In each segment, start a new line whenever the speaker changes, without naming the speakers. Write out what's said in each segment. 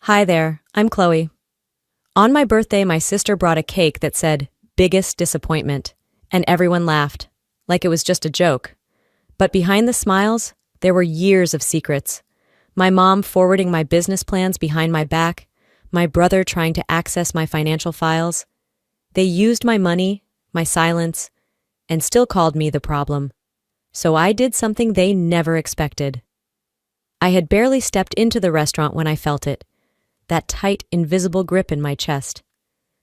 Hi there, I'm Chloe. On my birthday, my sister brought a cake that said, "Biggest disappointment," and everyone laughed, like it was just a joke. But behind the smiles, there were years of secrets. My mom forwarding my business plans behind my back, my brother trying to access my financial files. They used my money, my silence, and still called me the problem. So I did something they never expected. I had barely stepped into the restaurant when I felt it. That tight, invisible grip in my chest.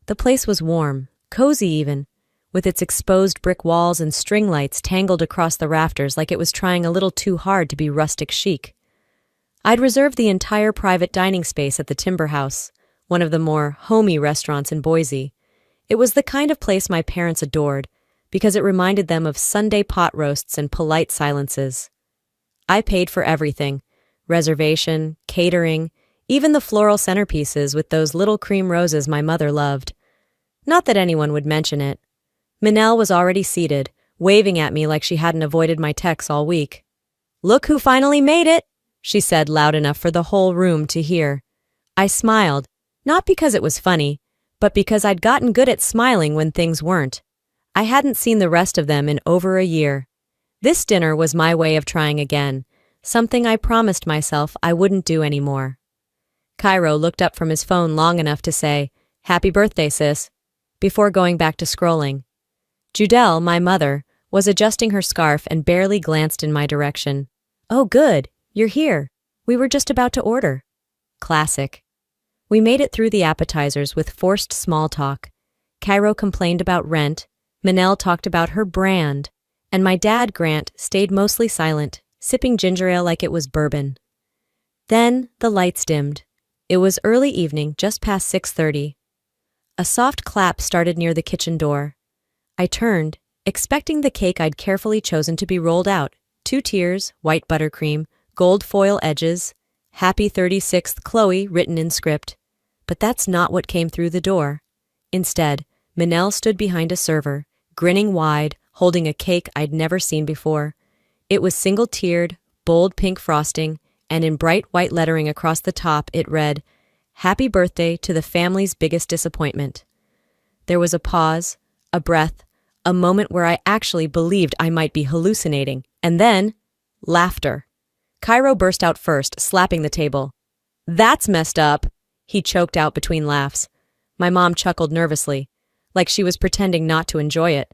The place was warm, cozy even, with its exposed brick walls and string lights tangled across the rafters like it was trying a little too hard to be rustic chic. I'd reserved the entire private dining space at the Timber House, one of the more homey restaurants in Boise. It was the kind of place my parents adored, because it reminded them of Sunday pot roasts and polite silences. I paid for everything: reservation, catering, even the floral centerpieces with those little cream roses my mother loved. Not that anyone would mention it. Manel was already seated, waving at me like she hadn't avoided my texts all week. "Look who finally made it," she said loud enough for the whole room to hear. I smiled, not because it was funny, but because I'd gotten good at smiling when things weren't. I hadn't seen the rest of them in over a year. This dinner was my way of trying again, something I promised myself I wouldn't do anymore. Cairo looked up from his phone long enough to say, "Happy birthday, sis," before going back to scrolling. Judelle, my mother, was adjusting her scarf and barely glanced in my direction. "Oh, good, you're here. We were just about to order." Classic. We made it through the appetizers with forced small talk. Cairo complained about rent, Manel talked about her brand, and my dad, Grant, stayed mostly silent, sipping ginger ale like it was bourbon. Then the lights dimmed. It was early evening, just past 6:30. A soft clap started near the kitchen door. I turned, expecting the cake I'd carefully chosen to be rolled out. 2 tiers, white buttercream, gold foil edges, "Happy 36th Chloe" written in script. But that's not what came through the door. Instead, Manel stood behind a server, grinning wide, holding a cake I'd never seen before. It was single-tiered, bold pink frosting, and in bright white lettering across the top it read, "Happy birthday to the family's biggest disappointment." There was a pause, a breath, a moment where I actually believed I might be hallucinating, and then laughter. Cairo burst out first, slapping the table. "That's messed up," he choked out between laughs. My mom chuckled nervously, like she was pretending not to enjoy it.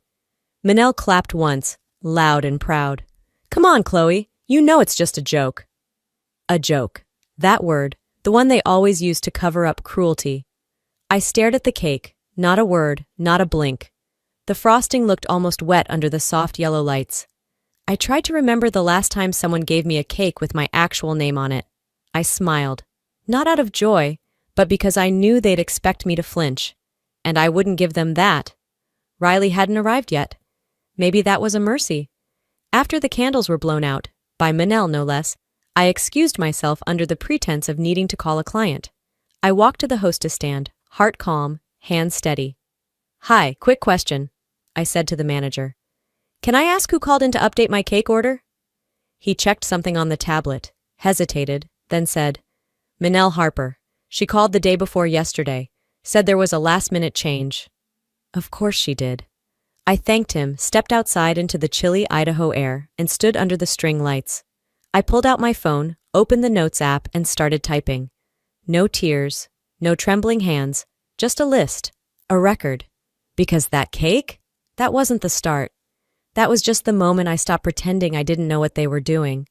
Manel clapped once, loud and proud. "Come on, Chloe, you know it's just a joke." A joke. That word, the one they always used to cover up cruelty. I stared at the cake, not a word, not a blink. The frosting looked almost wet under the soft yellow lights. I tried to remember the last time someone gave me a cake with my actual name on it. I smiled, not out of joy, but because I knew they'd expect me to flinch. And I wouldn't give them that. Riley hadn't arrived yet. Maybe that was a mercy. After the candles were blown out, by Manel no less, I excused myself under the pretense of needing to call a client. I walked to the hostess stand, heart calm, hands steady. "Hi, quick question," I said to the manager. "Can I ask who called in to update my cake order?" He checked something on the tablet, hesitated, then said, "Manel Harper. She called the day before yesterday, said there was a last-minute change." Of course she did. I thanked him, stepped outside into the chilly Idaho air, and stood under the string lights. I pulled out my phone, opened the Notes app, and started typing. No tears, no trembling hands, just a list, a record. Because that cake? That wasn't the start. That was just the moment I stopped pretending I didn't know what they were doing.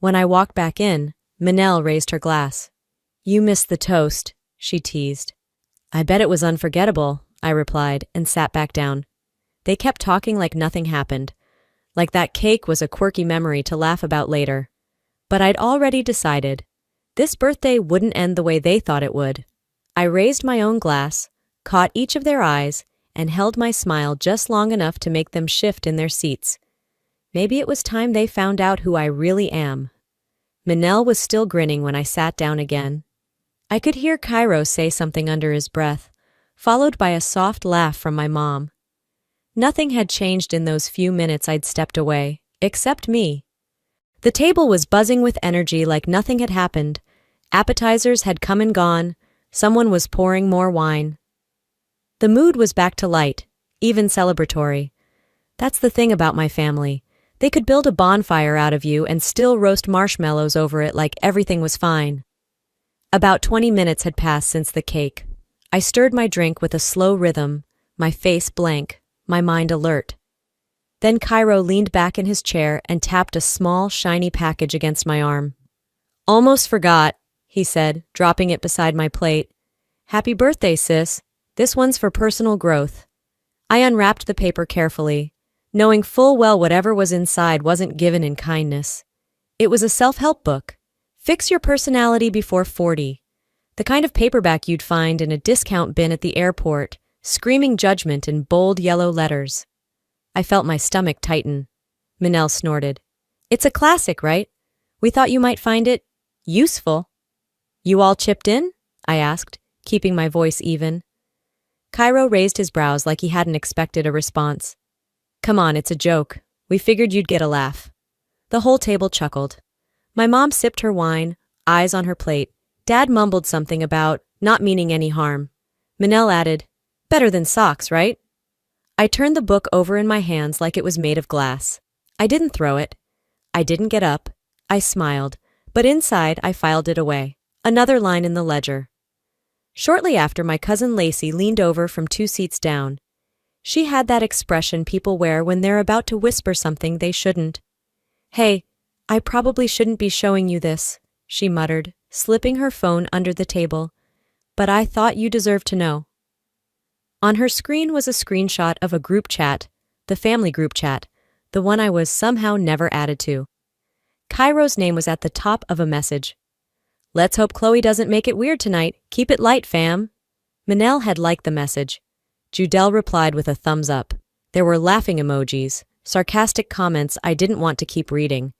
When I walked back in, Manel raised her glass. "You missed the toast," she teased. "I bet it was unforgettable," I replied, and sat back down. They kept talking like nothing happened, like that cake was a quirky memory to laugh about later. But I'd already decided. This birthday wouldn't end the way they thought it would. I raised my own glass, caught each of their eyes, and held my smile just long enough to make them shift in their seats. Maybe it was time they found out who I really am. Manel was still grinning when I sat down again. I could hear Cairo say something under his breath, followed by a soft laugh from my mom. Nothing had changed in those few minutes I'd stepped away, except me. The table was buzzing with energy like nothing had happened, Appetizers had come and gone. Someone was pouring more wine. The mood was back to light, even celebratory. That's the thing about my family. They could build a bonfire out of you and still roast marshmallows over it like everything was fine. About 20 minutes had passed since the cake. I stirred my drink with a slow rhythm, my face blank, my mind alert. Then Cairo leaned back in his chair and tapped a small, shiny package against my arm. "Almost forgot," he said, dropping it beside my plate. "Happy birthday, sis. This one's for personal growth." I unwrapped the paper carefully, knowing full well whatever was inside wasn't given in kindness. It was a self-help book. Fix Your Personality Before 40. The kind of paperback you'd find in a discount bin at the airport, screaming judgment in bold yellow letters. I felt my stomach tighten. Manel snorted. "It's a classic, right? We thought you might find it useful." "You all chipped in?" I asked, keeping my voice even. Cairo raised his brows like he hadn't expected a response. "Come on, it's a joke. We figured you'd get a laugh." The whole table chuckled. My mom sipped her wine, eyes on her plate. Dad mumbled something about not meaning any harm. Manel added, "Better than socks, right?" I turned the book over in my hands like it was made of glass. I didn't throw it. I didn't get up. I smiled, but inside I filed it away. Another line in the ledger. Shortly after, my cousin Lacey leaned over from 2 seats down. She had that expression people wear when they're about to whisper something they shouldn't. "Hey, I probably shouldn't be showing you this," she muttered, slipping her phone under the table. "But I thought you deserved to know." On her screen was a screenshot of a group chat, the family group chat, the one I was somehow never added to. Cairo's name was at the top of a message. "Let's hope Chloe doesn't make it weird tonight. Keep it light, fam." Manel had liked the message. Judel replied with a thumbs up. There were laughing emojis, sarcastic comments I didn't want to keep reading.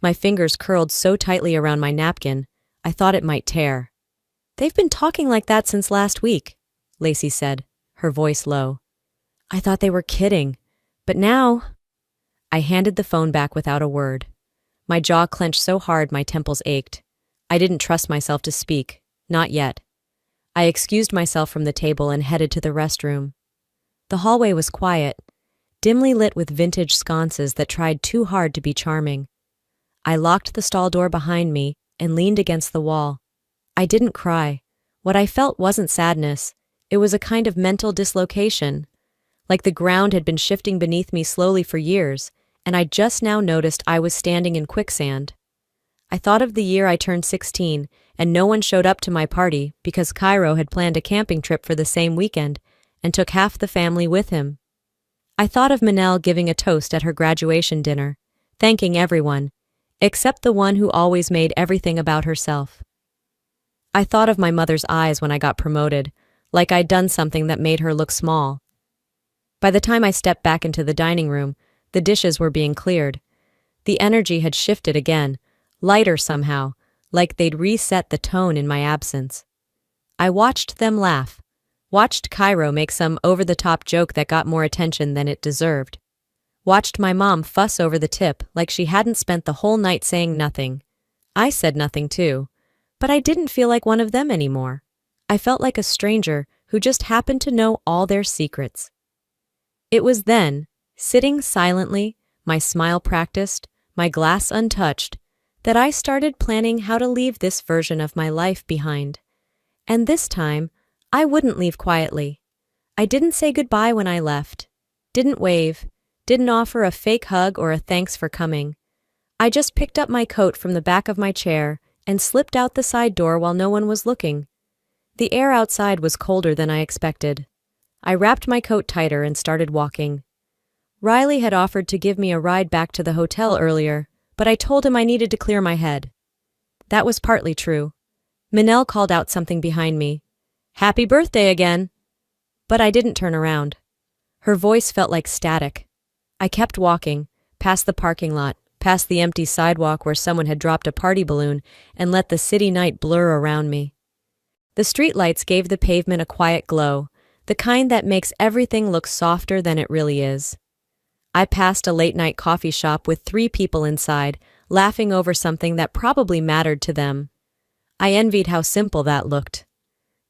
My fingers curled so tightly around my napkin, I thought it might tear. "They've been talking like that since last week," Lacey said, her voice low. "I thought they were kidding, but now—" I handed the phone back without a word. My jaw clenched so hard my temples ached. I didn't trust myself to speak, not yet. I excused myself from the table and headed to the restroom. The hallway was quiet, dimly lit with vintage sconces that tried too hard to be charming. I locked the stall door behind me and leaned against the wall. I didn't cry. What I felt wasn't sadness. It was a kind of mental dislocation, like the ground had been shifting beneath me slowly for years, and I just now noticed I was standing in quicksand. I thought of the year I turned 16, and no one showed up to my party because Cairo had planned a camping trip for the same weekend and took half the family with him. I thought of Manel giving a toast at her graduation dinner, thanking everyone, except the one who always made everything about herself. I thought of my mother's eyes when I got promoted, like I'd done something that made her look small. By the time I stepped back into the dining room, the dishes were being cleared. The energy had shifted again, lighter somehow, like they'd reset the tone in my absence. I watched them laugh, watched Cairo make some over-the-top joke that got more attention than it deserved, watched my mom fuss over the tip like she hadn't spent the whole night saying nothing. I said nothing too, but I didn't feel like one of them anymore. I felt like a stranger who just happened to know all their secrets. It was then, sitting silently, my smile practiced, my glass untouched, that I started planning how to leave this version of my life behind. And this time, I wouldn't leave quietly. I didn't say goodbye when I left, didn't wave, didn't offer a fake hug or a thanks for coming. I just picked up my coat from the back of my chair and slipped out the side door while no one was looking. The air outside was colder than I expected. I wrapped my coat tighter and started walking. Riley had offered to give me a ride back to the hotel earlier, but I told him I needed to clear my head. That was partly true. Manel called out something behind me. "Happy birthday again!" But I didn't turn around. Her voice felt like static. I kept walking, past the parking lot, past the empty sidewalk where someone had dropped a party balloon, and let the city night blur around me. The streetlights gave the pavement a quiet glow, the kind that makes everything look softer than it really is. I passed a late-night coffee shop with 3 people inside, laughing over something that probably mattered to them. I envied how simple that looked.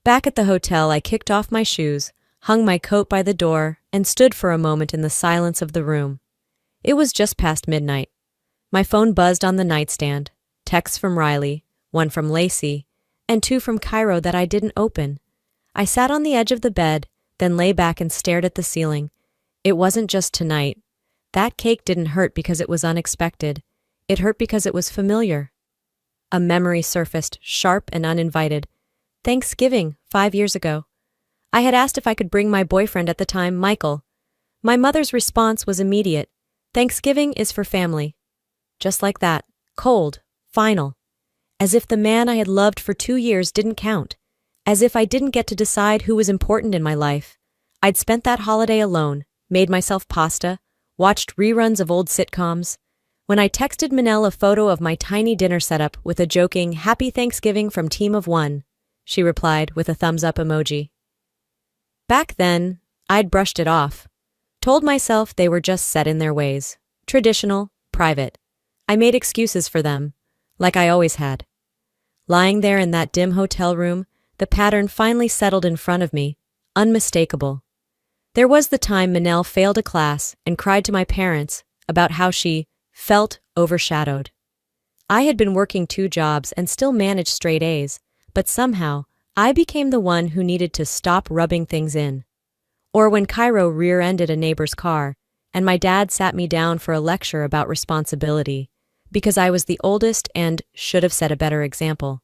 Back at the hotel, I kicked off my shoes, hung my coat by the door, and stood for a moment in the silence of the room. It was just past midnight. My phone buzzed on the nightstand. Texts from Riley, one from Lacey, and two from Cairo that I didn't open. I sat on the edge of the bed, then lay back and stared at the ceiling. It wasn't just tonight. That cake didn't hurt because it was unexpected. It hurt because it was familiar. A memory surfaced, sharp and uninvited. Thanksgiving, 5 years ago. I had asked if I could bring my boyfriend at the time, Michael. My mother's response was immediate. Thanksgiving is for family. Just like that. Cold. Final. As if the man I had loved for 2 years didn't count. As if I didn't get to decide who was important in my life. I'd spent that holiday alone, made myself pasta, watched reruns of old sitcoms. When I texted Manel a photo of my tiny dinner setup with a joking "Happy Thanksgiving from Team of One," she replied with a thumbs-up emoji. Back then, I'd brushed it off. Told myself they were just set in their ways. Traditional, private. I made excuses for them, like I always had. Lying there in that dim hotel room, the pattern finally settled in front of me, unmistakable. There was the time Manel failed a class and cried to my parents about how she felt overshadowed. I had been working 2 jobs and still managed straight A's, but somehow I became the one who needed to stop rubbing things in. Or when Cairo rear-ended a neighbor's car, and my dad sat me down for a lecture about responsibility, because I was the oldest and should have set a better example.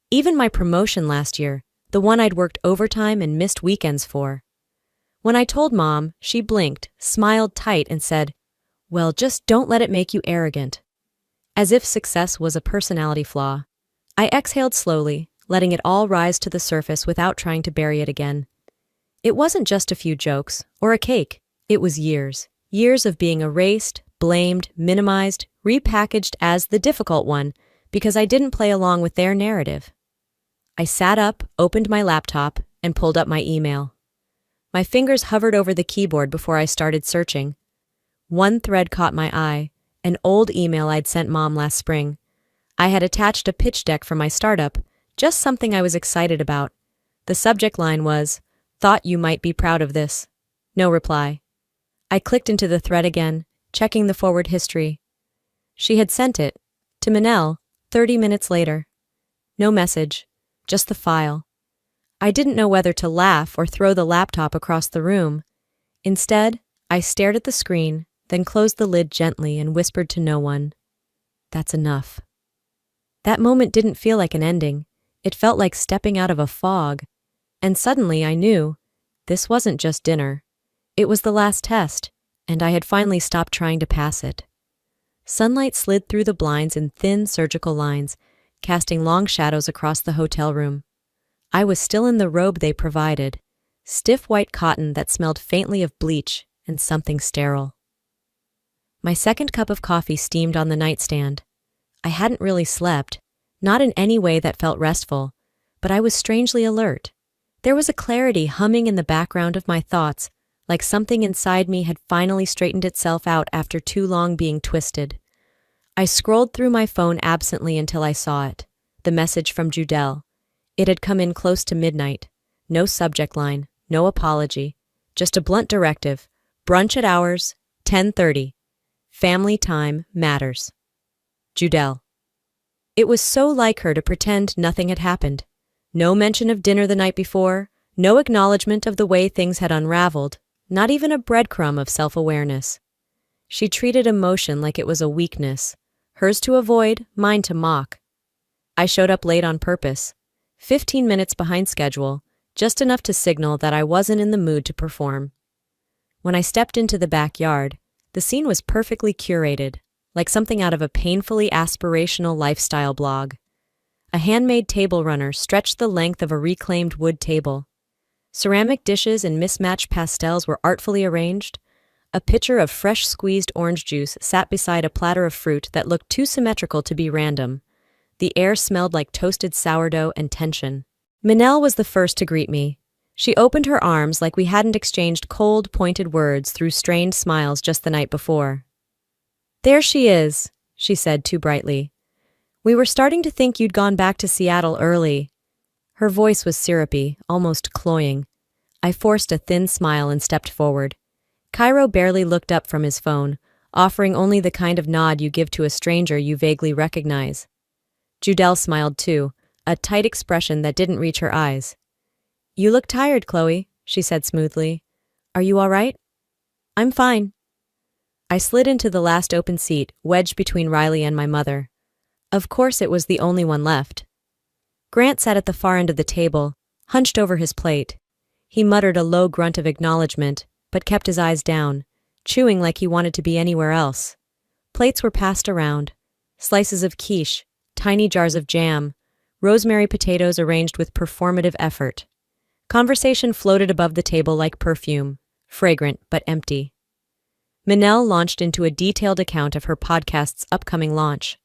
Even my promotion last year, the one I'd worked overtime and missed weekends for. When I told Mom, she blinked, smiled tight, and said, "Well, just don't let it make you arrogant." As if success was a personality flaw. I exhaled slowly, letting it all rise to the surface without trying to bury it again. It wasn't just a few jokes, or a cake. It was years. Years of being erased, blamed, minimized, repackaged as the difficult one, because I didn't play along with their narrative. I sat up, opened my laptop, and pulled up my email. My fingers hovered over the keyboard before I started searching. One thread caught my eye, an old email I'd sent Mom last spring. I had attached a pitch deck for my startup, just something I was excited about. The subject line was, "Thought you might be proud of this." No reply. I clicked into the thread again, checking the forward history. She had sent it, to Manel, 30 minutes later. No message, just the file. I didn't know whether to laugh or throw the laptop across the room. Instead, I stared at the screen, then closed the lid gently and whispered to no one, "That's enough." That moment didn't feel like an ending. It felt like stepping out of a fog. And suddenly I knew, this wasn't just dinner. It was the last test, and I had finally stopped trying to pass it. Sunlight slid through the blinds in thin surgical lines, casting long shadows across the hotel room. I was still in the robe they provided, stiff white cotton that smelled faintly of bleach and something sterile. My second cup of coffee steamed on the nightstand. I hadn't really slept, not in any way that felt restful, but I was strangely alert. There was a clarity humming in the background of my thoughts, like something inside me had finally straightened itself out after too long being twisted. I scrolled through my phone absently until I saw it, the message from Judelle. It had come in close to midnight. No subject line, no apology, just a blunt directive. Brunch at hours, 10:30. Family time matters. Judelle. It was so like her to pretend nothing had happened. No mention of dinner the night before, no acknowledgement of the way things had unraveled, not even a breadcrumb of self-awareness. She treated emotion like it was a weakness, hers to avoid, mine to mock. I showed up late on purpose, 15 minutes behind schedule, just enough to signal that I wasn't in the mood to perform. When I stepped into the backyard, the scene was perfectly curated, like something out of a painfully aspirational lifestyle blog. A handmade table runner stretched the length of a reclaimed wood table. Ceramic dishes and mismatched pastels were artfully arranged. A pitcher of fresh squeezed orange juice sat beside a platter of fruit that looked too symmetrical to be random. The air smelled like toasted sourdough and tension. Manel was the first to greet me. She opened her arms like we hadn't exchanged cold, pointed words through strained smiles just the night before. "There she is," she said too brightly. We were starting to think you'd gone back to Seattle early. Her voice was syrupy, almost cloying. I forced a thin smile and stepped forward. Cairo barely looked up from his phone, offering only the kind of nod you give to a stranger you vaguely recognize. Judelle smiled too, a tight expression that didn't reach her eyes. "You look tired, Chloe," she said smoothly. "Are you all right?" "I'm fine." I slid into the last open seat, wedged between Riley and my mother. Of course it was the only one left. Grant sat at the far end of the table, hunched over his plate. He muttered a low grunt of acknowledgement, but kept his eyes down, chewing like he wanted to be anywhere else. Plates were passed around. Slices of quiche, tiny jars of jam, rosemary potatoes arranged with performative effort. Conversation floated above the table like perfume, fragrant but empty. Manel launched into a detailed account of her podcast's upcoming launch.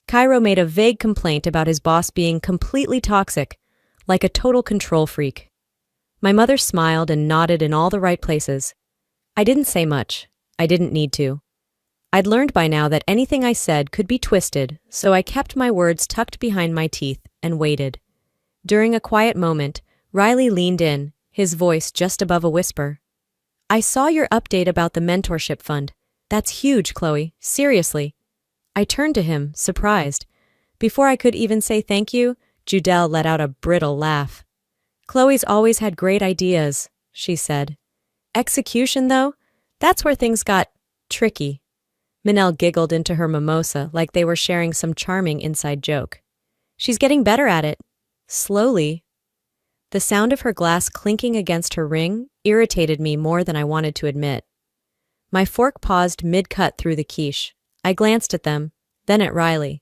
Cairo made a vague complaint about his boss being completely toxic, like a total control freak. My mother smiled and nodded in all the right places. I didn't say much. I didn't need to. I'd learned by now that anything I said could be twisted, so I kept my words tucked behind my teeth and waited. During a quiet moment, Riley leaned in, his voice just above a whisper. "I saw your update about the mentorship fund. That's huge, Chloe. Seriously." I turned to him, surprised. Before I could even say thank you, Judelle let out a brittle laugh. "Chloe's always had great ideas," she said. "Execution, though? That's where things got tricky." Manel giggled into her mimosa like they were sharing some charming inside joke. "She's getting better at it. Slowly." The sound of her glass clinking against her ring irritated me more than I wanted to admit. My fork paused mid-cut through the quiche. I glanced at them, then at Riley.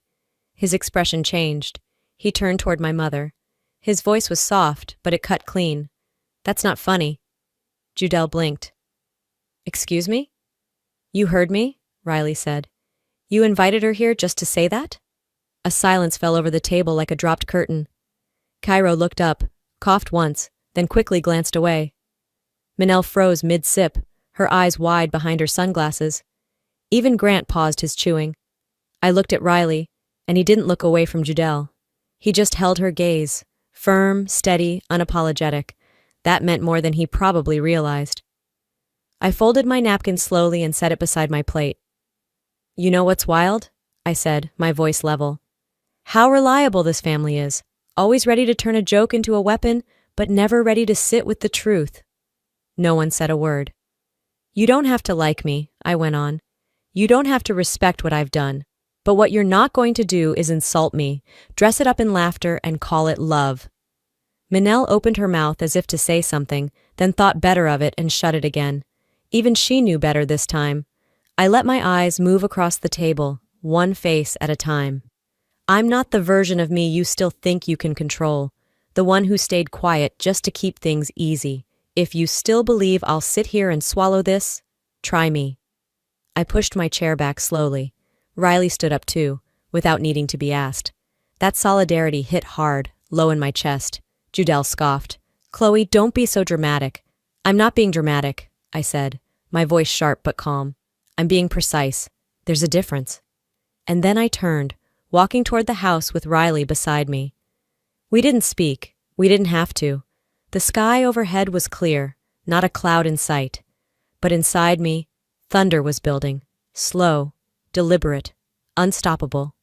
His expression changed. He turned toward my mother. His voice was soft, but it cut clean. "That's not funny." Judelle blinked. "Excuse me?" "You heard me?" Riley said. "You invited her here just to say that?" A silence fell over the table like a dropped curtain. Cairo looked up, coughed once, then quickly glanced away. Manel froze mid-sip, her eyes wide behind her sunglasses. Even Grant paused his chewing. I looked at Riley, and he didn't look away from Judelle. He just held her gaze, firm, steady, unapologetic. That meant more than he probably realized. I folded my napkin slowly and set it beside my plate. "You know what's wild?" I said, my voice level. "How reliable this family is. Always ready to turn a joke into a weapon, but never ready to sit with the truth." No one said a word. "You don't have to like me," I went on. "You don't have to respect what I've done. But what you're not going to do is insult me, dress it up in laughter, and call it love." Manel opened her mouth as if to say something, then thought better of it and shut it again. Even she knew better this time. I let my eyes move across the table, one face at a time. I'm not the version of me you still think you can control, the one who stayed quiet just to keep things easy. If you still believe I'll sit here and swallow this, try me. I pushed my chair back slowly. Riley stood up too, without needing to be asked. That solidarity hit hard, low in my chest. Judelle scoffed. "Chloe, don't be so dramatic." "I'm not being dramatic," I said, my voice sharp but calm. "I'm being precise. There's a difference." And then I turned, walking toward the house with Riley beside me. We didn't speak. We didn't have to. The sky overhead was clear, not a cloud in sight. But inside me, thunder was building, slow, deliberate, unstoppable.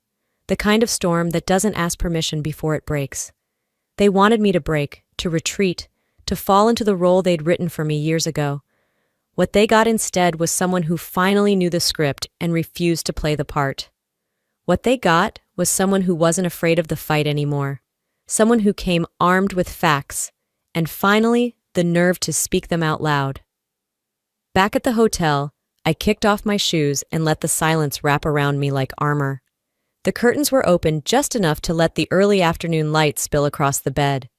The kind of storm that doesn't ask permission before it breaks. They wanted me to break, to retreat, to fall into the role they'd written for me years ago. What they got instead was someone who finally knew the script and refused to play the part. What they got was someone who wasn't afraid of the fight anymore. Someone who came armed with facts, and finally, the nerve to speak them out loud. Back at the hotel, I kicked off my shoes and let the silence wrap around me like armor. The curtains were open just enough to let the early afternoon light spill across the bed.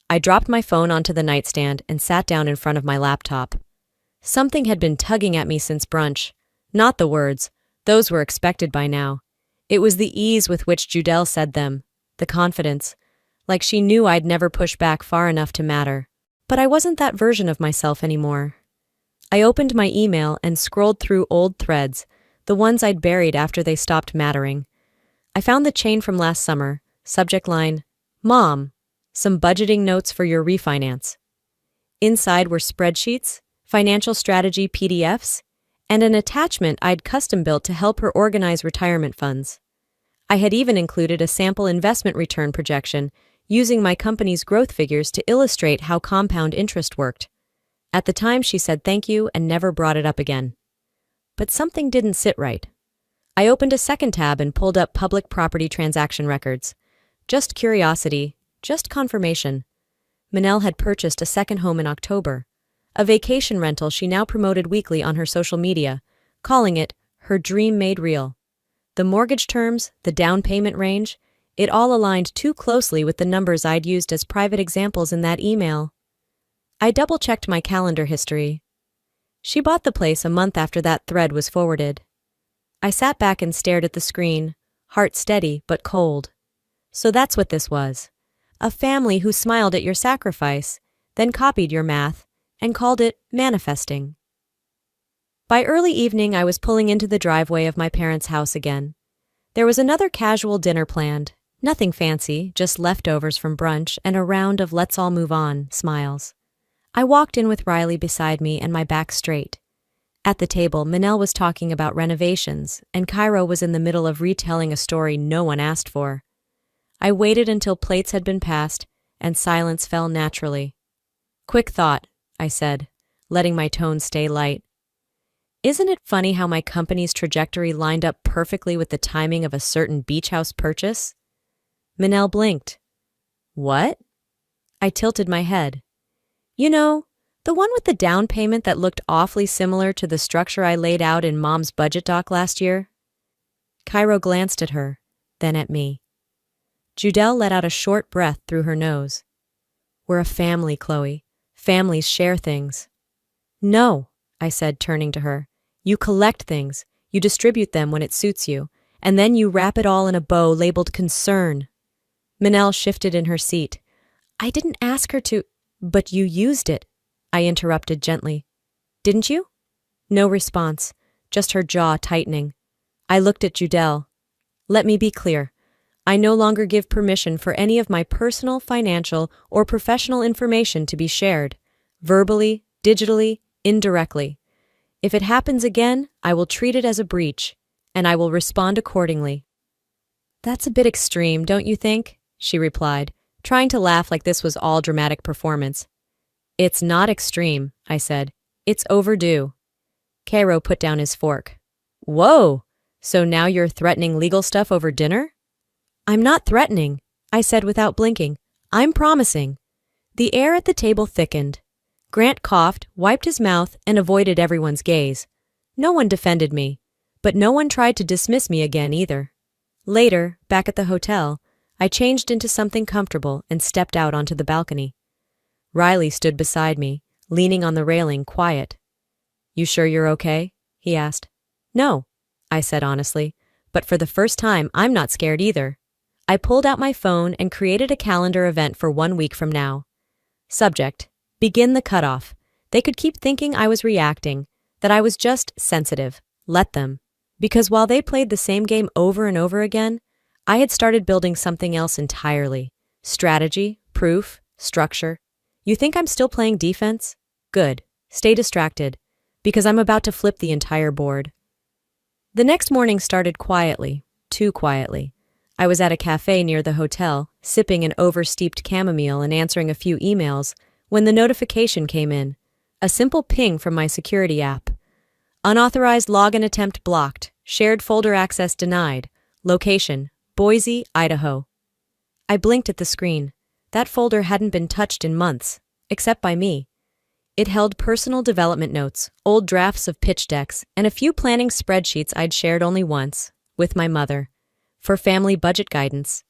I dropped my phone onto the nightstand and sat down in front of my laptop. Something had been tugging at me since brunch. Not the words. Those were expected by now. It was the ease with which Judelle said them, the confidence, like she knew I'd never push back far enough to matter. But I wasn't that version of myself anymore. I opened my email and scrolled through old threads, the ones I'd buried after they stopped mattering. I found the chain from last summer. Subject line, Mom, some budgeting notes for your refinance. Inside were spreadsheets, financial strategy PDFs, and an attachment I'd custom built to help her organize retirement funds. I had even included a sample investment return projection using my company's growth figures to illustrate how compound interest worked. At the time, she said thank you and never brought it up again. But something didn't sit right. I opened a second tab and pulled up public property transaction records. Just curiosity, just confirmation. Manel had purchased a second home in October, a vacation rental she now promoted weekly on her social media, calling it her dream made real. The mortgage terms, the down payment range, it all aligned too closely with the numbers I'd used as private examples in that email. I double-checked my calendar history. She bought the place a month after that thread was forwarded. I sat back and stared at the screen, heart steady but cold. So that's what this was. A family who smiled at your sacrifice, then copied your math, and called it manifesting. By early evening, I was pulling into the driveway of my parents' house again. There was another casual dinner planned, nothing fancy, just leftovers from brunch and a round of let's all move on smiles. I walked in with Riley beside me and my back straight. At the table, Manel was talking about renovations, and Cairo was in the middle of retelling a story no one asked for. I waited until plates had been passed, and silence fell naturally. Quick thought, I said, letting my tone stay light. Isn't it funny how my company's trajectory lined up perfectly with the timing of a certain beach house purchase? Manel blinked. What? I tilted my head. You know, the one with the down payment that looked awfully similar to the structure I laid out in Mom's budget doc last year? Cairo glanced at her, then at me. Judelle let out a short breath through her nose. We're a family, Chloe. Families share things. No, I said, turning to her. You collect things, you distribute them when it suits you, and then you wrap it all in a bow labeled concern. Manel shifted in her seat. I didn't ask her to, but you used it, I interrupted gently. Didn't you? No response, just her jaw tightening. I looked at Judelle. Let me be clear. I no longer give permission for any of my personal, financial, or professional information to be shared, verbally, digitally, indirectly. If it happens again, I will treat it as a breach, and I will respond accordingly. That's a bit extreme, don't you think? She replied, trying to laugh like this was all dramatic performance. It's not extreme, I said. It's overdue. Cairo put down his fork. Whoa! So now you're threatening legal stuff over dinner? I'm not threatening, I said without blinking. I'm promising. The air at the table thickened. Grant coughed, wiped his mouth, and avoided everyone's gaze. No one defended me, but no one tried to dismiss me again either. Later, back at the hotel, I changed into something comfortable and stepped out onto the balcony. Riley stood beside me, leaning on the railing, quiet. You sure you're okay? He asked. No, I said honestly, but for the first time, I'm not scared either. I pulled out my phone and created a calendar event for 1 week from now. Subject. Begin the cutoff. They could keep thinking I was reacting, that I was just sensitive. Let them. Because while they played the same game over and over again, I had started building something else entirely. Strategy, proof, structure. You think I'm still playing defense? Good. Stay distracted, because I'm about to flip the entire board. The next morning started quietly, too quietly. I was at a cafe near the hotel, sipping an oversteeped chamomile and answering a few emails, when the notification came in, a simple ping from my security app. Unauthorized login attempt blocked, shared folder access denied, location, Boise, Idaho. I blinked at the screen. That folder hadn't been touched in months, except by me. It held personal development notes, old drafts of pitch decks, and a few planning spreadsheets I'd shared only once, with my mother, for family budget guidance.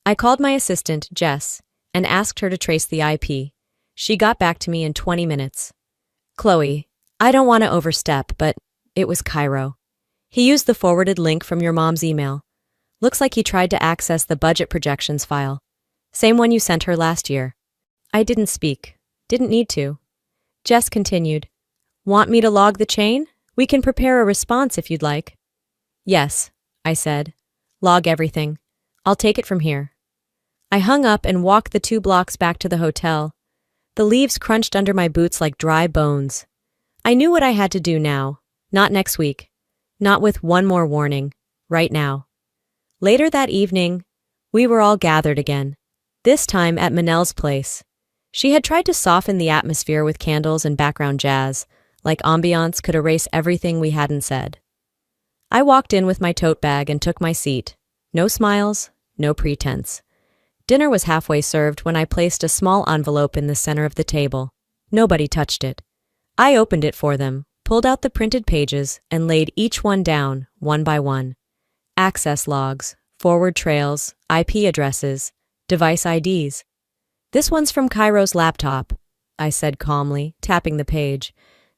I called my assistant, Jess, and asked her to trace the IP. She got back to me in 20 minutes. Chloe, I don't want to overstep, but it was Cairo. He used the forwarded link from your mom's email. Looks like he tried to access the budget projections file. Same one you sent her last year. I didn't speak. Didn't need to. Jess continued. Want me to log the chain? We can prepare a response if you'd like. Yes, I said. Log everything. I'll take it from here. I hung up and walked the 2 blocks back to the hotel. The leaves crunched under my boots like dry bones. I knew what I had to do now. Not next week. Not with one more warning. Right now. Later that evening, we were all gathered again. This time at Manel's place. She had tried to soften the atmosphere with candles and background jazz, like ambiance could erase everything we hadn't said. I walked in with my tote bag and took my seat. No smiles, no pretense. Dinner was halfway served when I placed a small envelope in the center of the table. Nobody touched it. I opened it for them, pulled out the printed pages, and laid each one down, one by one. Access logs, forward trails, IP addresses, device IDs. This one's from Cairo's laptop, I said calmly, tapping the page.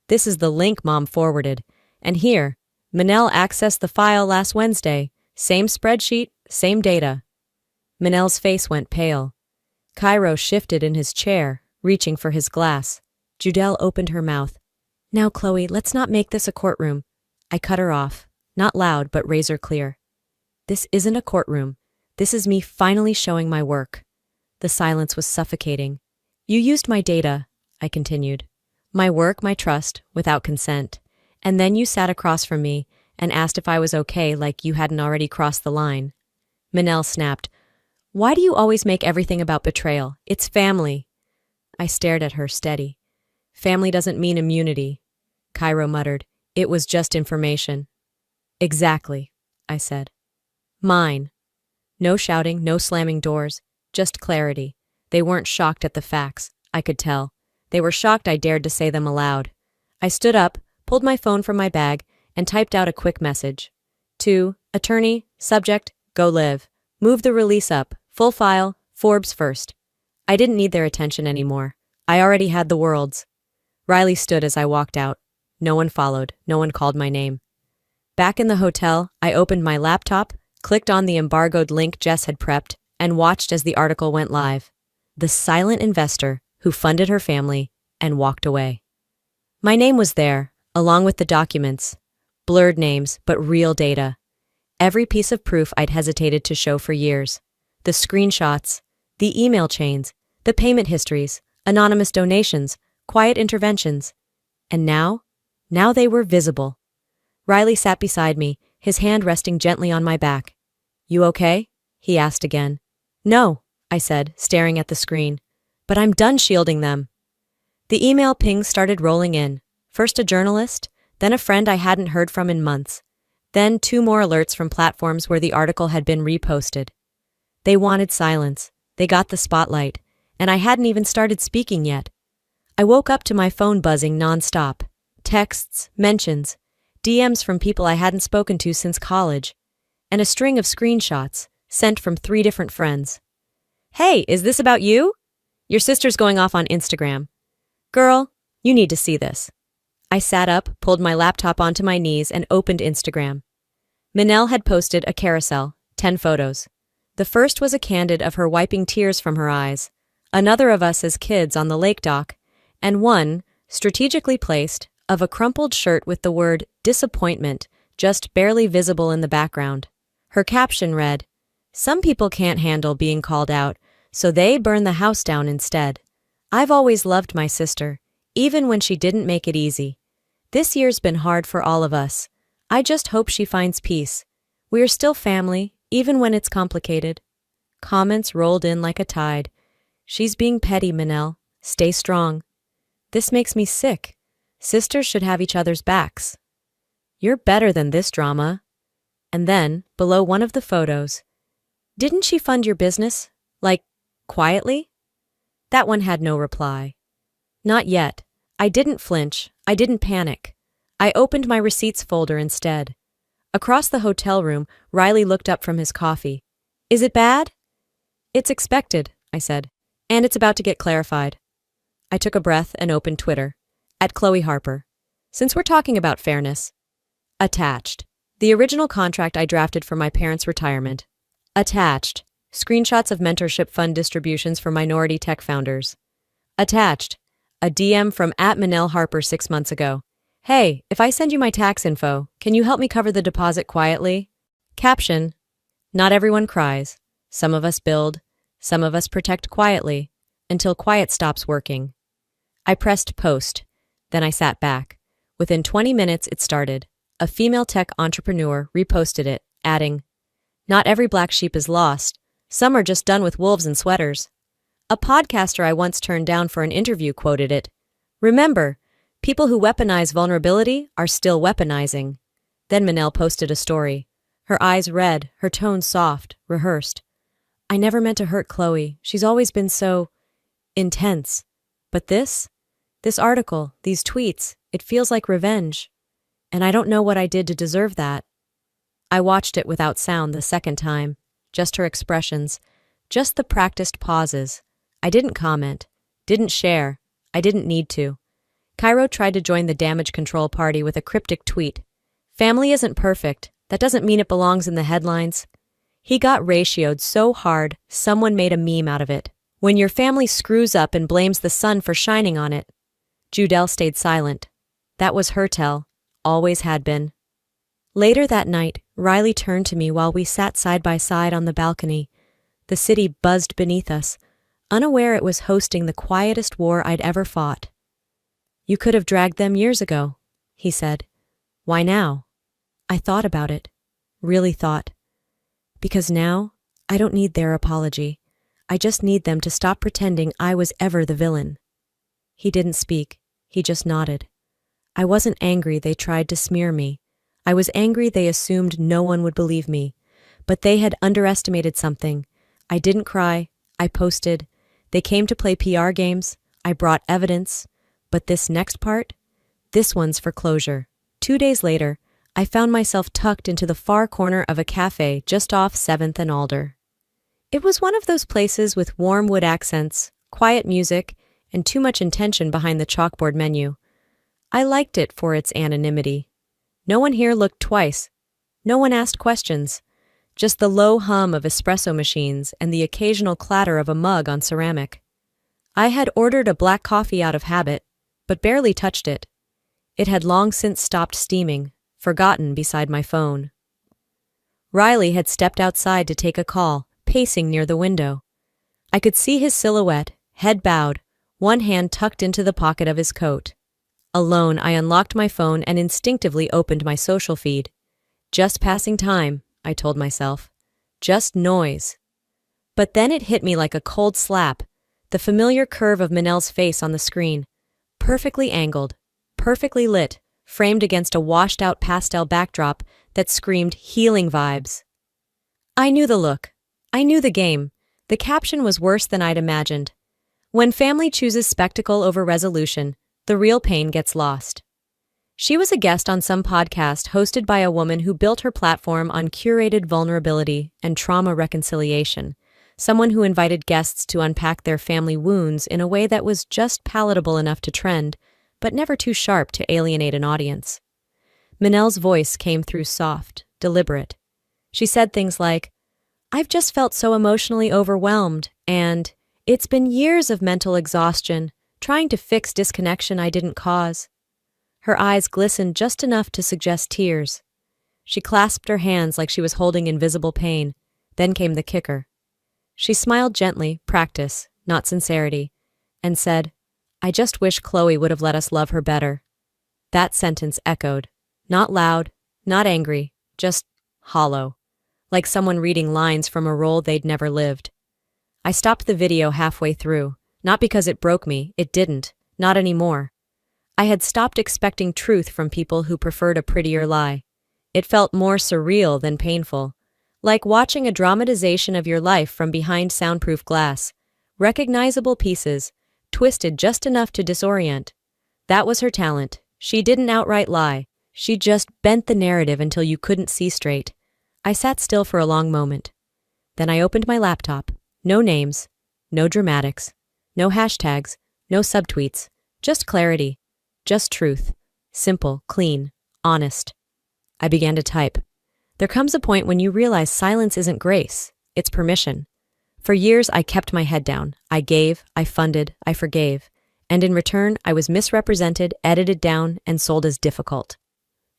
This is the link Mom forwarded. And here, Manel accessed the file last Wednesday. Same spreadsheet, same data. Manel's face went pale. Cairo shifted in his chair, reaching for his glass. Judelle opened her mouth. Now, Chloe, let's not make this a courtroom. I cut her off, not loud but razor clear. This isn't a courtroom. This is me finally showing my work. The silence was suffocating. You used my data, I continued. My work, my trust, without consent. And then you sat across from me and asked if I was okay like you hadn't already crossed the line. Manel snapped. Why do you always make everything about betrayal? It's family. I stared at her, steady. Family doesn't mean immunity. Cairo muttered. It was just information. Exactly, I said. Mine. No shouting, no slamming doors, just clarity. They weren't shocked at the facts, I could tell. They were shocked I dared to say them aloud. I stood up, pulled my phone from my bag, and typed out a quick message. To attorney, subject, go live. Move the release up, full file, Forbes first. I didn't need their attention anymore. I already had the world's. Riley stood as I walked out. No one followed. No one called my name. Back in the hotel, I opened my laptop, clicked on the embargoed link Jess had prepped, and watched as the article went live. The silent investor who funded her family and walked away. My name was there, along with the documents. Blurred names, but real data. Every piece of proof I'd hesitated to show for years. The screenshots, the email chains, the payment histories, anonymous donations, quiet interventions. And now they were visible. Riley sat beside me, his hand resting gently on my back. You okay? He asked again. No, I said, staring at the screen. But I'm done shielding them. The email pings started rolling in. First a journalist, then a friend I hadn't heard from in months. Then 2 more alerts from platforms where the article had been reposted. They wanted silence. They got the spotlight. And I hadn't even started speaking yet. I woke up to my phone buzzing nonstop. Texts, mentions, DMs from people I hadn't spoken to since college, and a string of screenshots sent from 3 different friends. Hey, is this about you? Your sister's going off on Instagram. Girl, you need to see this. I sat up, pulled my laptop onto my knees, and opened Instagram. Manel had posted a carousel, 10 photos. The first was a candid of her wiping tears from her eyes, another of us as kids on the lake dock, and one, strategically placed, of a crumpled shirt with the word disappointment just barely visible in the background. Her caption read, Some people can't handle being called out, so they burn the house down instead. I've always loved my sister, even when she didn't make it easy. This year's been hard for all of us. I just hope she finds peace. We are still family, even when it's complicated. Comments rolled in like a tide. She's being petty, Manel. Stay strong. This makes me sick. Sisters should have each other's backs. You're better than this drama. And then, below one of the photos, didn't she fund your business? Like, quietly? That one had no reply. Not yet. I didn't flinch. I didn't panic. I opened my receipts folder instead. Across the hotel room, Riley looked up from his coffee. Is it bad? It's expected, I said. And it's about to get clarified. I took a breath and opened Twitter. At Chloe Harper. Since we're talking about fairness. Attached. The original contract I drafted for my parents' retirement. Attached. Screenshots of mentorship fund distributions for minority tech founders. Attached. A DM from @Manel Harper 6 months ago. Hey, if I send you my tax info, can you help me cover the deposit quietly? Caption. Not everyone cries. Some of us build. Some of us protect quietly, until quiet stops working. I pressed post. Then I sat back. Within 20 minutes, it started. A female tech entrepreneur reposted it, adding, "Not every black sheep is lost. Some are just done with wolves and sweaters." A podcaster I once turned down for an interview quoted it. "Remember, people who weaponize vulnerability are still weaponizing." Then Manel posted a story. Her eyes red, her tone soft, rehearsed. "I never meant to hurt Chloe. She's always been so intense. But this article, these tweets, it feels like revenge. And I don't know what I did to deserve that." I watched it without sound the second time, just her expressions, just the practiced pauses. I didn't comment, didn't share, I didn't need to. Cairo tried to join the damage control party with a cryptic tweet. "Family isn't perfect. That doesn't mean it belongs in the headlines." He got ratioed so hard, someone made a meme out of it. "When your family screws up and blames the sun for shining on it." Judelle stayed silent. That was her tell, always had been. Later that night, Riley turned to me while we sat side by side on the balcony. The city buzzed beneath us, unaware it was hosting the quietest war I'd ever fought. "You could have dragged them years ago," he said. "Why now?" I thought about it, really thought. Because now, I don't need their apology. I just need them to stop pretending I was ever the villain. He didn't speak, he just nodded. I wasn't angry they tried to smear me. I was angry they assumed no one would believe me. But they had underestimated something. I didn't cry, I posted. They came to play PR games, I brought evidence. But this next part? This one's for closure. 2 days later, I found myself tucked into the far corner of a cafe just off 7th and Alder. It was one of those places with warm wood accents, quiet music, and too much intention behind the chalkboard menu. I liked it for its anonymity. No one here looked twice. No one asked questions. Just the low hum of espresso machines and the occasional clatter of a mug on ceramic. I had ordered a black coffee out of habit, but barely touched it. It had long since stopped steaming, forgotten beside my phone. Riley had stepped outside to take a call, pacing near the window. I could see his silhouette, head bowed, one hand tucked into the pocket of his coat. Alone, I unlocked my phone and instinctively opened my social feed. Just passing time, I told myself. Just noise. But then it hit me like a cold slap, the familiar curve of Manel's face on the screen. Perfectly angled, perfectly lit, framed against a washed-out pastel backdrop that screamed healing vibes. I knew the look. I knew the game. The caption was worse than I'd imagined. When family chooses spectacle over resolution, the real pain gets lost. She was a guest on some podcast hosted by a woman who built her platform on curated vulnerability and trauma reconciliation, someone who invited guests to unpack their family wounds in a way that was just palatable enough to trend, but never too sharp to alienate an audience. Manel's voice came through soft, deliberate. She said things like, "I've just felt so emotionally overwhelmed, and it's been years of mental exhaustion, trying to fix disconnection I didn't cause." Her eyes glistened just enough to suggest tears. She clasped her hands like she was holding invisible pain. Then came the kicker. She smiled gently, practice, not sincerity, and said, "I just wish Chloe would have let us love her better." That sentence echoed, not loud, not angry, just hollow, like someone reading lines from a role they'd never lived. I stopped the video halfway through, not because it broke me, it didn't, not anymore. I had stopped expecting truth from people who preferred a prettier lie. It felt more surreal than painful, like watching a dramatization of your life from behind soundproof glass, recognizable pieces, twisted just enough to disorient. That was her talent. She didn't outright lie. She just bent the narrative until you couldn't see straight. I sat still for a long moment. Then I opened my laptop. No names, no dramatics, no hashtags, no subtweets, just clarity, just truth. Simple, clean, honest. I began to type. There comes a point when you realize silence isn't grace, it's permission. For years, I kept my head down. I gave, I funded, I forgave. And in return, I was misrepresented, edited down, and sold as difficult.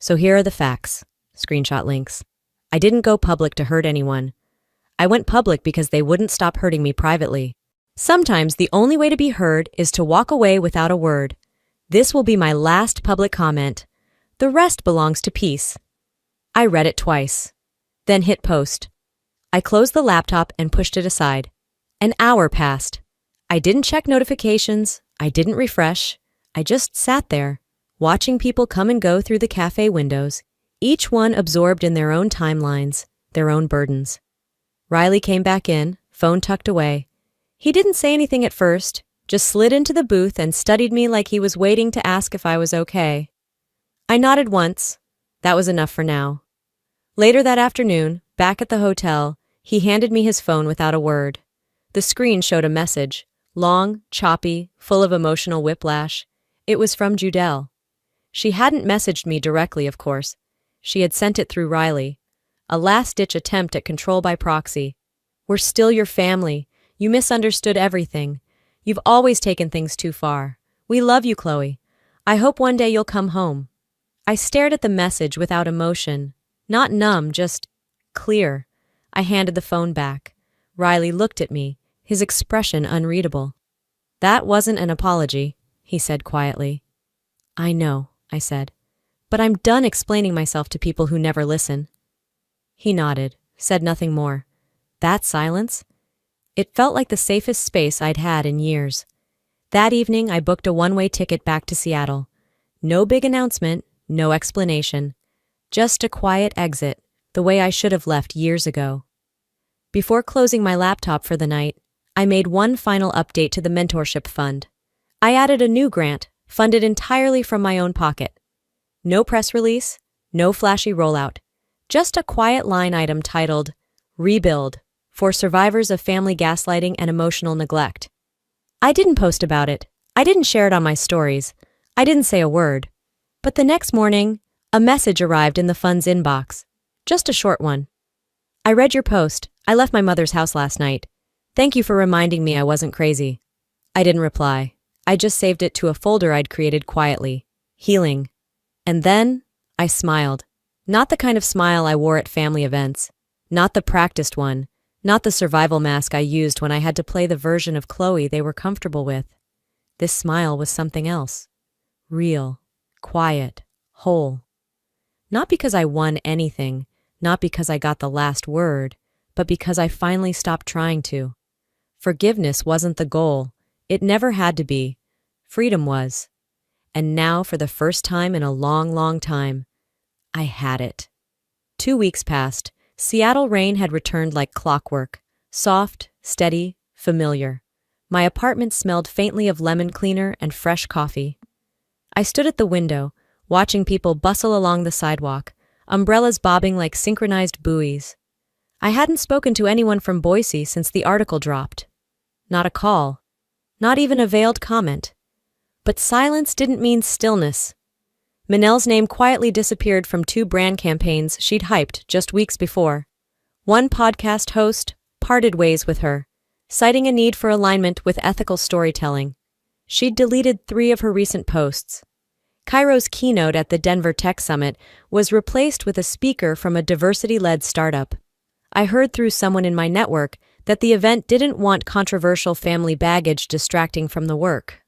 So here are the facts. Screenshot links. I didn't go public to hurt anyone. I went public because they wouldn't stop hurting me privately. Sometimes the only way to be heard is to walk away without a word. This will be my last public comment. The rest belongs to peace. I read it twice, then hit post. I closed the laptop and pushed it aside. An hour passed. I didn't check notifications. I didn't refresh. I just sat there, watching people come and go through the cafe windows, each one absorbed in their own timelines, their own burdens. Riley came back in, phone tucked away. He didn't say anything at first, just slid into the booth and studied me like he was waiting to ask if I was okay. I nodded once. That was enough for now. Later that afternoon, back at the hotel, he handed me his phone without a word. The screen showed a message, long, choppy, full of emotional whiplash. It was from Judelle. She hadn't messaged me directly, of course. She had sent it through Riley. A last-ditch attempt at control by proxy. We're still your family. You misunderstood everything. You've always taken things too far. We love you, Chloe. I hope one day you'll come home. I stared at the message without emotion. Not numb, just clear. I handed the phone back. Riley looked at me, his expression unreadable. That wasn't an apology, he said quietly. I know, I said. But I'm done explaining myself to people who never listen. He nodded, said nothing more. That silence? It felt like the safest space I'd had in years. That evening, I booked a one-way ticket back to Seattle. No big announcement, no explanation. Just a quiet exit, the way I should have left years ago. Before closing my laptop for the night, I made one final update to the mentorship fund. I added a new grant, funded entirely from my own pocket. No press release, no flashy rollout. Just a quiet line item titled, Rebuild, for survivors of family gaslighting and emotional neglect. I didn't post about it. I didn't share it on my stories. I didn't say a word. But the next morning, a message arrived in the fund's inbox. Just a short one. I read your post. I left my mother's house last night. Thank you for reminding me I wasn't crazy. I didn't reply. I just saved it to a folder I'd created quietly. Healing. And then, I smiled. Not the kind of smile I wore at family events. Not the practiced one. Not the survival mask I used when I had to play the version of Chloe they were comfortable with. This smile was something else. Real. Quiet. Whole. Not because I won anything, not because I got the last word, but because I finally stopped trying to. Forgiveness wasn't the goal. It never had to be. Freedom was. And now, for the first time in a long, long time, I had it. 2 weeks passed. Seattle rain had returned like clockwork. Soft, steady, familiar. My apartment smelled faintly of lemon cleaner and fresh coffee. I stood at the window, watching people bustle along the sidewalk, umbrellas bobbing like synchronized buoys. I hadn't spoken to anyone from Boise since the article dropped. Not a call. Not even a veiled comment. But silence didn't mean stillness. Manel's name quietly disappeared from 2 brand campaigns she'd hyped just weeks before. One podcast host parted ways with her, citing a need for alignment with ethical storytelling. She'd deleted 3 of her recent posts. Cairo's keynote at the Denver Tech Summit was replaced with a speaker from a diversity-led startup. I heard through someone in my network that the event didn't want controversial family baggage distracting from the work.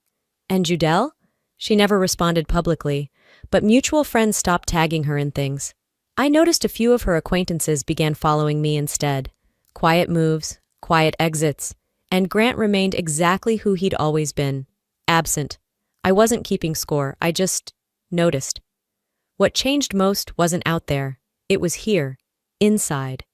And Judelle? She never responded publicly, but mutual friends stopped tagging her in things. I noticed a few of her acquaintances began following me instead. Quiet moves, quiet exits, and Grant remained exactly who he'd always been. Absent. I wasn't keeping score, I just noticed. What changed most wasn't out there. It was here, inside.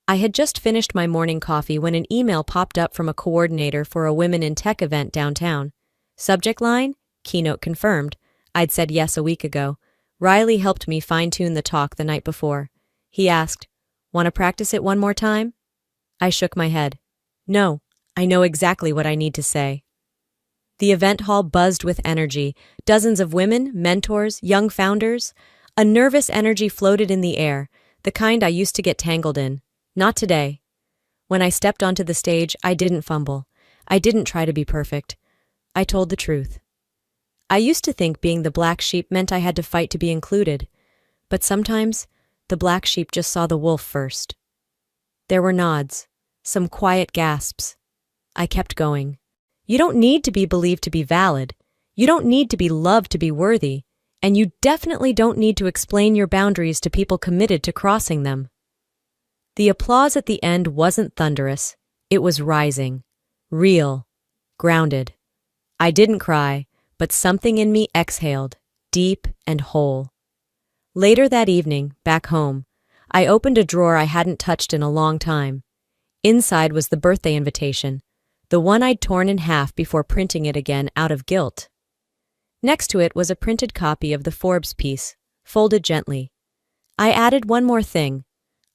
I had just finished my morning coffee when an email popped up from a coordinator for a Women in Tech event downtown. Subject line? Keynote confirmed. I'd said yes a week ago. Riley helped me fine-tune the talk the night before. He asked, "Want to practice it one more time?" I shook my head. No, I know exactly what I need to say. The event hall buzzed with energy. Dozens of women, mentors, young founders. A nervous energy floated in the air, the kind I used to get tangled in. Not today. When I stepped onto the stage, I didn't fumble. I didn't try to be perfect. I told the truth. I used to think being the black sheep meant I had to fight to be included, but sometimes the black sheep just saw the wolf first. There were nods, some quiet gasps. I kept going. You don't need to be believed to be valid. You don't need to be loved to be worthy. And you definitely don't need to explain your boundaries to people committed to crossing them. The applause at the end wasn't thunderous. It was rising, real, grounded. I didn't cry, but something in me exhaled, deep and whole. Later that evening, back home, I opened a drawer I hadn't touched in a long time. Inside was the birthday invitation, the one I'd torn in half before printing it again out of guilt. Next to it was a printed copy of the Forbes piece, folded gently. I added one more thing,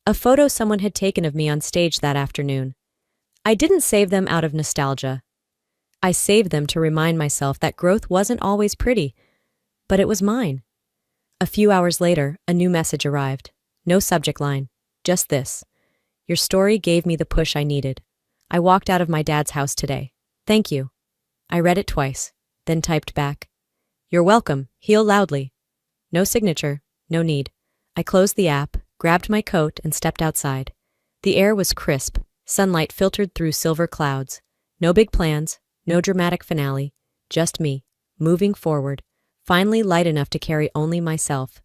a photo someone had taken of me on stage that afternoon. I didn't save them out of nostalgia. I saved them to remind myself that growth wasn't always pretty, but it was mine. A few hours later, a new message arrived. No subject line, just this. Your story gave me the push I needed. I walked out of my dad's house today. Thank you. I read it twice, then typed back. You're welcome, heal loudly. No signature, no need. I closed the app, grabbed my coat, and stepped outside. The air was crisp, sunlight filtered through silver clouds. No big plans, no dramatic finale, just me, moving forward, finally light enough to carry only myself.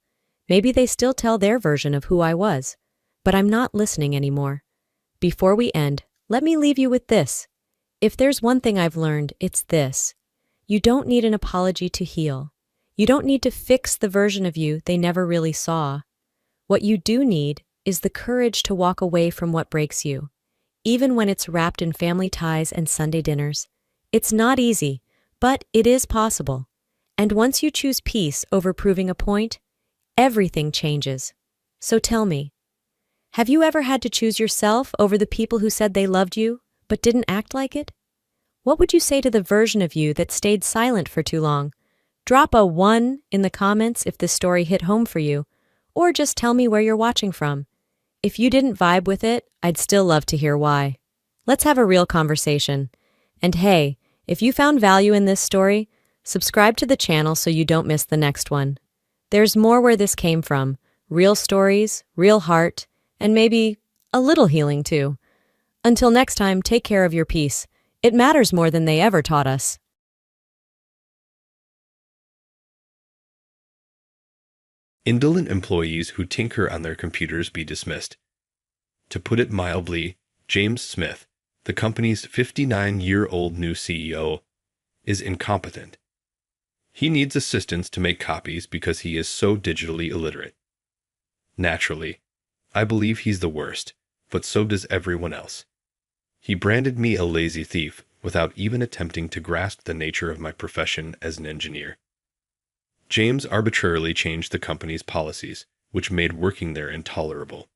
Maybe they still tell their version of who I was, but I'm not listening anymore. Before we end, let me leave you with this. If there's one thing I've learned, it's this. You don't need an apology to heal. You don't need to fix the version of you they never really saw. What you do need is the courage to walk away from what breaks you, even when it's wrapped in family ties and Sunday dinners. It's not easy, but it is possible. And once you choose peace over proving a point, everything changes. So tell me, have you ever had to choose yourself over the people who said they loved you, but didn't act like it? What would you say to the version of you that stayed silent for too long? Drop a 1 in the comments if this story hit home for you, or just tell me where you're watching from. If you didn't vibe with it, I'd still love to hear why. Let's have a real conversation. And hey, if you found value in this story, subscribe to the channel so you don't miss the next one. There's more where this came from, real stories, real heart, and maybe a little healing too. Until next time, take care of your peace. It matters more than they ever taught us.
Indolent employees who tinker on their computers be dismissed. To put it mildly, James Smith, the company's 59-year-old new CEO, is incompetent. He needs assistance to make copies because he is so digitally illiterate. Naturally, I believe he's the worst, but so does everyone else. He branded me a lazy thief without even attempting to grasp the nature of my profession as an engineer. James arbitrarily changed the company's policies, which made working there intolerable.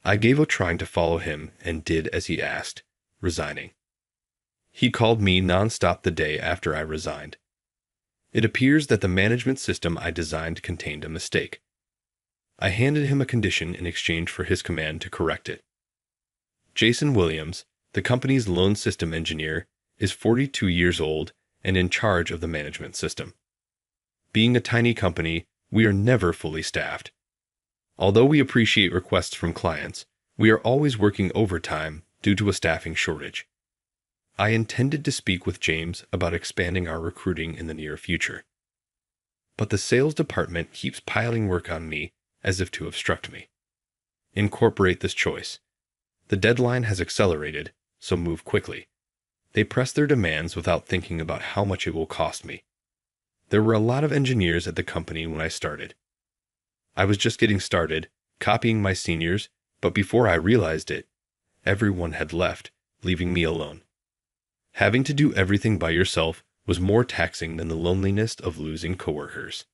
I gave up trying to follow him and did as he asked, resigning. He called me nonstop the day after I resigned. It appears that the management system I designed contained a mistake. I handed him a condition in exchange for his command to correct it. Jason Williams, the company's lone system engineer, is 42 years old and in charge of the management system. Being a tiny company, we are never fully staffed. Although we appreciate requests from clients, we are always working overtime due to a staffing shortage. I intended to speak with James about expanding our recruiting in the near future. But the sales department keeps piling work on me as if to obstruct me. Incorporate this choice. The deadline has accelerated, so move quickly. They press their demands without thinking about how much it will cost me. There were a lot of engineers at the company when I started. I was just getting started, copying my seniors, but before I realized it, everyone had left, leaving me alone. Having to do everything by yourself was more taxing than the loneliness of losing coworkers.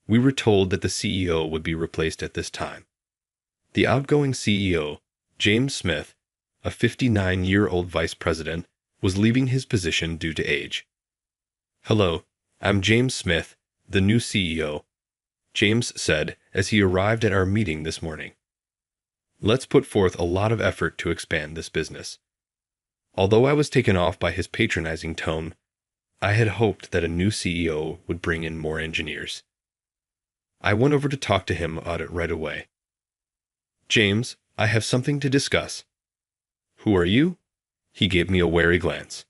We were told that the CEO would be replaced at this time. The outgoing CEO, James Smith, a 59-year-old vice president, was leaving his position due to age. Hello, I'm James Smith, the new CEO, James said as he arrived at our meeting this morning. Let's put forth a lot of effort to expand this business. Although I was taken off by his patronizing tone, I had hoped that a new CEO would bring in more engineers. I went over to talk to him about it right away. James, I have something to discuss. Who are you? He gave me a wary glance.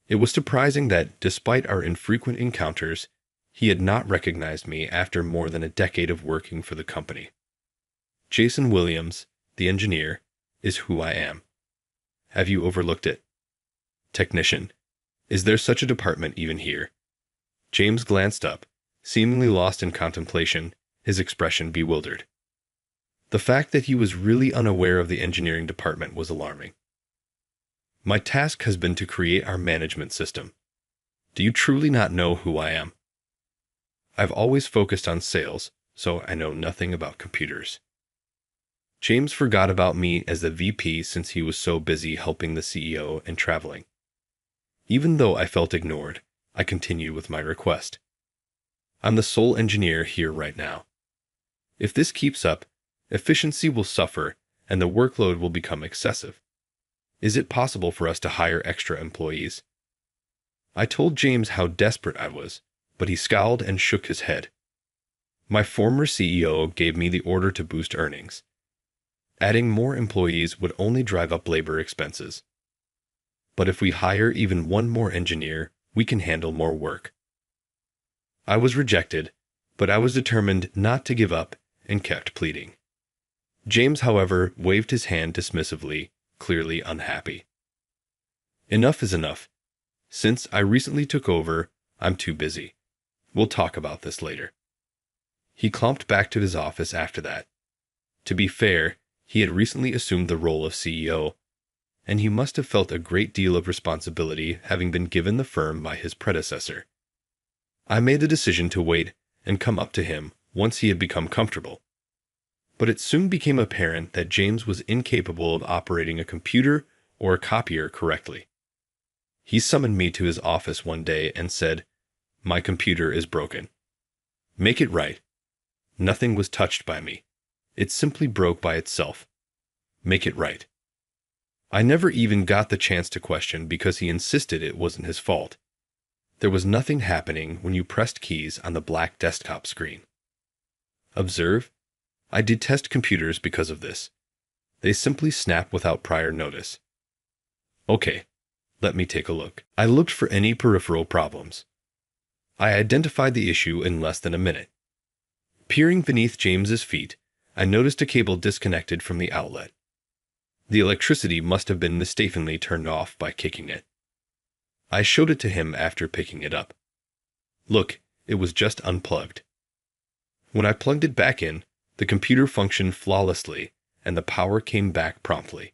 It was surprising that, despite our infrequent encounters, he had not recognized me after more than a decade of working for the company. Jason Williams, the engineer, is who I am. Have you overlooked it? Technician. Is there such a department even here? James glanced up, seemingly lost in contemplation, his expression bewildered. The fact that he was really unaware of the engineering department was alarming. My task has been to create our management system. Do you truly not know who I am? I've always focused on sales, so I know nothing about computers. James forgot about me as the VP since he was so busy helping the CEO and traveling. Even though I felt ignored, I continued with my request. I'm the sole engineer here right now. If this keeps up, efficiency will suffer and the workload will become excessive. Is it possible for us to hire extra employees? I told James how desperate I was, but he scowled and shook his head. My former CEO gave me the order to boost earnings. Adding more employees would only drive up labor expenses. But if we hire even one more engineer, we can handle more work. I was rejected, but I was determined not to give up and kept pleading. James, however, waved his hand dismissively, clearly unhappy. Enough is enough. Since I recently took over, I'm too busy. We'll talk about this later. He clumped back to his office after that. To be fair, he had recently assumed the role of CEO, and he must have felt a great deal of responsibility having been given the firm by his predecessor. I made the decision to wait and come up to him once he had become comfortable. But it soon became apparent that James was incapable of operating a computer or a copier correctly. He summoned me to his office one day and said, "My computer is broken. Make it right." Nothing was touched by me. It simply broke by itself. Make it right. I never even got the chance to question because he insisted it wasn't his fault. There was nothing happening when you pressed keys on the black desktop screen. Observe, I detest computers because of this. They simply snap without prior notice. Okay, let me take a look. I looked for any peripheral problems. I identified the issue in less than a minute. Peering beneath James's feet, I noticed a cable disconnected from the outlet. The electricity must have been mistakenly turned off by kicking it. I showed it to him after picking it up. Look, it was just unplugged. When I plugged it back in, the computer functioned flawlessly and the power came back promptly.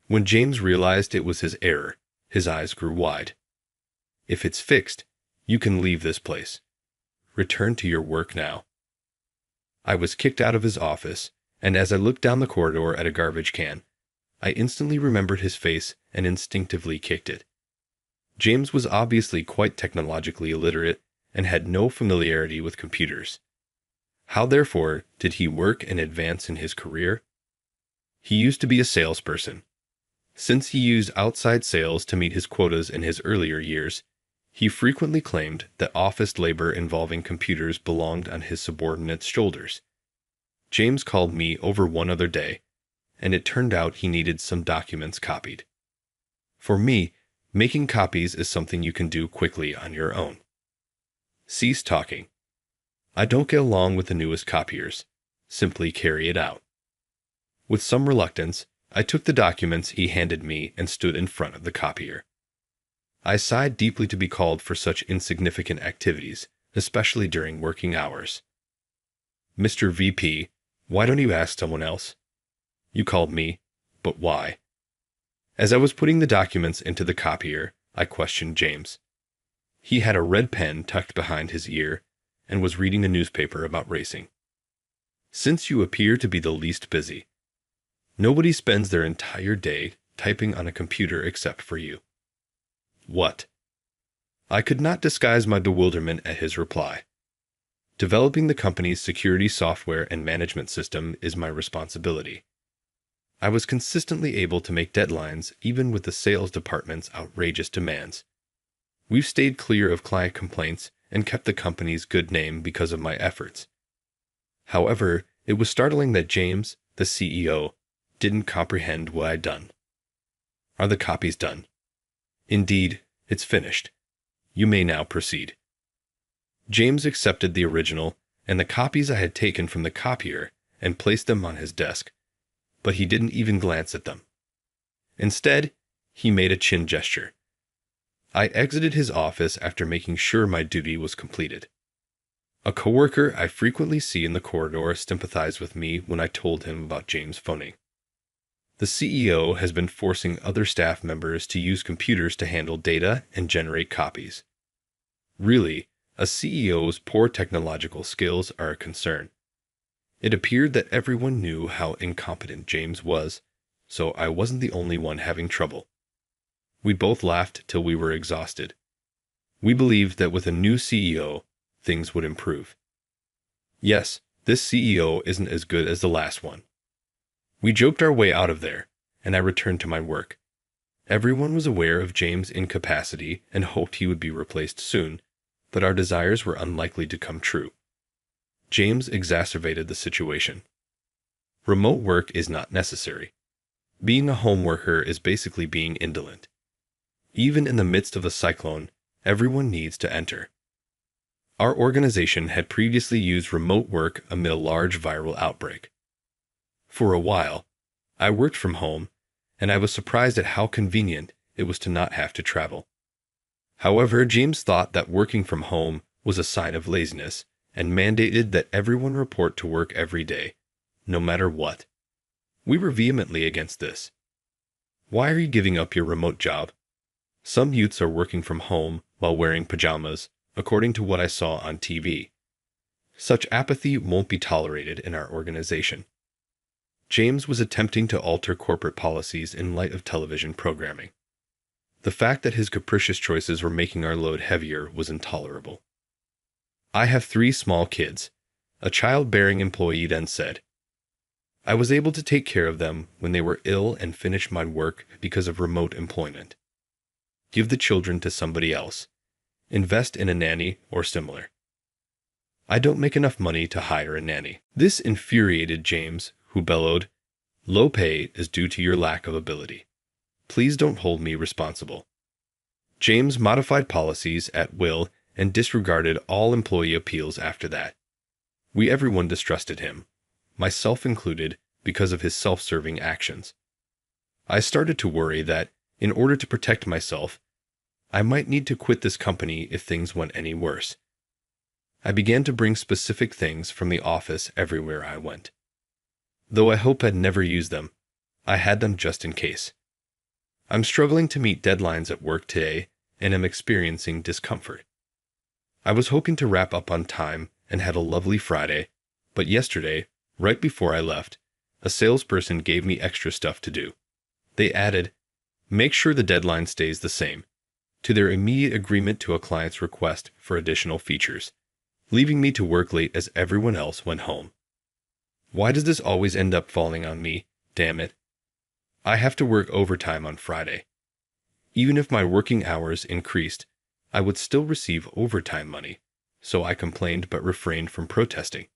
When James realized it was his error, his eyes grew wide. If it's fixed, you can leave this place. Return to your work now. I was kicked out of his office, and as I looked down the corridor at a garbage can, I instantly remembered his face and instinctively kicked it. James was obviously quite technologically illiterate and had no familiarity with computers. How, therefore, did he work and advance in his career? He used to be a salesperson. Since he used outside sales to meet his quotas in his earlier years, he frequently claimed that office labor involving computers belonged on his subordinates' shoulders. James called me over one other day, and it turned out he needed some documents copied. For me, making copies is something you can do quickly on your own. Cease talking. I don't get along with the newest copiers. Simply carry it out. With some reluctance, I took the documents he handed me and stood in front of the copier. I sighed deeply to be called for such insignificant activities, especially during working hours. Mr. VP, why don't you ask someone else? You called me, but why? As I was putting the documents into the copier, I questioned James. He had a red pen tucked behind his ear and was reading a newspaper about racing. Since you appear to be the least busy, nobody spends their entire day typing on a computer except for you. What? I could not disguise my bewilderment at his reply. Developing the company's security software and management system is my responsibility. I was consistently able to make deadlines even with the sales department's outrageous demands. We've stayed clear of client complaints and kept the company's good name because of my efforts. However, it was startling that James, the CEO, didn't comprehend what I'd done. Are the copies done? Indeed, it's finished. You may now proceed. James accepted the original and the copies I had taken from the copier and placed them on his desk, but he didn't even glance at them. Instead, he made a chin gesture. I exited his office after making sure my duty was completed. A coworker I frequently see in the corridor sympathized with me when I told him about James' phoning. The CEO has been forcing other staff members to use computers to handle data and generate copies. Really, a CEO's poor technological skills are a concern. It appeared that everyone knew how incompetent James was, so I wasn't the only one having trouble. We both laughed till we were exhausted. We believed that with a new CEO, things would improve. Yes, this CEO isn't as good as the last one. We joked our way out of there, and I returned to my work. Everyone was aware of James' incapacity and hoped he would be replaced soon, but our desires were unlikely to come true. James exacerbated the situation. Remote work is not necessary. Being a home worker is basically being indolent. Even in the midst of a cyclone, everyone needs to enter. Our organization had previously used remote work amid a large viral outbreak. For a while, I worked from home, and I was surprised at how convenient it was to not have to travel. However, James thought that working from home was a sign of laziness and mandated that everyone report to work every day, no matter what. We were vehemently against this. Why are you giving up your remote job? Some youths are working from home while wearing pajamas, according to what I saw on TV. Such apathy won't be tolerated in our organization. James was attempting to alter corporate policies in light of television programming. The fact that his capricious choices were making our load heavier was intolerable. I have 3 small kids, a childbearing employee then said. I was able to take care of them when they were ill and finish my work because of remote employment. Give the children to somebody else. Invest in a nanny or similar. I don't make enough money to hire a nanny. This infuriated James, who bellowed, "Low pay is due to your lack of ability. Please don't hold me responsible." James modified policies at will and disregarded all employee appeals after that. Everyone distrusted him, myself included, because of his self-serving actions. I started to worry that, in order to protect myself, I might need to quit this company if things went any worse. I began to bring specific things from the office everywhere I went. Though I hope I'd never use them, I had them just in case. I'm struggling to meet deadlines at work today and am experiencing discomfort. I was hoping to wrap up on time and have a lovely Friday, but yesterday, right before I left, a salesperson gave me extra stuff to do. They added, "Make sure the deadline stays the same," to their immediate agreement to a client's request for additional features, leaving me to work late as everyone else went home. Why does this always end up falling on me? Damn it. I have to work overtime on Friday. Even if my working hours increased, I would still receive overtime money, so I complained but refrained from protesting.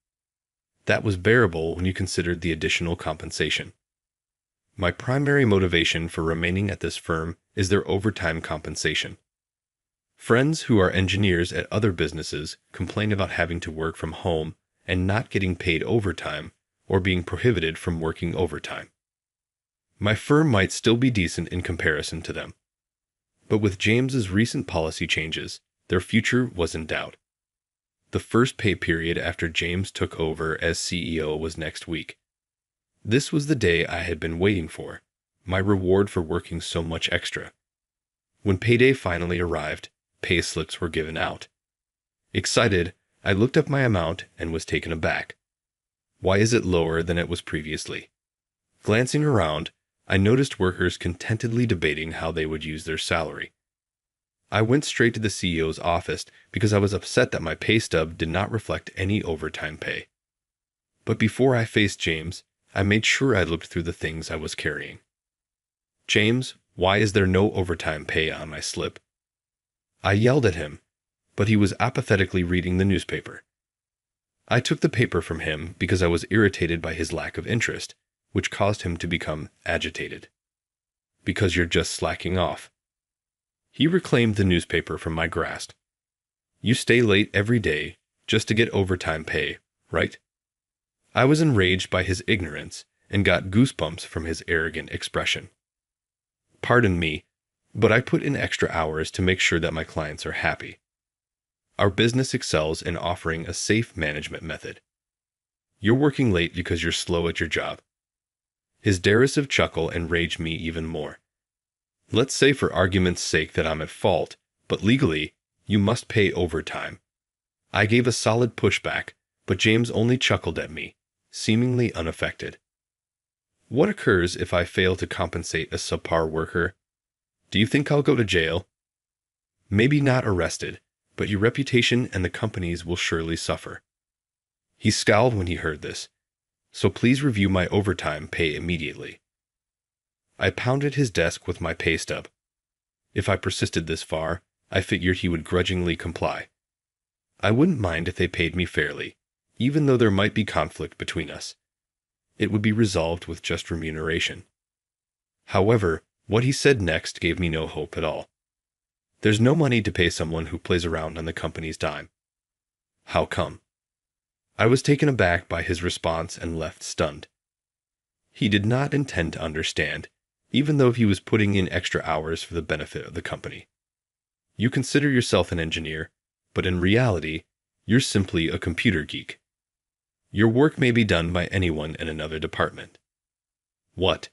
That was bearable when you considered the additional compensation. My primary motivation for remaining at this firm is their overtime compensation. Friends who are engineers at other businesses complain about having to work from home and not getting paid overtime or being prohibited from working overtime. My firm might still be decent in comparison to them. But with James's recent policy changes, their future was in doubt. The first pay period after James took over as CEO was next week. This was the day I had been waiting for, my reward for working so much extra. When payday finally arrived, pay slips were given out. Excited, I looked up my amount and was taken aback. Why is it lower than it was previously? Glancing around, I noticed workers contentedly debating how they would use their salary. I went straight to the CEO's office because I was upset that my pay stub did not reflect any overtime pay. But before I faced James, I made sure I looked through the things I was carrying. "James, why is there no overtime pay on my slip?" I yelled at him, but he was apathetically reading the newspaper. I took the paper from him because I was irritated by his lack of interest, which caused him to become agitated. because you're just slacking off. He reclaimed the newspaper from my grasp. You stay late every day just to get overtime pay, right? I was enraged by his ignorance and got goosebumps from his arrogant expression. Pardon me, but I put in extra hours to make sure that my clients are happy. Our business excels in offering a safe management method. You're working late because you're slow at your job. His derisive chuckle enraged me even more. Let's say for argument's sake that I'm at fault, but legally, you must pay overtime. I gave a solid pushback, but James only chuckled at me, seemingly unaffected. What occurs if I fail to compensate a subpar worker? Do you think I'll go to jail? Maybe not arrested, but your reputation and the company's will surely suffer. He scowled when he heard this, so please review my overtime pay immediately. I pounded his desk with my pay stub. If I persisted this far, I figured he would grudgingly comply. I wouldn't mind if they paid me fairly, even though there might be conflict between us. It would be resolved with just remuneration. However, what he said next gave me no hope at all. There's no money to pay someone who plays around on the company's dime. How come? I was taken aback by his response and left stunned. He did not intend to understand, even though he was putting in extra hours for the benefit of the company. You consider yourself an engineer, but in reality, you're simply a computer geek. Your work may be done by anyone in another department. What?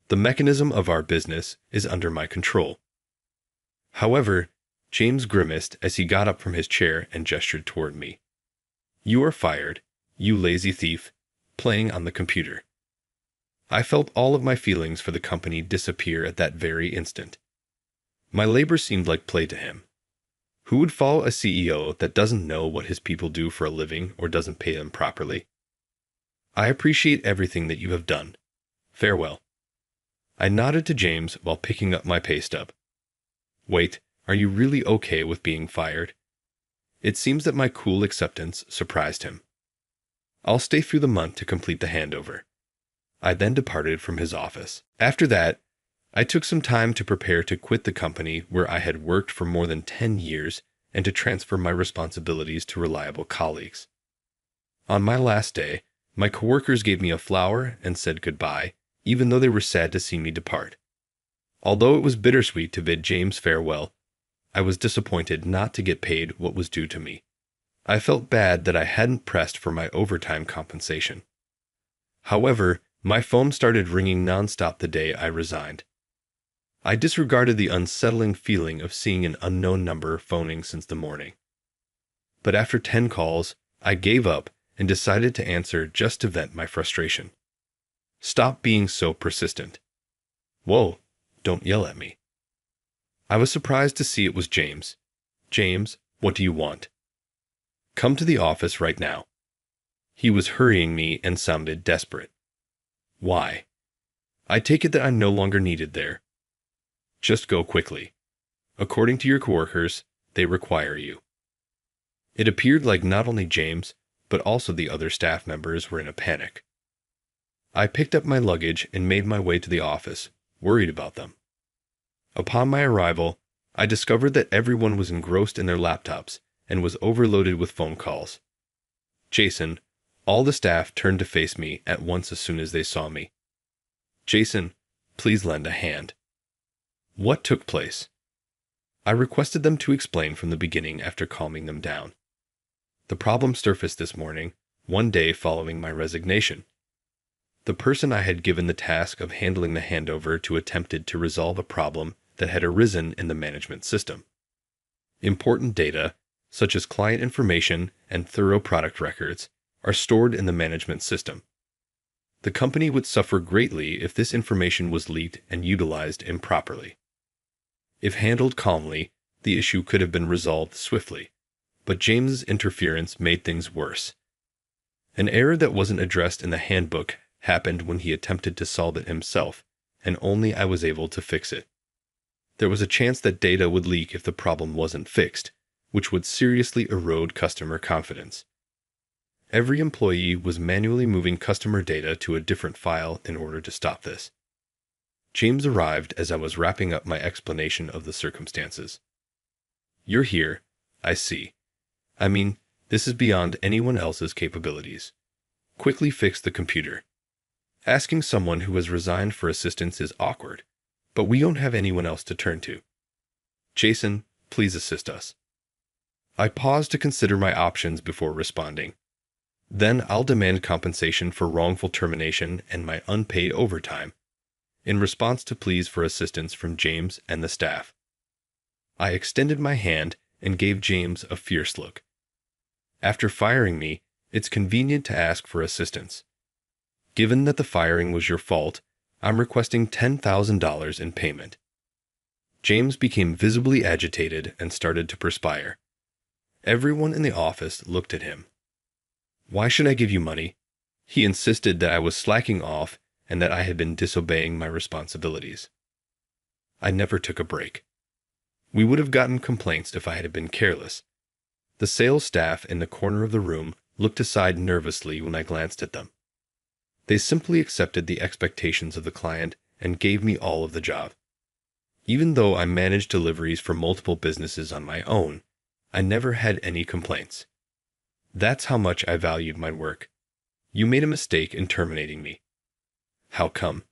The mechanism of our business is under my control. However, James grimaced as he got up from his chair and gestured toward me. You are fired, you lazy thief, playing on the computer. I felt all of my feelings for the company disappear at that very instant. My labor seemed like play to him. Who would follow a CEO that doesn't know what his people do for a living or doesn't pay them properly? I appreciate everything that you have done. Farewell. I nodded to James while picking up my pay stub. Wait, are you really okay with being fired? It seems that my cool acceptance surprised him. I'll stay through the month to complete the handover. I then departed from his office. After that, I took some time to prepare to quit the company where I had worked for more than 10 years and to transfer my responsibilities to reliable colleagues. On my last day, my coworkers gave me a flower and said goodbye, even though they were sad to see me depart. Although it was bittersweet to bid James farewell, I was disappointed not to get paid what was due to me. I felt bad that I hadn't pressed for my overtime compensation. However, my phone started ringing nonstop the day I resigned. I disregarded the unsettling feeling of seeing an unknown number phoning since the morning. But after 10 calls, I gave up and decided to answer just to vent my frustration. Stop being so persistent. Whoa, don't yell at me. I was surprised to see it was James. James, what do you want? Come to the office right now. He was hurrying me and sounded desperate. Why? I take it that I'm no longer needed there. Just go quickly. According to your coworkers, they require you. It appeared like not only James, but also the other staff members were in a panic. I picked up my luggage and made my way to the office, worried about them. Upon my arrival, I discovered that everyone was engrossed in their laptops and was overloaded with phone calls. Jason, all the staff turned to face me at once as soon as they saw me. Jason, please lend a hand. What took place? I requested them to explain from the beginning after calming them down. The problem surfaced this morning, one day following my resignation. The person I had given the task of handling the handover to attempted to resolve a problem that had arisen in the management system. Important data, such as client information and thorough product records, are stored in the management system. The company would suffer greatly if this information was leaked and utilized improperly. If handled calmly, the issue could have been resolved swiftly, but James's interference made things worse. An error that wasn't addressed in the handbook happened when he attempted to solve it himself, and only I was able to fix it. There was a chance that data would leak if the problem wasn't fixed, which would seriously erode customer confidence. Every employee was manually moving customer data to a different file in order to stop this. James arrived as I was wrapping up my explanation of the circumstances. "You're here, I see. I mean, this is beyond anyone else's capabilities. Quickly fix the computer. Asking someone who has resigned for assistance is awkward, but we don't have anyone else to turn to. Jason, please assist us." I paused to consider my options before responding. "Then I'll demand compensation for wrongful termination and my unpaid overtime," in response to pleas for assistance from James and the staff. I extended my hand and gave James a fierce look. "After firing me, it's convenient to ask for assistance. Given that the firing was your fault, I'm requesting $10,000 in payment." James became visibly agitated and started to perspire. Everyone in the office looked at him. "Why should I give you money?" He insisted that I was slacking off and that I had been disobeying my responsibilities. I never took a break. We would have gotten complaints if I had been careless. The sales staff in the corner of the room looked aside nervously when I glanced at them. They simply accepted the expectations of the client and gave me all of the job. Even though I managed deliveries for multiple businesses on my own, I never had any complaints. That's how much I valued my work. "You made a mistake in terminating me." "How come?"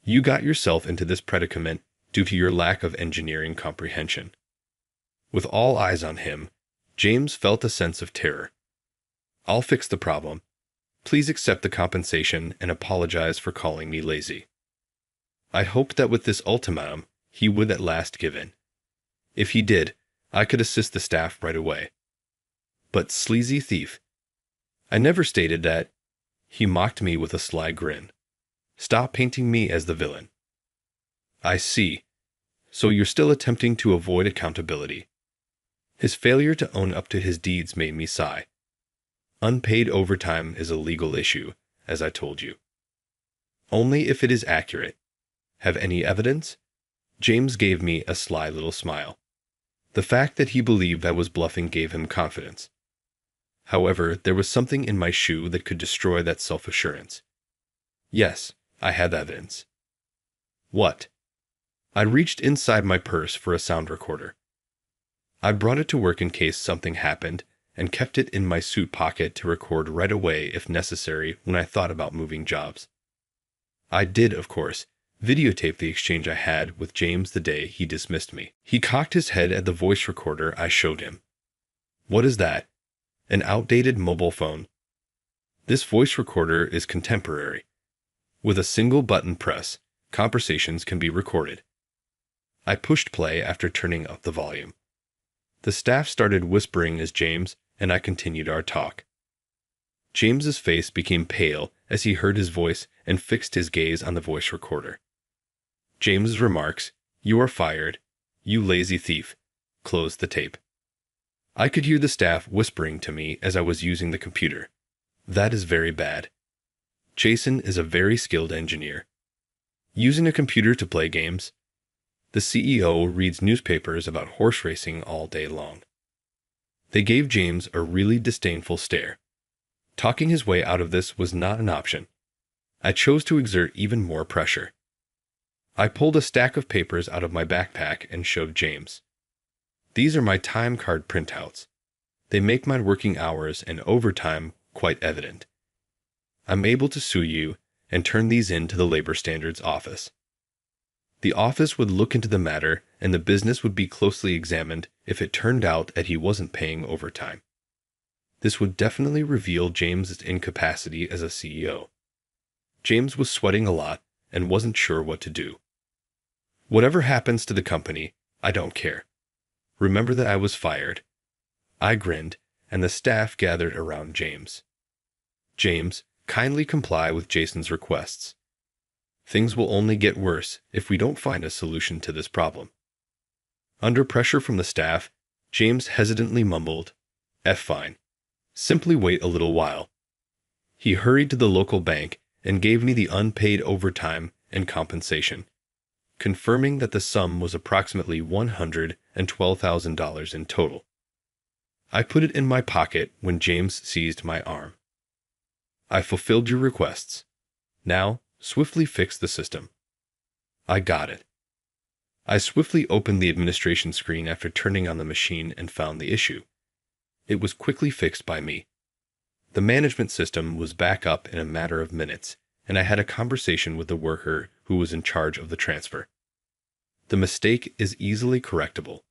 "You got yourself into this predicament due to your lack of engineering comprehension." With all eyes on him, James felt a sense of terror. "I'll fix the problem. Please accept the compensation and apologize for calling me lazy." I hoped that with this ultimatum, he would at last give in. If he did, I could assist the staff right away. But sleazy thief. I never stated that. He mocked me with a sly grin. "Stop painting me as the villain." "I see. So you're still attempting to avoid accountability." His failure to own up to his deeds made me sigh. Unpaid overtime is a legal issue, as I told you. "Only if it is accurate. Have any evidence?" James gave me a sly little smile. The fact that he believed I was bluffing gave him confidence. However, there was something in my shoe that could destroy that self-assurance. "Yes, I have evidence." "What?" I reached inside my purse for a sound recorder. I brought it to work in case something happened, and kept it in my suit pocket to record right away if necessary when I thought about moving jobs. I did, of course, videotape the exchange I had with James the day he dismissed me. He cocked his head at the voice recorder I showed him. "What is that? An outdated mobile phone?" "This voice recorder is contemporary. With a single button press, conversations can be recorded." I pushed play after turning up the volume. The staff started whispering as James and I continued our talk. James's face became pale as he heard his voice and fixed his gaze on the voice recorder. James's remarks, "You are fired. You lazy thief," closed the tape. I could hear the staff whispering to me as I was using the computer. "That is very bad. Jason is a very skilled engineer. Using a computer to play games? The CEO reads newspapers about horse racing all day long." They gave James a really disdainful stare. Talking his way out of this was not an option. I chose to exert even more pressure. I pulled a stack of papers out of my backpack and showed James. "These are my time card printouts. They make my working hours and overtime quite evident. I'm able to sue you and turn these in to the Labor Standards Office. The office would look into the matter and the business would be closely examined if it turned out that he wasn't paying overtime. This would definitely reveal James's incapacity as a CEO. James was sweating a lot and wasn't sure what to do. Whatever happens to the company, I don't care. Remember that I was fired." I grinned, and the staff gathered around James. "James, kindly comply with Jason's requests. Things will only get worse if we don't find a solution to this problem." Under pressure from the staff, James hesitantly mumbled, "Fine. Simply wait a little while." He hurried to the local bank and gave me the unpaid overtime and compensation, confirming that the sum was approximately $112,000 in total. I put it in my pocket when James seized my arm. "I fulfilled your requests. Now, swiftly fix the system." I got it. I swiftly opened the administration screen after turning on the machine and found the issue. It was quickly fixed by me. The management system was back up in a matter of minutes, and I had a conversation with the worker who was in charge of the transfer. The mistake is easily correctable.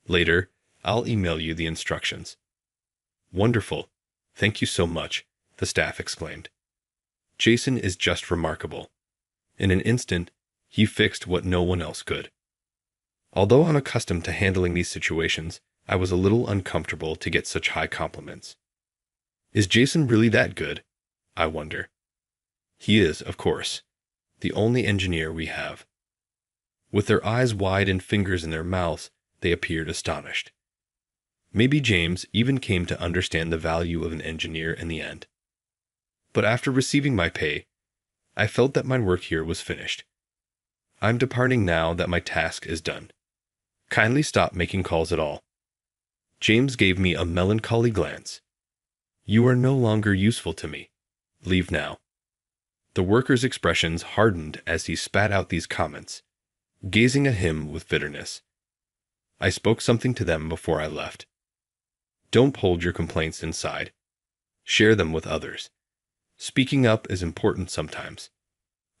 Later, I'll email you the instructions. Wonderful. Thank you so much, the staff exclaimed. Jason is just remarkable. In an instant, he fixed what no one else could. Although I'm accustomed to handling these situations, I was a little uncomfortable to get such high compliments. Is Jason really that good? I wonder. He is, of course, the only engineer we have. With their eyes wide and fingers in their mouths, they appeared astonished. Maybe James even came to understand the value of an engineer in the end. But after receiving my pay, I felt that my work here was finished. I'm departing now that my task is done. Kindly stop making calls at all. James gave me a melancholy glance. You are no longer useful to me. Leave now. The worker's expressions hardened as he spat out these comments, gazing at him with bitterness. I spoke something to them before I left. Don't hold your complaints inside. Share them with others. Speaking up is important sometimes.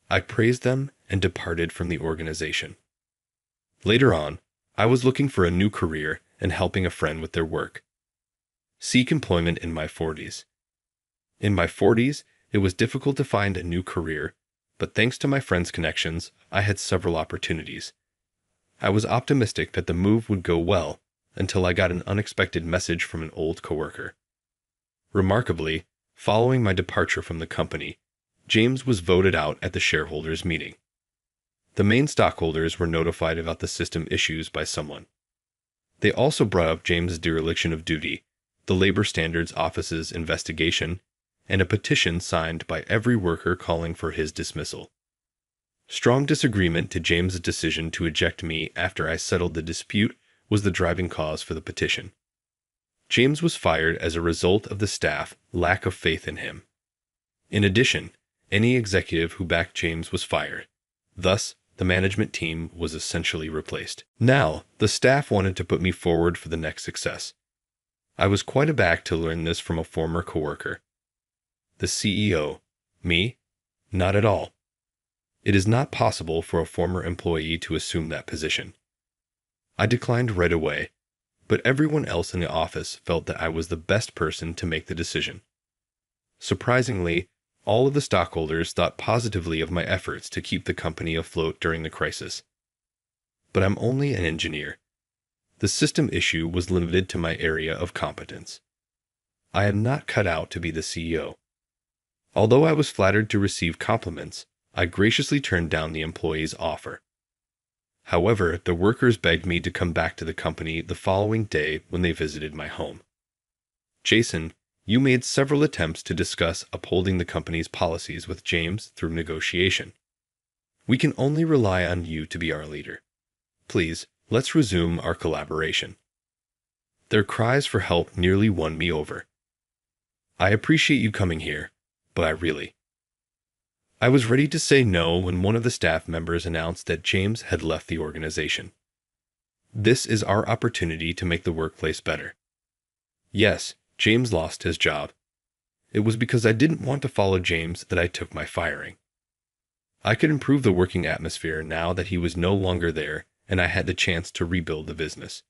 I praised them and departed from the organization. Later on, I was looking for a new career and helping a friend with their work. Seek employment in my 40s. In my 40s, it was difficult to find a new career, but thanks to my friend's connections, I had several opportunities. I was optimistic that the move would go well until I got an unexpected message from an old coworker. Remarkably, following my departure from the company, James was voted out at the shareholders' meeting. The main stockholders were notified about the system issues by someone. They also brought up James's dereliction of duty, the Labor Standards Office's investigation, and a petition signed by every worker calling for his dismissal. Strong disagreement to James's decision to eject me after I settled the dispute was the driving cause for the petition. James was fired as a result of the staff's lack of faith in him. In addition, any executive who backed James was fired. Thus, the management team was essentially replaced. Now, the staff wanted to put me forward for the next success. I was quite aback to learn this from a former coworker. The CEO. Me? Not at all. It is not possible for a former employee to assume that position. I declined right away, but everyone else in the office felt that I was the best person to make the decision. Surprisingly, all of the stockholders thought positively of my efforts to keep the company afloat during the crisis. But I'm only an engineer. The system issue was limited to my area of competence. I am not cut out to be the CEO. Although I was flattered to receive compliments, I graciously turned down the employee's offer. However, the workers begged me to come back to the company the following day when they visited my home. Jason, you made several attempts to discuss upholding the company's policies with James through negotiation. We can only rely on you to be our leader. Please, let's resume our collaboration. Their cries for help nearly won me over. I appreciate you coming here, but I was ready to say no when one of the staff members announced that James had left the organization. This is our opportunity to make the workplace better. Yes, James lost his job. It was because I didn't want to follow James that I took my firing. I could improve the working atmosphere now that he was no longer there and I had the chance to rebuild the business.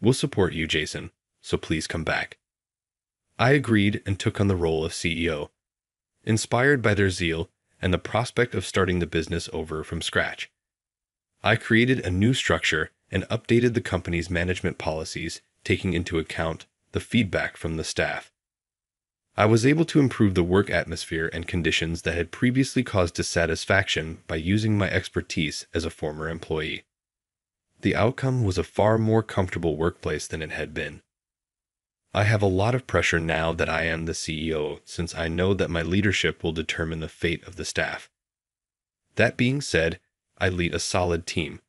We'll support you, Jason, so please come back. I agreed and took on the role of CEO. Inspired by their zeal and the prospect of starting the business over from scratch, I created a new structure and updated the company's management policies, taking into account the feedback from the staff. I was able to improve the work atmosphere and conditions that had previously caused dissatisfaction by using my expertise as a former employee. The outcome was a far more comfortable workplace than it had been. I have a lot of pressure now that I am the CEO, since I know that my leadership will determine the fate of the staff. That being said, I lead a solid team,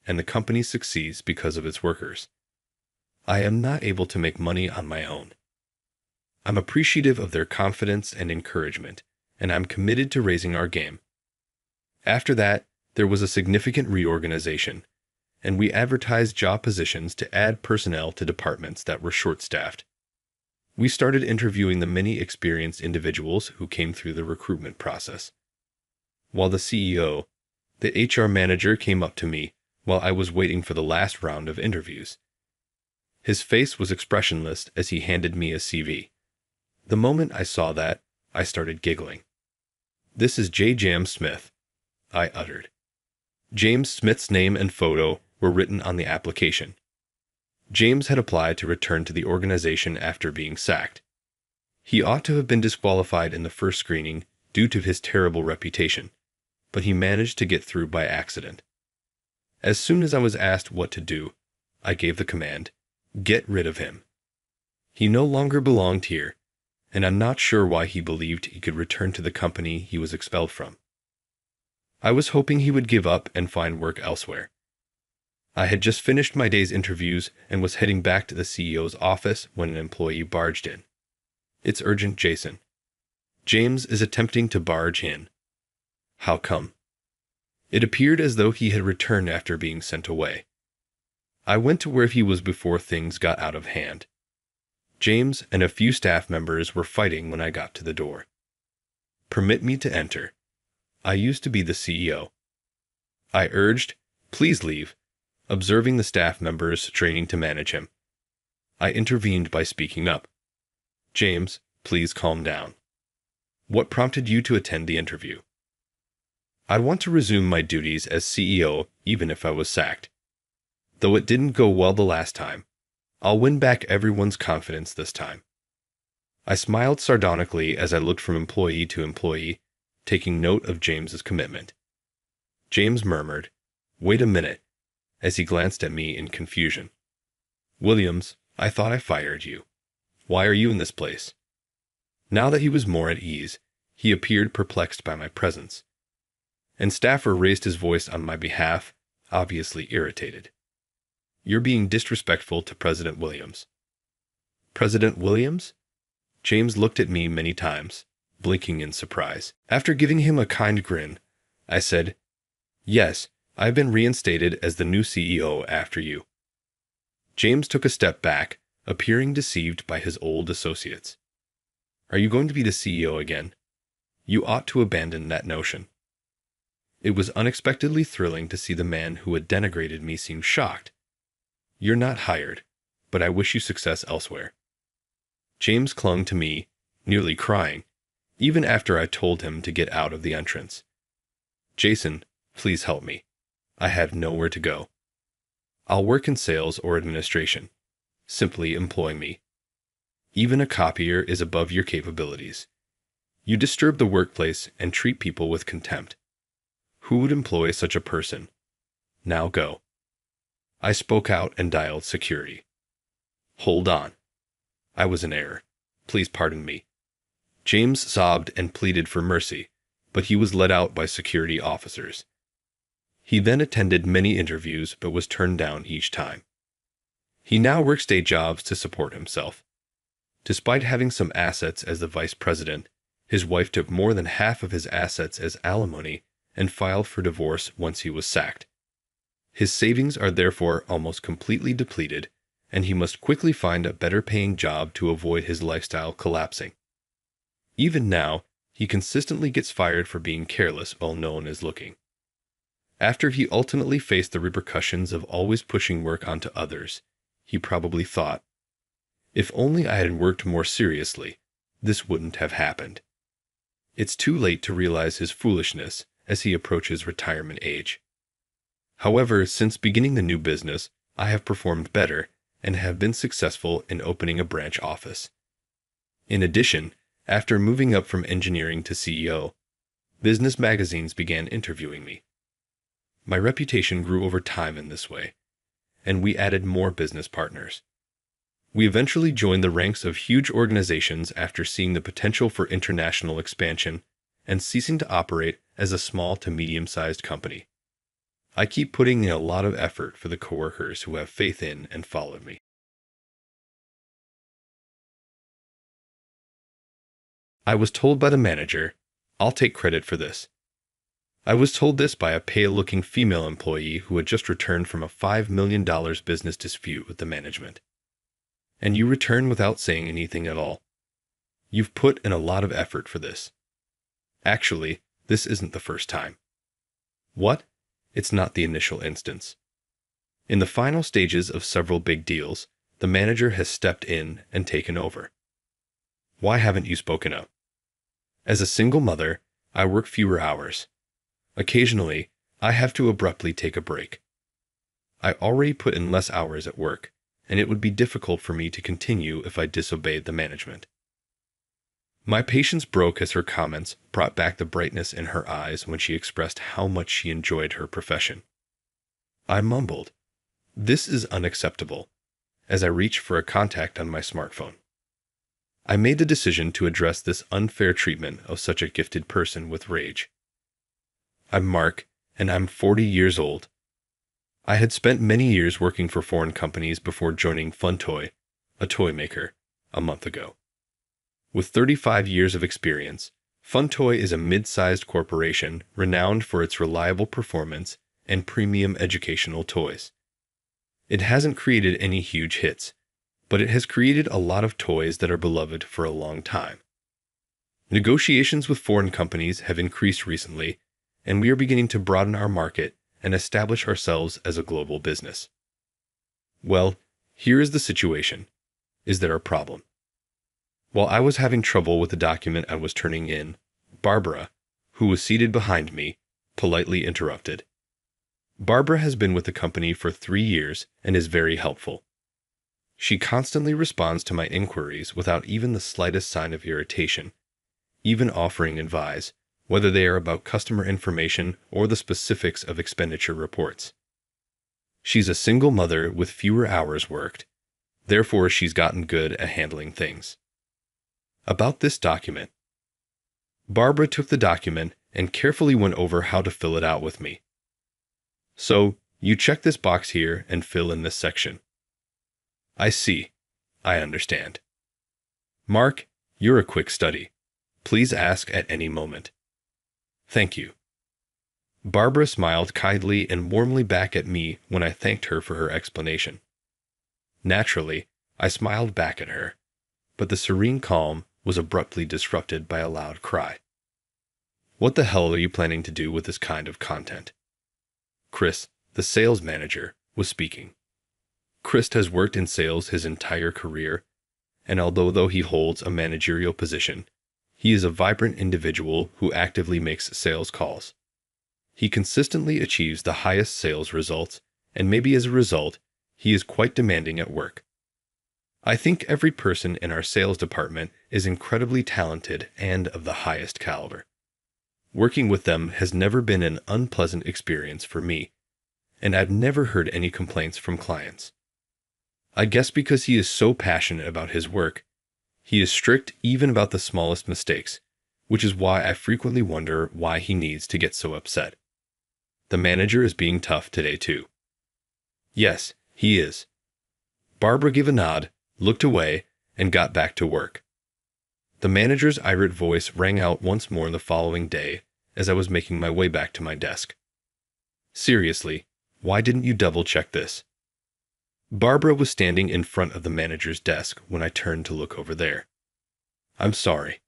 and the company succeeds because of its workers. I am not able to make money on my own. I'm appreciative of their confidence and encouragement, and I'm committed to raising our game. After that, There was a significant reorganization, and we advertised job positions to add personnel to departments that were short-staffed. We started interviewing the many experienced individuals who came through the recruitment process. While the CEO, the HR manager came up to me while I was waiting for the last round of interviews. His face was expressionless as he handed me a CV. The moment I saw that, I started giggling. "This is J. James Smith," I uttered. James Smith's name and photo were written on the application. James had applied to return to the organization after being sacked. He ought to have been disqualified in the first screening due to his terrible reputation, but he managed to get through by accident. As soon as I was asked what to do, I gave the command, "Get rid of him." He no longer belonged here, and I'm not sure why he believed he could return to the company he was expelled from. I was hoping he would give up and find work elsewhere. I had just finished my day's interviews and was heading back to the CEO's office when an employee barged in. "It's urgent, Jason. James is attempting to barge in." "How come?" It appeared as though he had returned after being sent away. I went to where he was before things got out of hand. James and a few staff members were fighting when I got to the door. "Permit me to enter. I used to be the CEO." I urged, "Please leave," observing the staff members straining to manage him. I intervened by speaking up. "James, please calm down. What prompted you to attend the interview?" "I want to resume my duties as CEO even if I was sacked. Though it didn't go well the last time, I'll win back everyone's confidence this time." I smiled sardonically as I looked from employee to employee, taking note of James's commitment. James murmured, "Wait a minute," as he glanced at me in confusion. "Williams, I thought I fired you. Why are you in this place?" Now that he was more at ease, he appeared perplexed by my presence. And Staffer raised his voice on my behalf, obviously irritated. "You're being disrespectful to President Williams." "President Williams?" James looked at me many times, blinking in surprise. After giving him a kind grin, I said, "Yes, I've been reinstated as the new CEO after you." James took a step back, appearing deceived by his old associates. "Are you going to be the CEO again? You ought to abandon that notion." It was unexpectedly thrilling to see the man who had denigrated me seem shocked. "You're not hired, but I wish you success elsewhere." James clung to me, nearly crying, even after I told him to get out of the entrance. "Jason, please help me. I have nowhere to go. I'll work in sales or administration. Simply employ me. Even a copier is above your capabilities. You disturb the workplace and treat people with contempt. Who would employ such a person? Now go." I spoke out and dialed security. "Hold on. I was in error. Please pardon me." James sobbed and pleaded for mercy, but he was let out by security officers. He then attended many interviews but was turned down each time. He now works day jobs to support himself. Despite having some assets as the vice president, his wife took more than half of his assets as alimony and filed for divorce once he was sacked. His savings are therefore almost completely depleted, and he must quickly find a better-paying job to avoid his lifestyle collapsing. Even now, he consistently gets fired for being careless while no one is looking. After he ultimately faced the repercussions of always pushing work onto others, he probably thought, "If only I had worked more seriously, this wouldn't have happened." It's too late to realize his foolishness as he approaches retirement age. However, since beginning the new business, I have performed better and have been successful in opening a branch office. In addition, after moving up from engineering to CEO, business magazines began interviewing me. My reputation grew over time in this way, and we added more business partners. We eventually joined the ranks of huge organizations after seeing the potential for international expansion and ceasing to operate as a small to medium-sized company. I keep putting in a lot of effort for the coworkers who have faith in and followed me. I was told by the manager, "I'll take credit for this." I was told this by a pale-looking female employee who had just returned from a $5 million business dispute with the management. And you return without saying anything at all. You've put in a lot of effort for this. Actually, this isn't the first time. What? It's not the initial instance. In the final stages of several big deals, the manager has stepped in and taken over. Why haven't you spoken up? As a single mother, I work fewer hours. Occasionally, I have to abruptly take a break. I already put in less hours at work, and it would be difficult for me to continue if I disobeyed the management. My patience broke as her comments brought back the brightness in her eyes when she expressed how much she enjoyed her profession. I mumbled, "This is unacceptable," as I reached for a contact on my smartphone. I made the decision to address this unfair treatment of such a gifted person with rage. I'm Mark, and I'm 40 years old. I had spent many years working for foreign companies before joining Funtoy, a toy maker, a month ago. With 35 years of experience, Funtoy is a mid-sized corporation renowned for its reliable performance and premium educational toys. It hasn't created any huge hits, but it has created a lot of toys that are beloved for a long time. Negotiations with foreign companies have increased recently, and we are beginning to broaden our market and establish ourselves as a global business. Well, here is the situation. Is there a problem? While I was having trouble with the document I was turning in, Barbara, who was seated behind me, politely interrupted. Barbara has been with the company for 3 years and is very helpful. She constantly responds to my inquiries without even the slightest sign of irritation, even offering advice, whether they are about customer information or the specifics of expenditure reports. She's a single mother with fewer hours worked, therefore she's gotten good at handling things. About this document. Barbara took the document and carefully went over how to fill it out with me. So, you check this box here and fill in this section. I see. I understand. Mark, you're a quick study. Please ask at any moment. Thank you. Barbara smiled kindly and warmly back at me when I thanked her for her explanation. Naturally, I smiled back at her, but the serene calm was abruptly disrupted by a loud cry. What the hell are you planning to do with this kind of content? Chris, the sales manager, was speaking. Chris has worked in sales his entire career, and although he holds a managerial position, he is a vibrant individual who actively makes sales calls. He consistently achieves the highest sales results, and maybe as a result, he is quite demanding at work. I think every person in our sales department is incredibly talented and of the highest caliber. Working with them has never been an unpleasant experience for me, and I've never heard any complaints from clients. I guess because he is so passionate about his work, he is strict even about the smallest mistakes, which is why I frequently wonder why he needs to get so upset. The manager is being tough today too. Yes, he is. Barbara gave a nod, looked away, and got back to work. The manager's irate voice rang out once more the following day as I was making my way back to my desk. Seriously, why didn't you double-check this? Barbara was standing in front of the manager's desk when I turned to look over there. I'm sorry.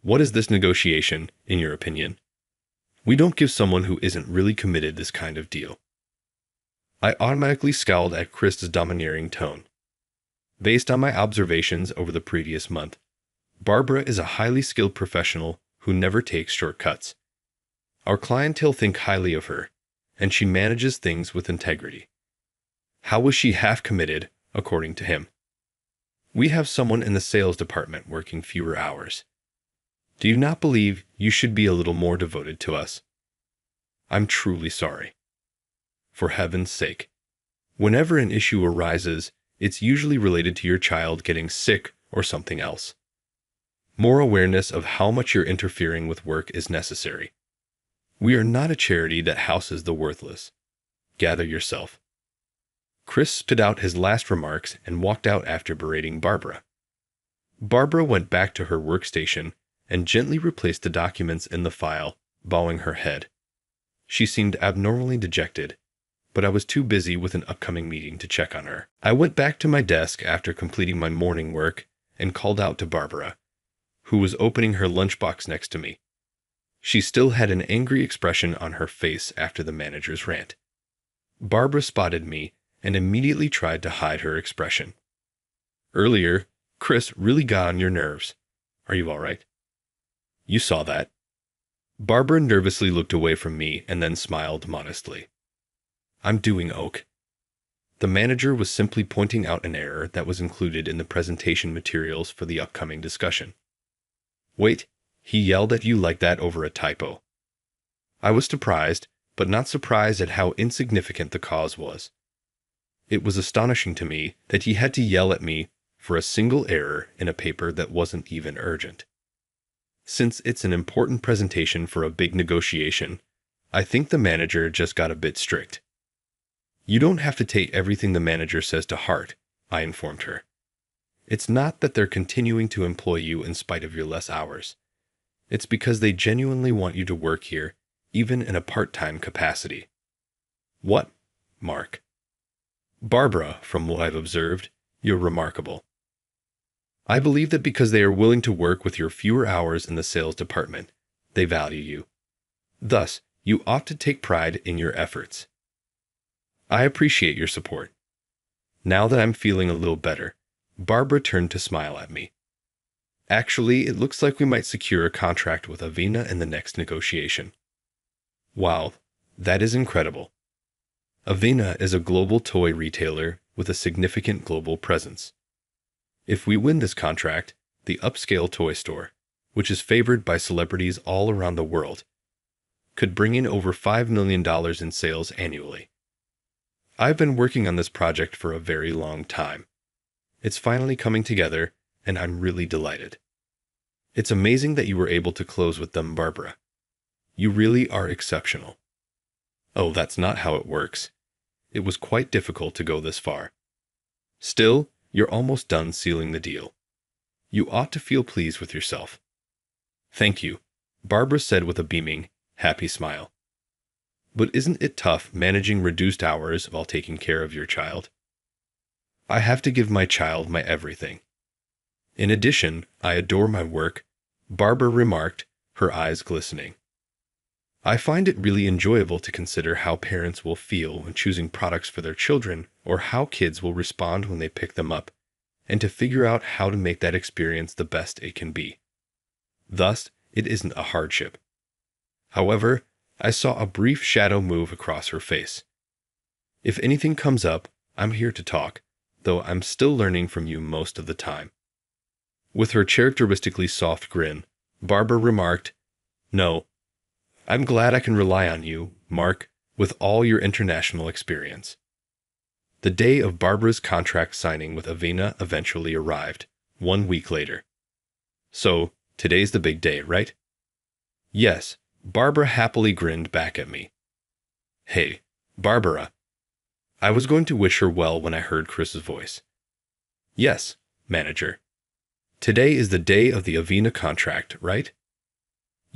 What is this negotiation, in your opinion? We don't give someone who isn't really committed this kind of deal. I automatically scowled at Chris's domineering tone. Based on my observations over the previous month, Barbara is a highly skilled professional who never takes shortcuts. Our clientele think highly of her, and she manages things with integrity. How was she half committed, according to him? We have someone in the sales department working fewer hours. Do you not believe you should be a little more devoted to us? I'm truly sorry. For heaven's sake. Whenever an issue arises, it's usually related to your child getting sick or something else. More awareness of how much you're interfering with work is necessary. We are not a charity that houses the worthless. Gather yourself. Chris spit out his last remarks and walked out after berating Barbara. Barbara went back to her workstation and gently replaced the documents in the file bowing her head. She seemed abnormally dejected, but I was too busy with an upcoming meeting to check on her. I went back to my desk after completing my morning work and called out to Barbara, who was opening her lunchbox next to me. She still had an angry expression on her face after the manager's rant. Barbara spotted me and immediately tried to hide her expression. Earlier, Chris really got on your nerves. Are you all right? You saw that. Barbara nervously looked away from me and then smiled modestly. I'm doing Oak. The manager was simply pointing out an error that was included in the presentation materials for the upcoming discussion. Wait, he yelled at you like that over a typo. I was surprised, but not surprised at how insignificant the cause was. It was astonishing to me that he had to yell at me for a single error in a paper that wasn't even urgent. Since it's an important presentation for a big negotiation, I think the manager just got a bit strict. You don't have to take everything the manager says to heart, I informed her. It's not that they're continuing to employ you in spite of your less hours. It's because they genuinely want you to work here, even in a part-time capacity. What, Mark? Barbara, from what I've observed, you're remarkable. I believe that because they are willing to work with your fewer hours in the sales department, they value you. Thus, you ought to take pride in your efforts. I appreciate your support. Now that I'm feeling a little better, Barbara turned to smile at me. Actually, it looks like we might secure a contract with Avena in the next negotiation. Wow, that is incredible. Avena is a global toy retailer with a significant global presence. If we win this contract, the upscale toy store, which is favored by celebrities all around the world, could bring in over $5 million in sales annually. I've been working on this project for a very long time. It's finally coming together, and I'm really delighted. It's amazing that you were able to close with them, Barbara. You really are exceptional. Oh, that's not how it works. It was quite difficult to go this far. Still, you're almost done sealing the deal. You ought to feel pleased with yourself. Thank you, Barbara said with a beaming, happy smile. But isn't it tough managing reduced hours while taking care of your child? I have to give my child my everything. In addition, I adore my work, Barbara remarked, her eyes glistening. I find it really enjoyable to consider how parents will feel when choosing products for their children or how kids will respond when they pick them up, and to figure out how to make that experience the best it can be. Thus, it isn't a hardship. However, I saw a brief shadow move across her face. If anything comes up, I'm here to talk, though I'm still learning from you most of the time. With her characteristically soft grin, Barbara remarked, No, I'm glad I can rely on you, Mark, with all your international experience. The day of Barbara's contract signing with Avena eventually arrived, 1 week later. So, today's the big day, right? Yes, Barbara happily grinned back at me. Hey, Barbara. I was going to wish her well when I heard Chris's voice. Yes, manager. Today is the day of the Avena contract, right?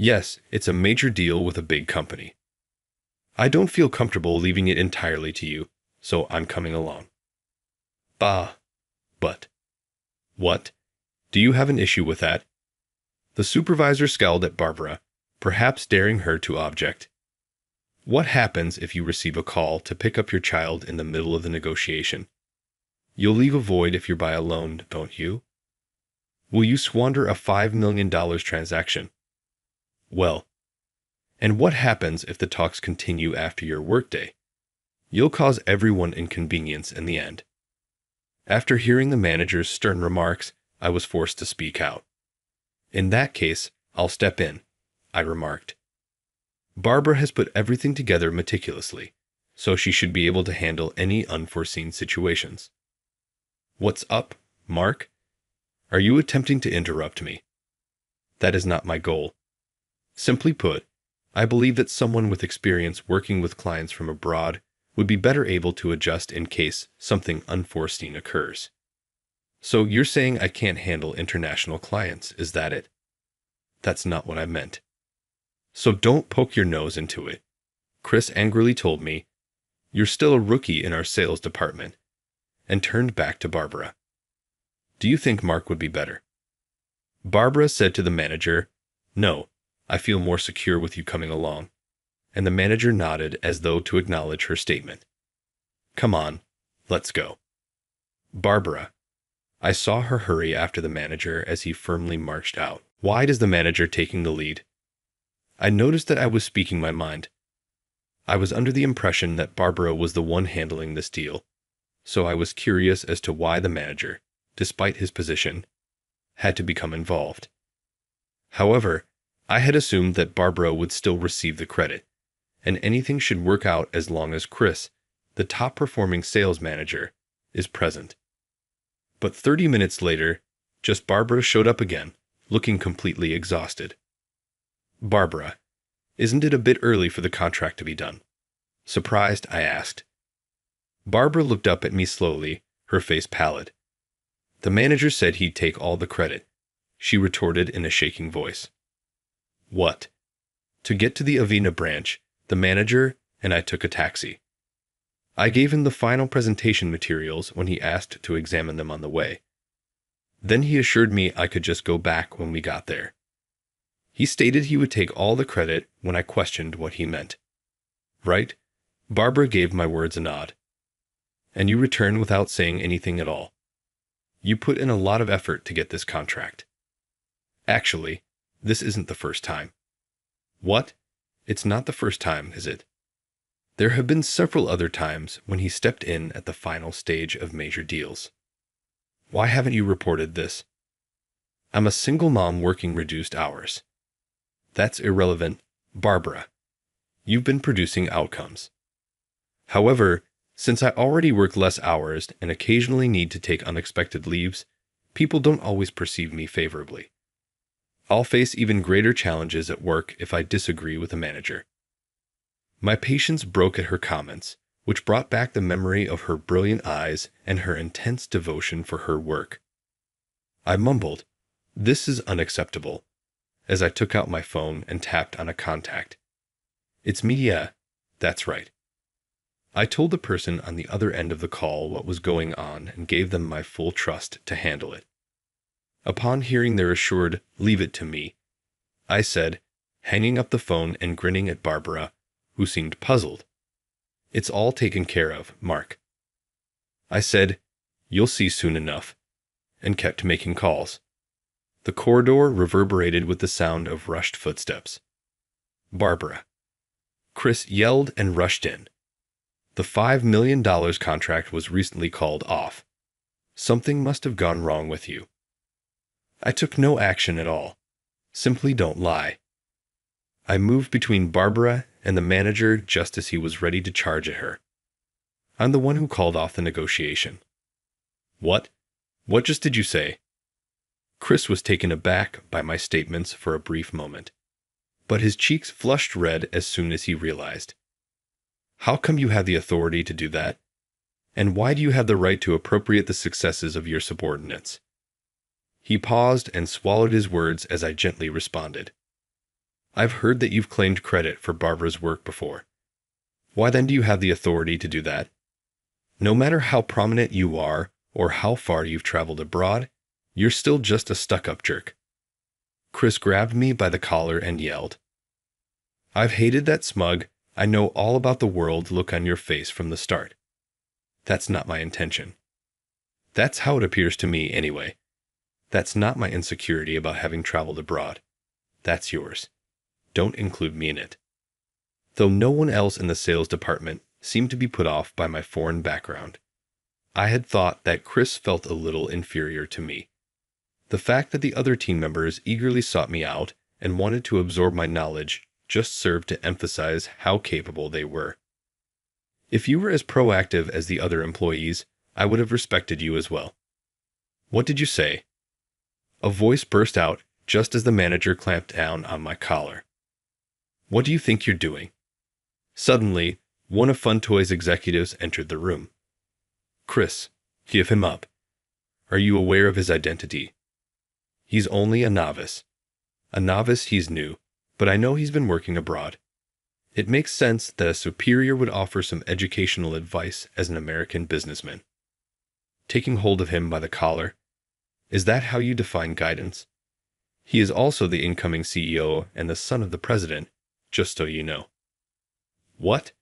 Yes, it's a major deal with a big company. I don't feel comfortable leaving it entirely to you, so I'm coming along. Bah. But. What? Do you have an issue with that? The supervisor scowled at Barbara, perhaps daring her to object. What happens if you receive a call to pick up your child in the middle of the negotiation? You'll leave a void if you're by alone, don't you? Will you squander a $5 million transaction? Well, and what happens if the talks continue after your workday? You'll cause everyone inconvenience in the end. After hearing the manager's stern remarks, I was forced to speak out. In that case, I'll step in, I remarked. Barbara has put everything together meticulously, so she should be able to handle any unforeseen situations. What's up, Mark? Are you attempting to interrupt me? That is not my goal. Simply put, I believe that someone with experience working with clients from abroad would be better able to adjust in case something unforeseen occurs. So you're saying I can't handle international clients, is that it? That's not what I meant. So don't poke your nose into it. Chris angrily told me, "You're still a rookie in our sales department," and turned back to Barbara. "Do you think Mark would be better?" Barbara said to the manager, "No, I feel more secure with you coming along," and the manager nodded as though to acknowledge her statement. "Come on, let's go." Barbara. I saw her hurry after the manager as he firmly marched out. Why is the manager taking the lead? I noticed that I was speaking my mind. I was under the impression that Barbara was the one handling this deal, so I was curious as to why the manager, despite his position, had to become involved. However, I had assumed that Barbara would still receive the credit, and anything should work out as long as Chris, the top-performing sales manager, is present. But 30 minutes later, just Barbara showed up again, looking completely exhausted. "Barbara, isn't it a bit early for the contract to be done?" Surprised, I asked. Barbara looked up at me slowly, her face pallid. "The manager said he'd take all the credit," she retorted in a shaking voice. "What?" To get to the Avena branch, the manager and I took a taxi. I gave him the final presentation materials when he asked to examine them on the way. Then he assured me I could just go back when we got there. He stated he would take all the credit when I questioned what he meant. "Right?" Barbara gave my words a nod. "And you return without saying anything at all. You put in a lot of effort to get this contract." "Actually, this isn't the first time." "What? It's not the first time, is it?" "There have been several other times when he stepped in at the final stage of major deals." "Why haven't you reported this?" "I'm a single mom working reduced hours." "That's irrelevant, Barbara. You've been producing outcomes. However, since I already work less hours and occasionally need to take unexpected leaves, people don't always perceive me favorably. I'll face even greater challenges at work if I disagree with a manager." My patience broke at her comments, which brought back the memory of her brilliant eyes and her intense devotion for her work. I mumbled, "This is unacceptable," as I took out my phone and tapped on a contact. "It's me, yeah, that's right." I told the person on the other end of the call what was going on and gave them my full trust to handle it. Upon hearing their assured, "Leave it to me," I said, hanging up the phone and grinning at Barbara, who seemed puzzled, "It's all taken care of, Mark." I said, "You'll see soon enough," and kept making calls. The corridor reverberated with the sound of rushed footsteps. "Barbara." Chris yelled and rushed in. "The $5 million contract was recently called off. Something must have gone wrong with you." I took no action at all. Simply don't lie. I moved between Barbara and the manager just as he was ready to charge at her. "I'm the one who called off the negotiation." "What? What just did you say?" Chris was taken aback by my statements for a brief moment, but his cheeks flushed red as soon as he realized. "How come you have the authority to do that? And why do you have the right to appropriate the successes of your subordinates?" He paused and swallowed his words as I gently responded. "I've heard that you've claimed credit for Barbara's work before. Why then do you have the authority to do that? No matter how prominent you are or how far you've traveled abroad, you're still just a stuck-up jerk." Chris grabbed me by the collar and yelled, "I've hated that smug, I know all about the world look on your face from the start. That's not my intention. That's how it appears to me anyway. That's not my insecurity about having traveled abroad. That's yours. Don't include me in it." Though no one else in the sales department seemed to be put off by my foreign background, I had thought that Chris felt a little inferior to me. The fact that the other team members eagerly sought me out and wanted to absorb my knowledge just served to emphasize how capable they were. If you were as proactive as the other employees, I would have respected you as well. "What did you say?" A voice burst out just as the manager clamped down on my collar. "What do you think you're doing?" Suddenly, one of Funtoy's executives entered the room. "Chris, give him up. Are you aware of his identity? He's only a novice. A novice, he's new, but I know he's been working abroad. It makes sense that a superior would offer some educational advice as an American businessman. Taking hold of him by the collar. Is that how you define guidance? He is also the incoming CEO and the son of the president, just so you know. What?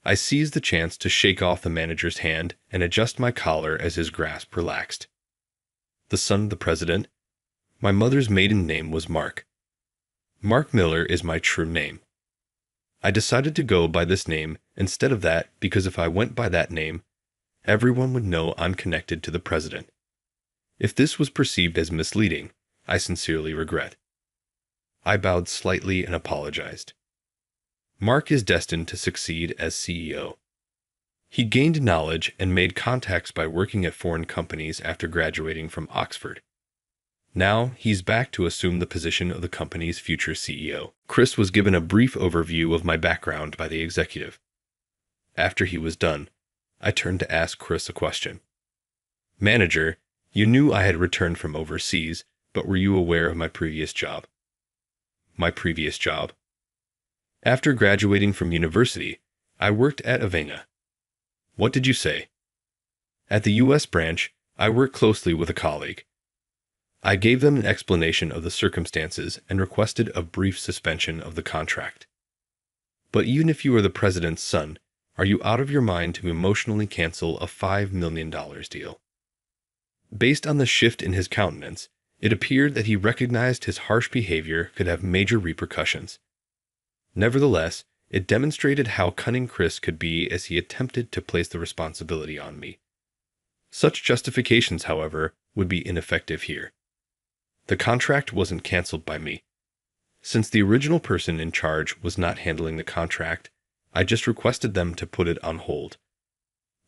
I seized the chance to shake off the manager's hand and adjust my collar as his grasp relaxed. The son of the president? My mother's maiden name was Mark. Mark Miller is my true name. I decided to go by this name instead of that because if I went by that name, everyone would know I'm connected to the president. If this was perceived as misleading, I sincerely regret. I bowed slightly and apologized. Mark is destined to succeed as CEO. He gained knowledge and made contacts by working at foreign companies after graduating from Oxford. Now, he's back to assume the position of the company's future CEO. Chris was given a brief overview of my background by the executive. After he was done, I turned to ask Chris a question. Manager, you knew I had returned from overseas, but were you aware of my previous job? My previous job? After graduating from university, I worked at Avena. What did you say? At the U.S. branch, I worked closely with a colleague. I gave them an explanation of the circumstances and requested a brief suspension of the contract. But even if you are the president's son, are you out of your mind to emotionally cancel a $5 million deal? Based on the shift in his countenance, it appeared that he recognized his harsh behavior could have major repercussions. Nevertheless, it demonstrated how cunning Chris could be as he attempted to place the responsibility on me. Such justifications, however, would be ineffective here. The contract wasn't canceled by me. Since the original person in charge was not handling the contract, I just requested them to put it on hold.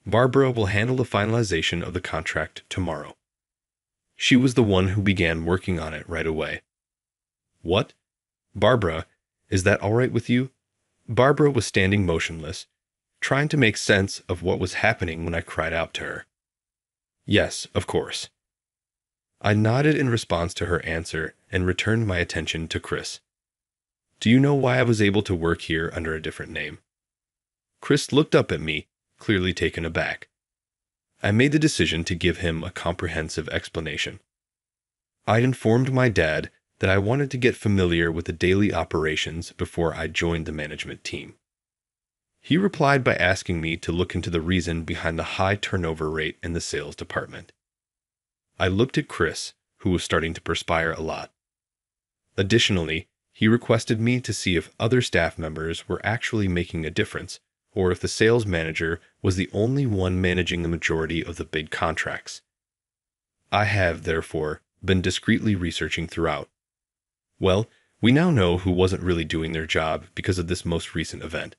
Barbara will handle the finalization of the contract tomorrow. She was the one who began working on it right away. What? Barbara, is that all right with you? Barbara was standing motionless, trying to make sense of what was happening when I cried out to her. Yes, of course. I nodded in response to her answer and returned my attention to Chris. Do you know why I was able to work here under a different name? Chris looked up at me, clearly taken aback. I made the decision to give him a comprehensive explanation. I'd informed my dad that I wanted to get familiar with the daily operations before I joined the management team. He replied by asking me to look into the reason behind the high turnover rate in the sales department. I looked at Chris, who was starting to perspire a lot. Additionally, he requested me to see if other staff members were actually making a difference, or if the sales manager was the only one managing the majority of the big contracts. I have, therefore, been discreetly researching throughout. Well, we now know who wasn't really doing their job because of this most recent event.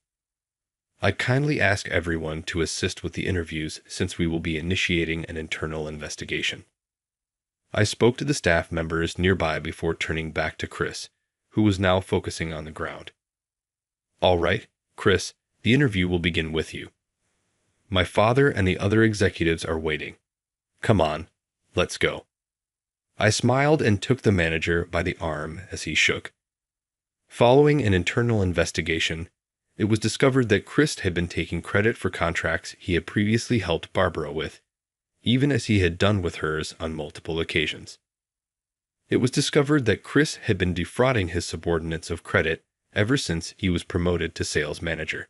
I kindly ask everyone to assist with the interviews since we will be initiating an internal investigation. I spoke to the staff members nearby before turning back to Chris, who was now focusing on the ground. All right, Chris, the interview will begin with you. My father and the other executives are waiting. Come on, let's go. I smiled and took the manager by the arm as he shook. Following an internal investigation, it was discovered that Chris had been taking credit for contracts he had previously helped Barbara with, even as he had done with hers on multiple occasions. It was discovered that Chris had been defrauding his subordinates of credit ever since he was promoted to sales manager.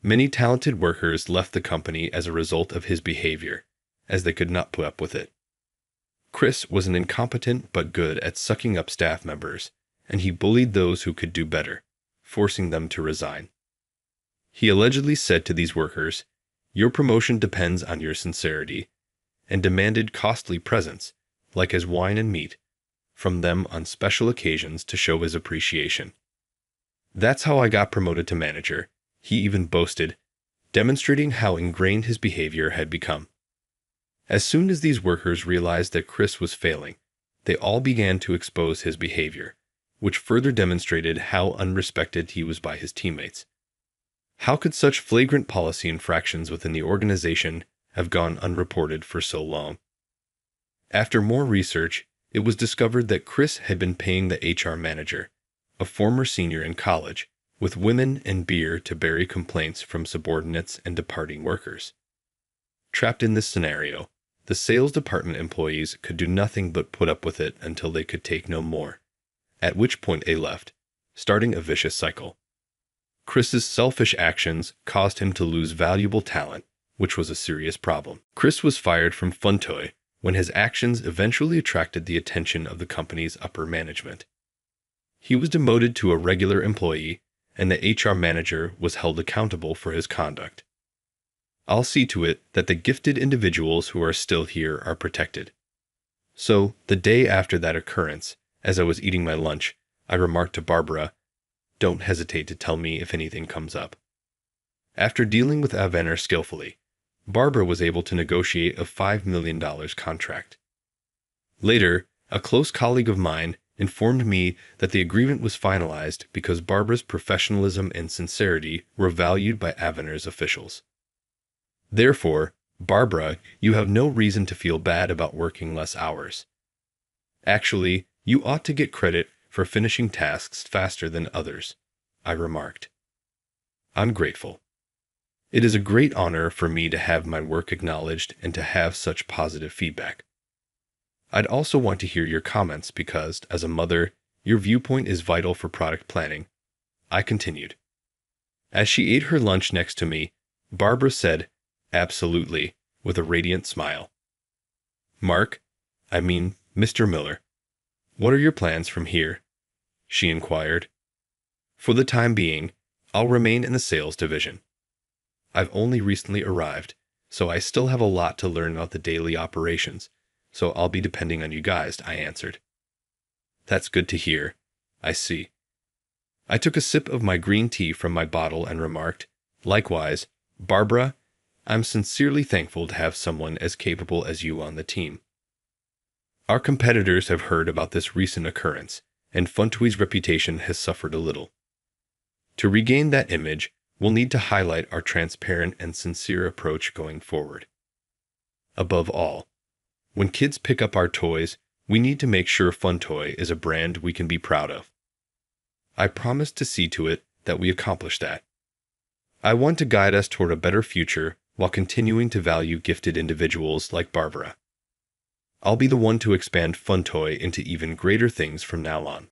Many talented workers left the company as a result of his behavior, as they could not put up with it. Chris was an incompetent but good at sucking up staff members, and he bullied those who could do better, forcing them to resign. He allegedly said to these workers, "Your promotion depends on your sincerity," and demanded costly presents, like his wine and meat, from them on special occasions to show his appreciation. That's how I got promoted to manager, he even boasted, demonstrating how ingrained his behavior had become. As soon as these workers realized that Chris was failing, they all began to expose his behavior, which further demonstrated how unrespected he was by his teammates. How could such flagrant policy infractions within the organization have gone unreported for so long? After more research, it was discovered that Chris had been paying the HR manager, a former senior in college, with women and beer to bury complaints from subordinates and departing workers. Trapped in this scenario, the sales department employees could do nothing but put up with it until they could take no more, at which point they left, starting a vicious cycle. Chris's selfish actions caused him to lose valuable talent, which was a serious problem. Chris was fired from Funtoy when his actions eventually attracted the attention of the company's upper management. He was demoted to a regular employee, and the HR manager was held accountable for his conduct. I'll see to it that the gifted individuals who are still here are protected. So, the day after that occurrence, as I was eating my lunch, I remarked to Barbara, "Don't hesitate to tell me if anything comes up." After dealing with Avener skillfully, Barbara was able to negotiate a $5 million contract. Later, a close colleague of mine informed me that the agreement was finalized because Barbara's professionalism and sincerity were valued by Avener's officials. Therefore, Barbara, you have no reason to feel bad about working less hours. Actually, you ought to get credit for finishing tasks faster than others, I remarked. I'm grateful. It is a great honor for me to have my work acknowledged and to have such positive feedback. I'd also want to hear your comments because, as a mother, your viewpoint is vital for product planning. I continued. As she ate her lunch next to me, Barbara said, "Absolutely," with a radiant smile. Mr. Miller, what are your plans from here?" she inquired. "For the time being, I'll remain in the sales division. I've only recently arrived, so I still have a lot to learn about the daily operations, so I'll be depending on you guys," I answered. "That's good to hear. I see." I took a sip of my green tea from my bottle and remarked, "Likewise, Barbara, I'm sincerely thankful to have someone as capable as you on the team. Our competitors have heard about this recent occurrence, and Funtoy's reputation has suffered a little. To regain that image, we'll need to highlight our transparent and sincere approach going forward. Above all, when kids pick up our toys, we need to make sure Funtoy is a brand we can be proud of. I promise to see to it that we accomplish that. I want to guide us toward a better future while continuing to value gifted individuals like Barbara. I'll be the one to expand Funtoy into even greater things from now on."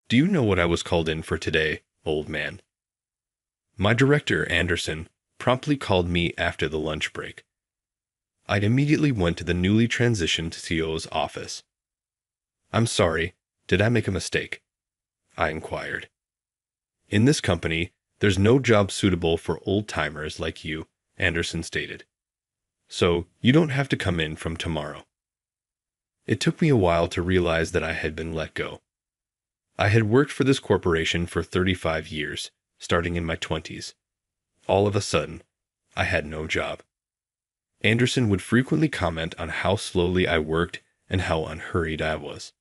Do you know what I was called in for today, old man? My director, Anderson, promptly called me after the lunch break. I immediately went to the newly transitioned CEO's office. "I'm sorry, did I make a mistake?" I inquired. "In this company, there's no job suitable for old-timers like you," Anderson stated. "So you don't have to come in from tomorrow." It took me a while to realize that I had been let go. I had worked for this corporation for 35 years, starting in my 20s. All of a sudden, I had no job. Anderson would frequently comment on how slowly I worked and how unhurried I was.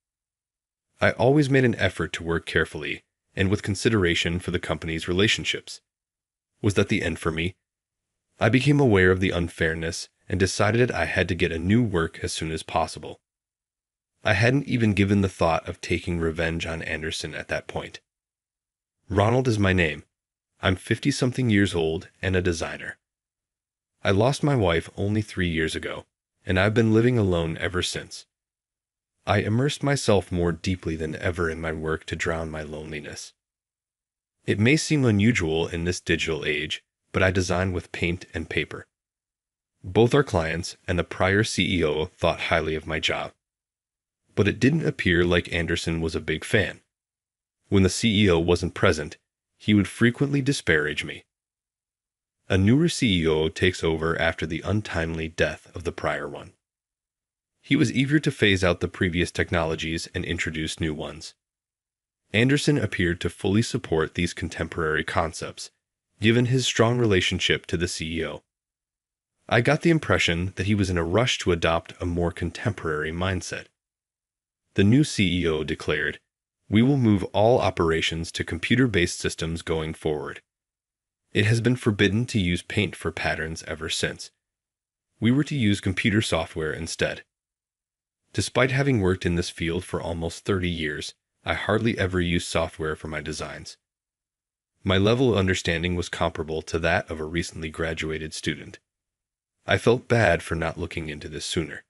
I always made an effort to work carefully and with consideration for the company's relationships. Was that the end for me? I became aware of the unfairness and decided I had to get a new work as soon as possible. I hadn't even given the thought of taking revenge on Anderson at that point. Ronald is my name. I'm 50-something years old and a designer. I lost my wife only 3 years ago, and I've been living alone ever since. I immersed myself more deeply than ever in my work to drown my loneliness. It may seem unusual in this digital age, but I design with paint and paper. Both our clients and the prior CEO thought highly of my job. But it didn't appear like Anderson was a big fan. When the CEO wasn't present, he would frequently disparage me. A newer CEO takes over after the untimely death of the prior one. He was eager to phase out the previous technologies and introduce new ones. Anderson appeared to fully support these contemporary concepts, given his strong relationship to the CEO. I got the impression that he was in a rush to adopt a more contemporary mindset. The new CEO declared, "We will move all operations to computer-based systems going forward. It has been forbidden to use paint for patterns ever since. We were to use computer software instead. Despite having worked in this field for almost 30 years, I hardly ever used software for my designs. My level of understanding was comparable to that of a recently graduated student. I felt bad for not looking into this sooner.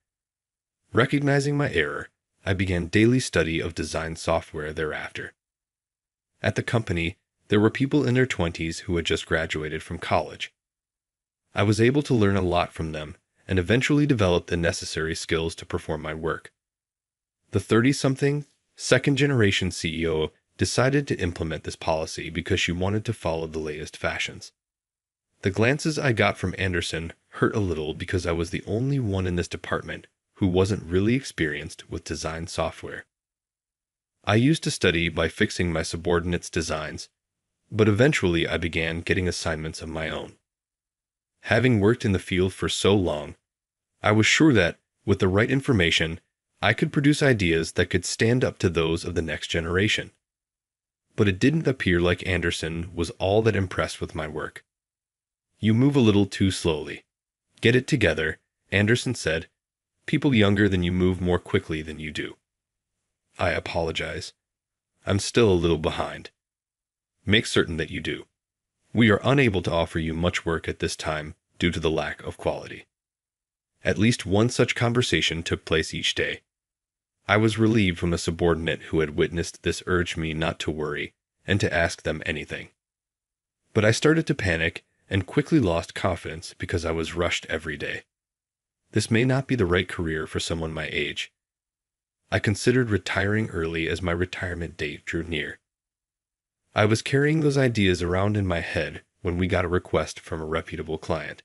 Recognizing my error, I began daily study of design software thereafter. At the company, there were people in their 20s who had just graduated from college. I was able to learn a lot from them and eventually develop the necessary skills to perform my work. The 30-something, second-generation CEO decided to implement this policy because she wanted to follow the latest fashions. The glances I got from Anderson hurt a little because I was the only one in this department who wasn't really experienced with design software. I used to study by fixing my subordinates' designs, but eventually I began getting assignments of my own. Having worked in the field for so long, I was sure that, with the right information, I could produce ideas that could stand up to those of the next generation. But it didn't appear like Anderson was all that impressed with my work. "You move a little too slowly. Get it together," Anderson said. "People younger than you move more quickly than you do." I apologize. I'm still a little behind. Make certain that you do. We are unable to offer you much work at this time due to the lack of quality. At least one such conversation took place each day. I was relieved when a subordinate who had witnessed this urged me not to worry and to ask them anything. But I started to panic and quickly lost confidence because I was rushed every day. This may not be the right career for someone my age. I considered retiring early as my retirement date drew near. I was carrying those ideas around in my head when we got a request from a reputable client.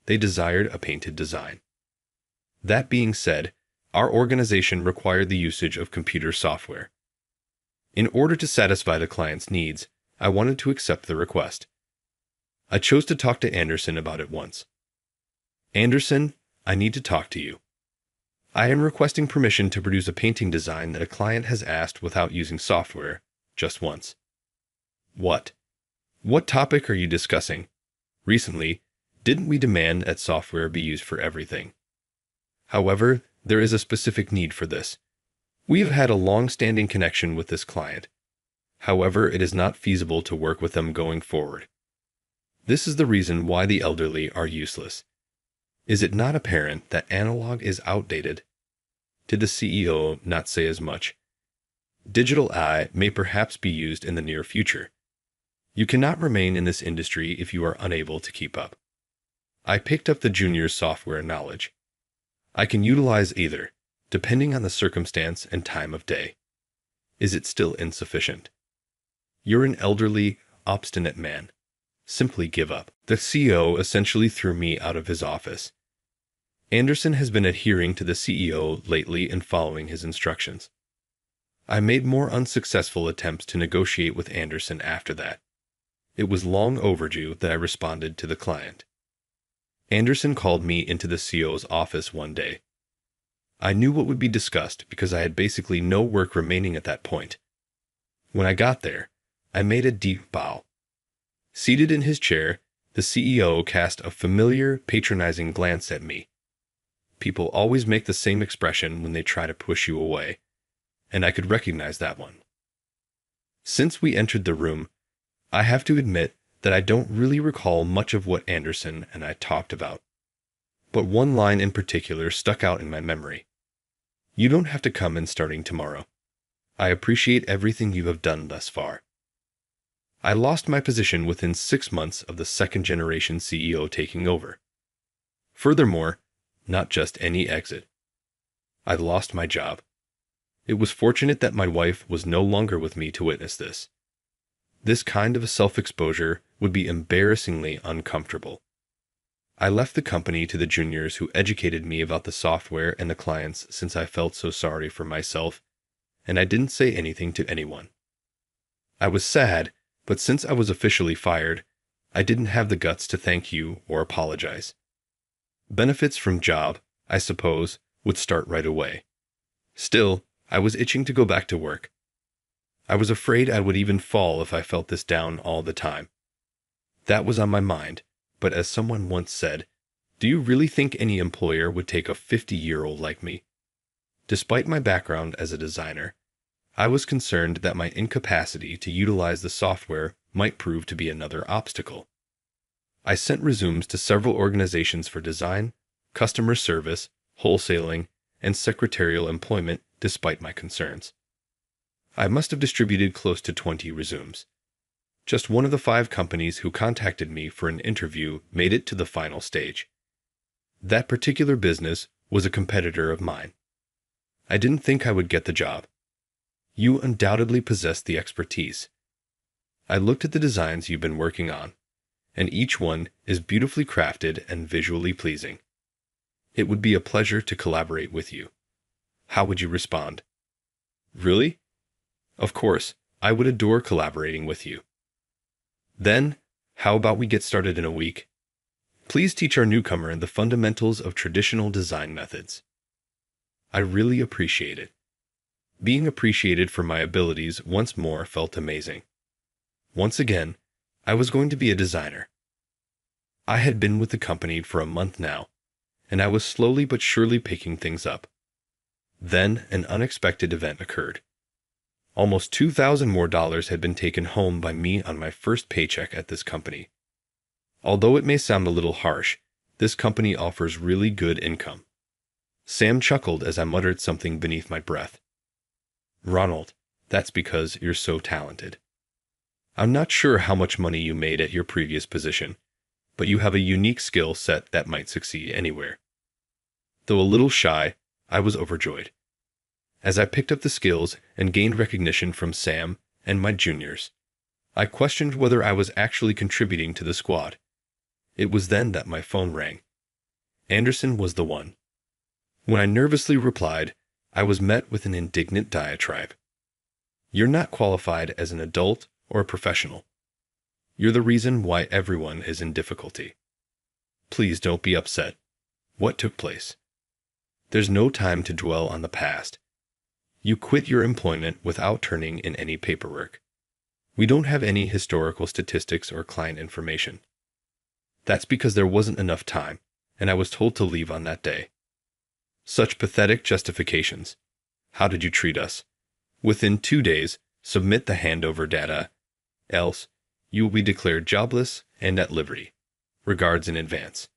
They desired a painted design. That being said, our organization required the usage of computer software. In order to satisfy the client's needs, I wanted to accept the request. I chose to talk to Anderson about it once. "Anderson, I need to talk to you. I am requesting permission to produce a painting design that a client has asked without using software, just once." "What? What topic are you discussing? Recently, didn't we demand that software be used for everything? However, there is a specific need for this. We have had a long-standing connection with this client. However, it is not feasible to work with them going forward. This is the reason why the elderly are useless. Is it not apparent that analog is outdated?" Did the CEO not say as much? "Digital AI may perhaps be used in the near future. You cannot remain in this industry if you are unable to keep up." I picked up the junior's software knowledge. I can utilize either, depending on the circumstance and time of day. Is it still insufficient? You're an elderly, obstinate man. Simply give up. The CEO essentially threw me out of his office. Anderson has been adhering to the CEO lately and following his instructions. I made more unsuccessful attempts to negotiate with Anderson after that. It was long overdue that I responded to the client. Anderson called me into the CEO's office one day. I knew what would be discussed because I had basically no work remaining at that point. When I got there, I made a deep bow. Seated in his chair, the CEO cast a familiar, patronizing glance at me. People always make the same expression when they try to push you away, and I could recognize that one. Since we entered the room, I have to admit that I don't really recall much of what Anderson and I talked about. But one line in particular stuck out in my memory. "You don't have to come in starting tomorrow. I appreciate everything you have done thus far." I lost my position within 6 months of the second-generation CEO taking over. Furthermore, not just any exit. I lost my job. It was fortunate that my wife was no longer with me to witness this. This kind of a self-exposure would be embarrassingly uncomfortable. I left the company to the juniors who educated me about the software and the clients since I felt so sorry for myself, and I didn't say anything to anyone. I was sad, but since I was officially fired, I didn't have the guts to thank you or apologize. Benefits from job, I suppose, would start right away. Still, I was itching to go back to work. I was afraid I would even fall if I felt this down all the time. That was on my mind, but as someone once said, "Do you really think any employer would take a 50-year-old like me?" Despite my background as a designer, I was concerned that my incapacity to utilize the software might prove to be another obstacle. I sent resumes to several organizations for design, customer service, wholesaling, and secretarial employment despite my concerns. I must have distributed close to 20 resumes. Just one of the 5 companies who contacted me for an interview made it to the final stage. That particular business was a competitor of mine. I didn't think I would get the job. You undoubtedly possess the expertise. I looked at the designs you've been working on, and each one is beautifully crafted and visually pleasing. It would be a pleasure to collaborate with you. How would you respond? Really? Of course, I would adore collaborating with you. Then, how about we get started in a week? Please teach our newcomer the fundamentals of traditional design methods. I really appreciate it. Being appreciated for my abilities once more felt amazing. Once again, I was going to be a designer. I had been with the company for a month now, and I was slowly but surely picking things up. Then an unexpected event occurred. Almost $2,000 more had been taken home by me on my first paycheck at this company. Although it may sound a little harsh, this company offers really good income. Sam chuckled as I muttered something beneath my breath. Ronald, that's because you're so talented. I'm not sure how much money you made at your previous position, but you have a unique skill set that might succeed anywhere. Though a little shy, I was overjoyed. As I picked up the skills and gained recognition from Sam and my juniors, I questioned whether I was actually contributing to the squad. It was then that my phone rang. Anderson was the one. When I nervously replied, I was met with an indignant diatribe. You're not qualified as an adult or a professional. You're the reason why everyone is in difficulty. Please don't be upset. What took place? There's no time to dwell on the past. You quit your employment without turning in any paperwork. We don't have any historical statistics or client information. That's because there wasn't enough time, and I was told to leave on that day. Such pathetic justifications. How did you treat us? Within 2 days, submit the handover data, else you will be declared jobless and at liberty. Regards in advance.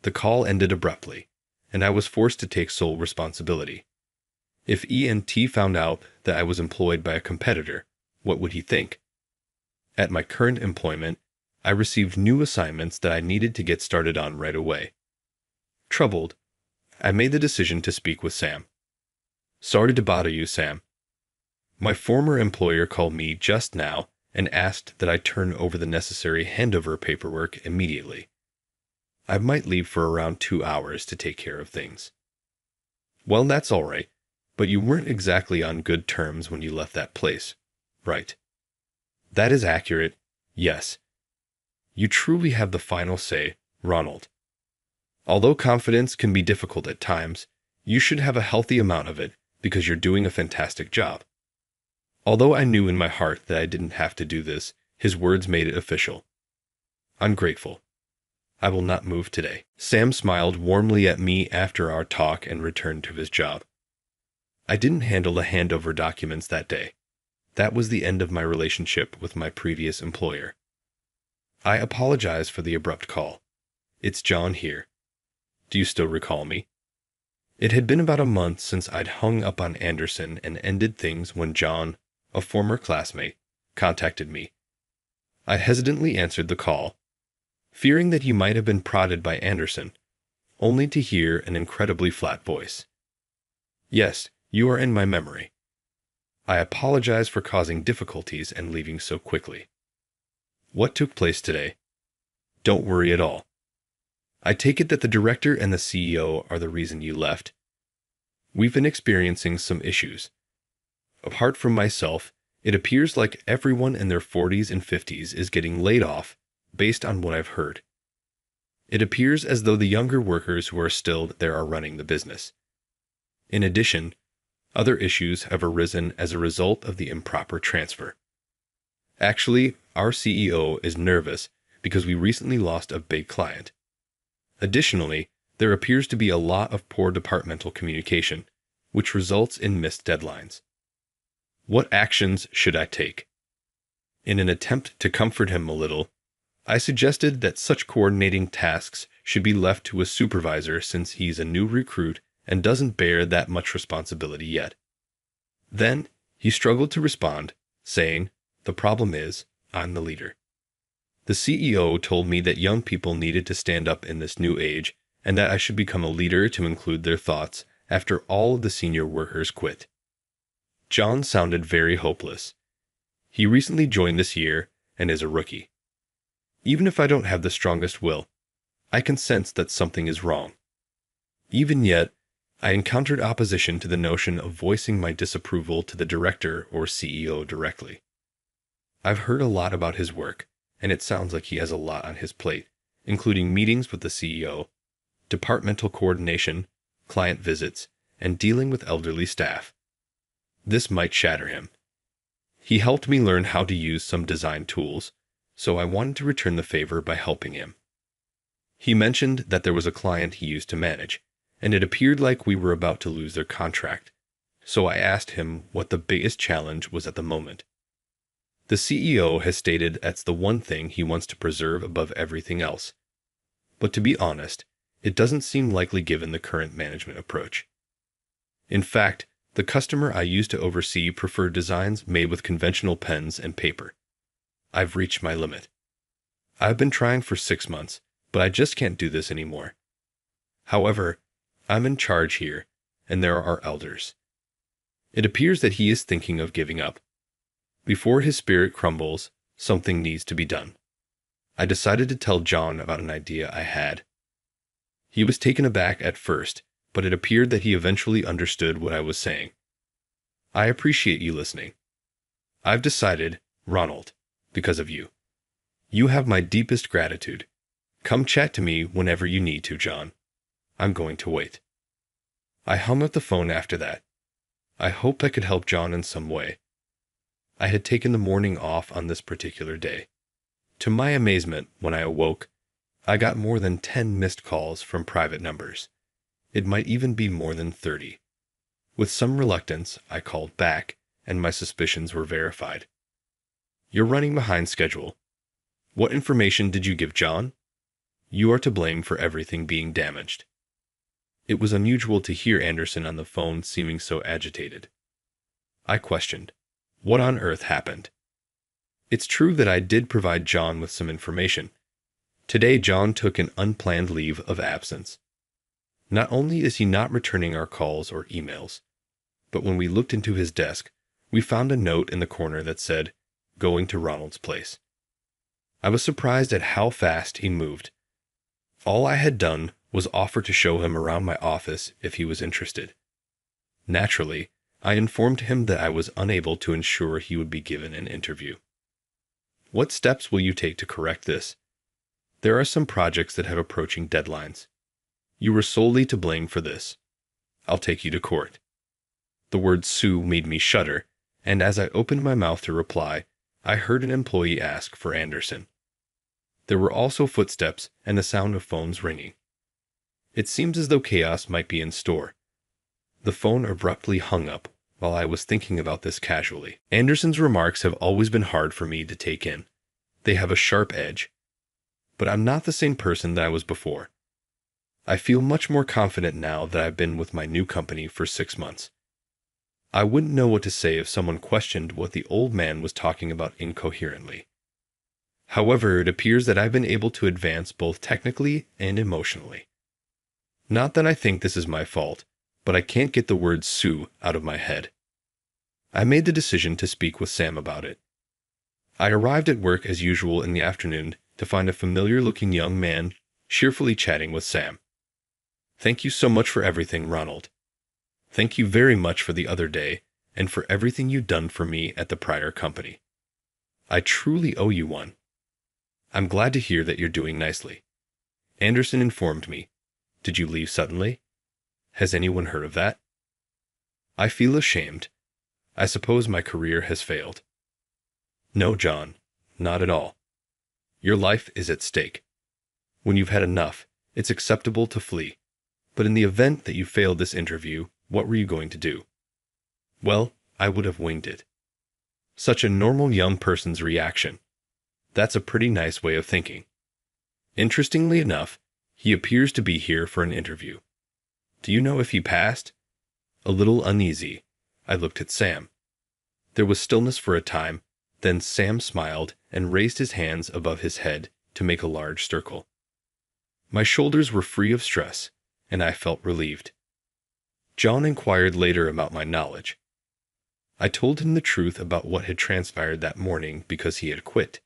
The call ended abruptly, and I was forced to take sole responsibility. If ENT found out that I was employed by a competitor, what would he think? At my current employment, I received new assignments that I needed to get started on right away. Troubled, I made the decision to speak with Sam. Sorry to bother you, Sam. My former employer called me just now and asked that I turn over the necessary handover paperwork immediately. I might leave for around 2 hours to take care of things. Well, that's all right, but you weren't exactly on good terms when you left that place, right? That is accurate, yes. You truly have the final say, Ronald. Although confidence can be difficult at times, you should have a healthy amount of it because you're doing a fantastic job. Although I knew in my heart that I didn't have to do this, his words made it official. I'm grateful. I will not move today. Sam smiled warmly at me after our talk and returned to his job. I didn't handle the handover documents that day. That was the end of my relationship with my previous employer. I apologize for the abrupt call. It's John here. Do you still recall me? It had been about a month since I'd hung up on Anderson and ended things when John, a former classmate, contacted me. I hesitantly answered the call, fearing that he might have been prodded by Anderson, only to hear an incredibly flat voice. Yes, you are in my memory. I apologize for causing difficulties and leaving so quickly. What took place today? Don't worry at all. I take it that the director and the CEO are the reason you left. We've been experiencing some issues. Apart from myself, it appears like everyone in their 40s and 50s is getting laid off based on what I've heard. It appears as though the younger workers who are still there are running the business. In addition, other issues have arisen as a result of the improper transfer. Actually, our CEO is nervous because we recently lost a big client. Additionally, there appears to be a lot of poor departmental communication, which results in missed deadlines. What actions should I take? In an attempt to comfort him a little, I suggested that such coordinating tasks should be left to a supervisor since he's a new recruit and doesn't bear that much responsibility yet. Then, he struggled to respond, saying, "The problem is, I'm the leader." The CEO told me that young people needed to stand up in this new age and that I should become a leader to include their thoughts after all of the senior workers quit. John sounded very hopeless. He recently joined this year and is a rookie. Even if I don't have the strongest will, I can sense that something is wrong. Even yet, I encountered opposition to the notion of voicing my disapproval to the director or CEO directly. I've heard a lot about his work, and it sounds like he has a lot on his plate, including meetings with the CEO, departmental coordination, client visits, and dealing with elderly staff. This might shatter him. He helped me learn how to use some design tools, so I wanted to return the favor by helping him. He mentioned that there was a client he used to manage, and it appeared like we were about to lose their contract, so I asked him what the biggest challenge was at the moment. The CEO has stated that's the one thing he wants to preserve above everything else. But to be honest, it doesn't seem likely given the current management approach. In fact, the customer I used to oversee preferred designs made with conventional pens and paper. I've reached my limit. I've been trying for 6 months, but I just can't do this anymore. However, I'm in charge here, and there are elders. It appears that he is thinking of giving up. Before his spirit crumbles, something needs to be done. I decided to tell John about an idea I had. He was taken aback at first, but it appeared that he eventually understood what I was saying. I appreciate you listening. I've decided, Ronald, because of you. You have my deepest gratitude. Come chat to me whenever you need to, John. I'm going to wait. I hung up the phone after that. I hoped I could help John in some way. I had taken the morning off on this particular day. To my amazement, when I awoke, I got more than 10 missed calls from private numbers. It might even be more than 30. With some reluctance, I called back, and my suspicions were verified. You're running behind schedule. What information did you give John? You are to blame for everything being damaged. It was unusual to hear Anderson on the phone seeming so agitated. I questioned, what on earth happened? It's true that I did provide John with some information. Today, John took an unplanned leave of absence. Not only is he not returning our calls or emails, but when we looked into his desk, we found a note in the corner that said, "Going to Ronald's place." I was surprised at how fast he moved. All I had done was offer to show him around my office if he was interested. Naturally, I informed him that I was unable to ensure he would be given an interview. What steps will you take to correct this? There are some projects that have approaching deadlines. You were solely to blame for this. I'll take you to court. The word sue made me shudder, and as I opened my mouth to reply, I heard an employee ask for Anderson. There were also footsteps and the sound of phones ringing. It seems as though chaos might be in store. The phone abruptly hung up while I was thinking about this casually. Anderson's remarks have always been hard for me to take in. They have a sharp edge. But I'm not the same person that I was before. I feel much more confident now that I've been with my new company for 6 months. I wouldn't know what to say if someone questioned what the old man was talking about incoherently. However, it appears that I've been able to advance both technically and emotionally. Not that I think this is my fault, but I can't get the word sue out of my head. I made the decision to speak with Sam about it. I arrived at work as usual in the afternoon to find a familiar-looking young man cheerfully chatting with Sam. Thank you so much for everything, Ronald. Thank you very much for the other day and for everything you've done for me at the prior company. I truly owe you one. I'm glad to hear that you're doing nicely. Anderson informed me. Did you leave suddenly? Has anyone heard of that? I feel ashamed. I suppose my career has failed. No, John, not at all. Your life is at stake. When you've had enough, it's acceptable to flee. But in the event that you failed this interview, What were you going to do? Well, I would have winged it. Such a normal young person's reaction. That's a pretty nice way of thinking. Interestingly enough, he appears to be here for an interview. Do you know if he passed? A little uneasy, I looked at Sam. There was stillness for a time, then Sam smiled and raised his hands above his head to make a large circle. My shoulders were free of stress, and I felt relieved. John inquired later about my knowledge. I told him the truth about what had transpired that morning because he had quit.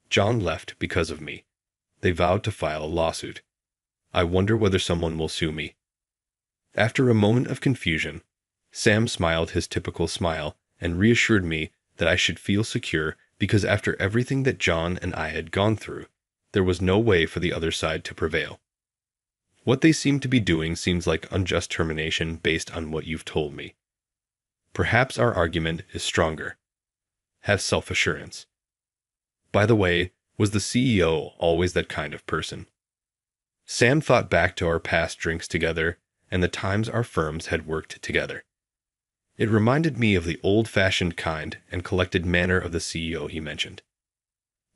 John left because of me. They vowed to file a lawsuit. I wonder whether someone will sue me. After a moment of confusion, Sam smiled his typical smile and reassured me that I should feel secure because after everything that John and I had gone through, there was no way for the other side to prevail. What they seem to be doing seems like unjust termination based on what you've told me. Perhaps our argument is stronger. Have self-assurance. By the way, was the CEO always that kind of person? Sam thought back to our past drinks together and the times our firms had worked together. It reminded me of the old-fashioned kind and collected manner of the CEO he mentioned.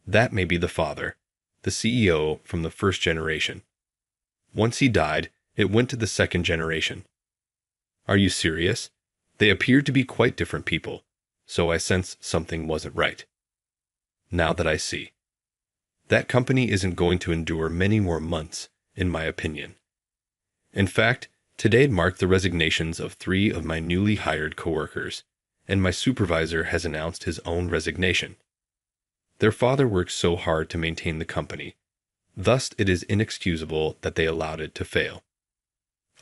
That may be the father, the CEO from the first generation. Once he died, it went to the second generation. Are you serious? They appeared to be quite different people, so I sensed something wasn't right. Now that I see. That company isn't going to endure many more months, in my opinion. In fact, today marked the resignations of 3 of my newly hired coworkers, and my supervisor has announced his own resignation. Their father worked so hard to maintain the company. Thus, it is inexcusable that they allowed it to fail.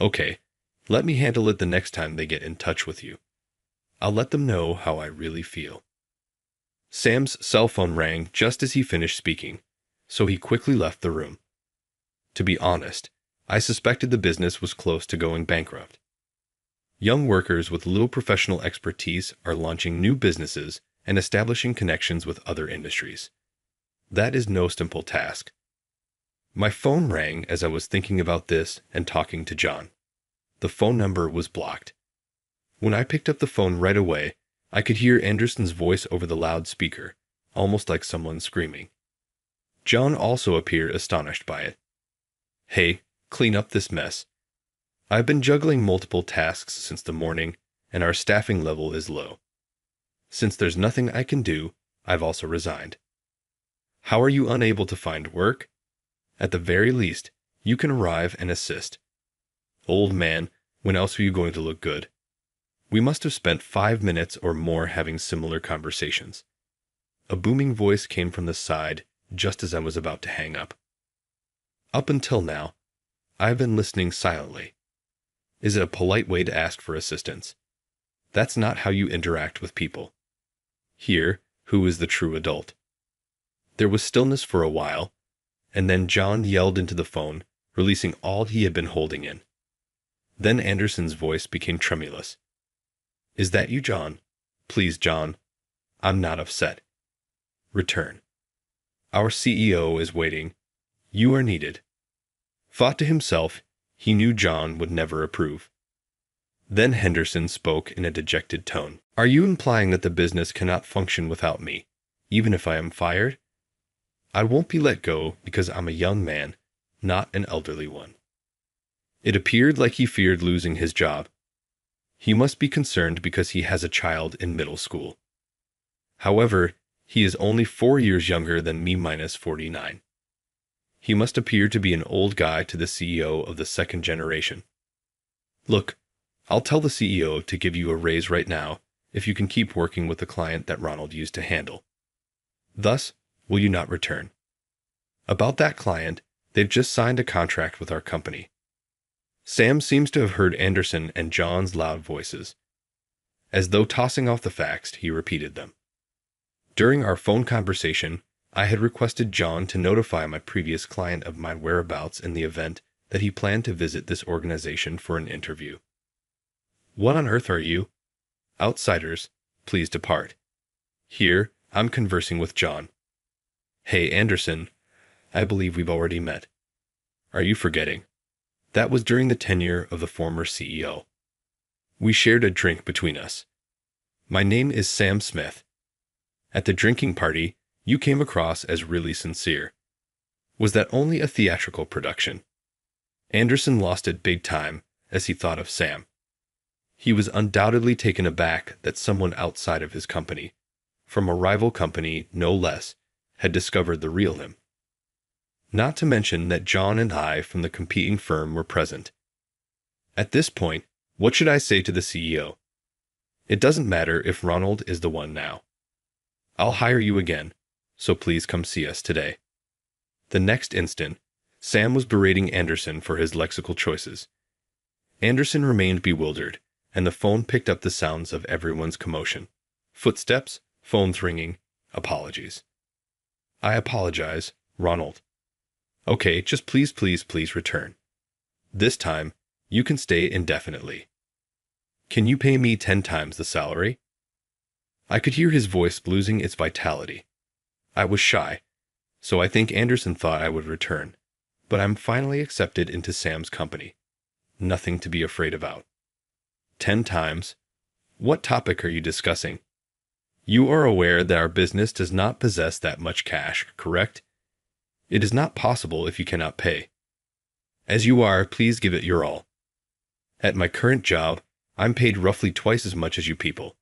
Okay, let me handle it the next time they get in touch with you. I'll let them know how I really feel. Sam's cell phone rang just as he finished speaking, so he quickly left the room. To be honest, I suspected the business was close to going bankrupt. Young workers with little professional expertise are launching new businesses and establishing connections with other industries. That is no simple task. My phone rang as I was thinking about this and talking to John. The phone number was blocked. When I picked up the phone right away, I could hear Anderson's voice over the loudspeaker, almost like someone screaming. John also appeared astonished by it. Hey, clean up this mess. I've been juggling multiple tasks since the morning, and our staffing level is low. Since there's nothing I can do, I've also resigned. How are you unable to find work? At the very least, you can arrive and assist. Old man, when else are you going to look good? We must have spent 5 minutes or more having similar conversations. A booming voice came from the side just as I was about to hang up. Up until now, I've been listening silently. Is it a polite way to ask for assistance? That's not how you interact with people. Here, who is the true adult? There was stillness for a while, and then John yelled into the phone, releasing all he had been holding in. Then Anderson's voice became tremulous. Is that you, John? Please, John. I'm not upset. Return. Our CEO is waiting. You are needed. Thought to himself, he knew John would never approve. Then Henderson spoke in a dejected tone. Are you implying that the business cannot function without me, even if I am fired? I won't be let go because I'm a young man, not an elderly one. It appeared like he feared losing his job. He must be concerned because he has a child in middle school. However, he is only 4 years younger than me minus 49. He must appear to be an old guy to the CEO of the second generation. Look, I'll tell the CEO to give you a raise right now if you can keep working with the client that Ronald used to handle. Thus, will you not return? About that client, they've just signed a contract with our company. Sam seems to have heard Anderson and John's loud voices. As though tossing off the facts, he repeated them. During our phone conversation, I had requested John to notify my previous client of my whereabouts in the event that he planned to visit this organization for an interview. What on earth are you? Outsiders, please depart. Here, I'm conversing with John. Hey, Anderson, I believe we've already met. Are you forgetting? That was during the tenure of the former CEO. We shared a drink between us. My name is Sam Smith. At the drinking party, you came across as really sincere. Was that only a theatrical production? Anderson lost it big time as he thought of Sam. He was undoubtedly taken aback that someone outside of his company, from a rival company no less, had discovered the real him. Not to mention that John and I from the competing firm were present. At this point, what should I say to the CEO? It doesn't matter if Ronald is the one now. I'll hire you again, so please come see us today. The next instant, Sam was berating Anderson for his lexical choices. Anderson remained bewildered, and the phone picked up the sounds of everyone's commotion. Footsteps, phones ringing, apologies. I apologize, Ronald. Okay, just please return. This time, you can stay indefinitely. Can you pay me 10 times the salary? I could hear his voice losing its vitality. I was shy, so I think Anderson thought I would return, but I'm finally accepted into Sam's company. Nothing to be afraid about. 10 times? What topic are you discussing? You are aware that our business does not possess that much cash, correct? It is not possible if you cannot pay. As you are, please give it your all. At my current job, I'm paid roughly twice as much as you people.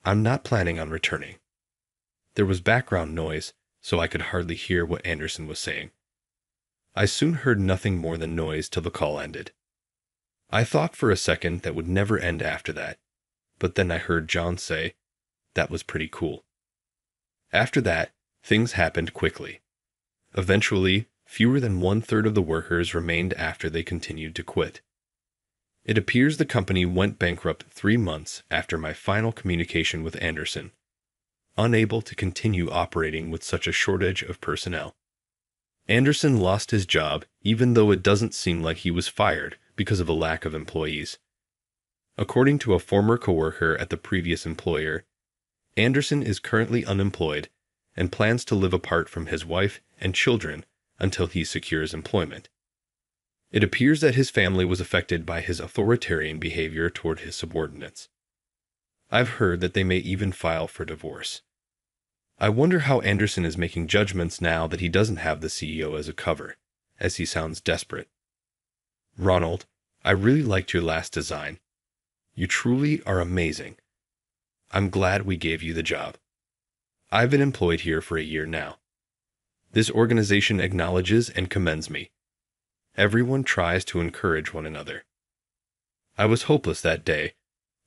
I'm not planning on returning. There was background noise, so I could hardly hear what Anderson was saying. I soon heard nothing more than noise till the call ended. I thought for a second that would never end after that, but then I heard John say, "That was pretty cool." After that, things happened quickly. Eventually, fewer than 1/3 of the workers remained after they continued to quit. It appears the company went bankrupt 3 months after my final communication with Anderson, unable to continue operating with such a shortage of personnel. Anderson lost his job even though it doesn't seem like he was fired because of a lack of employees. According to a former coworker at the previous employer, Anderson is currently unemployed and plans to live apart from his wife and children until he secures employment. It appears that his family was affected by his authoritarian behavior toward his subordinates. I've heard that they may even file for divorce. I wonder how Anderson is making judgments now that he doesn't have the CEO as a cover, as he sounds desperate. Ronald, I really liked your last design. You truly are amazing. I'm glad we gave you the job. I've been employed here for a year now. This organization acknowledges and commends me. Everyone tries to encourage one another. I was hopeless that day,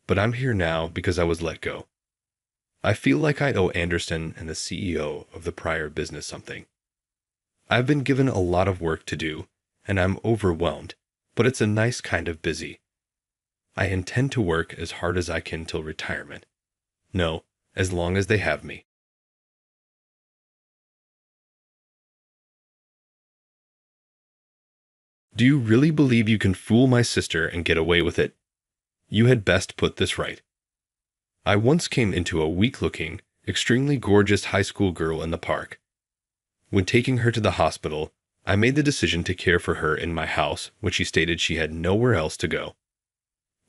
but I'm here now because I was let go. I feel like I owe Anderson and the CEO of the prior business something. I've been given a lot of work to do, and I'm overwhelmed, but it's a nice kind of busy. I intend to work as hard as I can till retirement. No, as long as they have me. Do you really believe you can fool my sister and get away with it? You had best put this right. I once came into a weak-looking, extremely gorgeous high school girl in the park. When taking her to the hospital, I made the decision to care for her in my house when she stated she had nowhere else to go.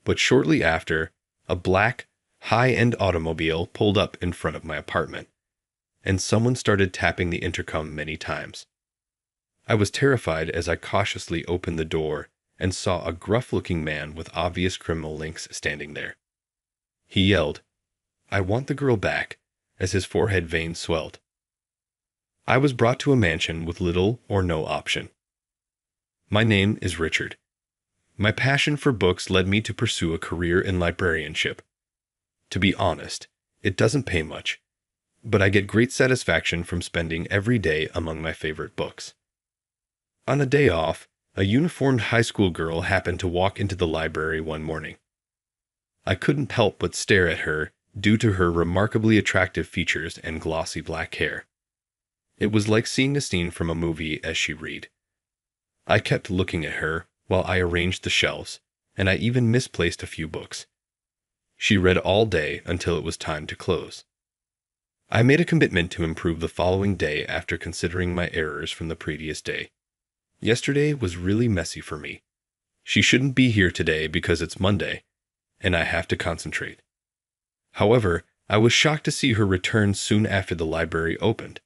But shortly after, a black, high-end automobile pulled up in front of my apartment, and someone started tapping the intercom many times. I was terrified as I cautiously opened the door and saw a gruff-looking man with obvious criminal links standing there. He yelled, "I want the girl back," as his forehead veins swelled. I was brought to a mansion with little or no option. My name is Richard. My passion for books led me to pursue a career in librarianship. To be honest, it doesn't pay much, but I get great satisfaction from spending every day among my favorite books. On a day off, a uniformed high school girl happened to walk into the library one morning. I couldn't help but stare at her due to her remarkably attractive features and glossy black hair. It was like seeing a scene from a movie as she read. I kept looking at her while I arranged the shelves, and I even misplaced a few books. She read all day until it was time to close. I made a commitment to improve the following day after considering my errors from the previous day. Yesterday was really messy for me. She shouldn't be here today because it's Monday, and I have to concentrate. However, I was shocked to see her return soon after the library opened.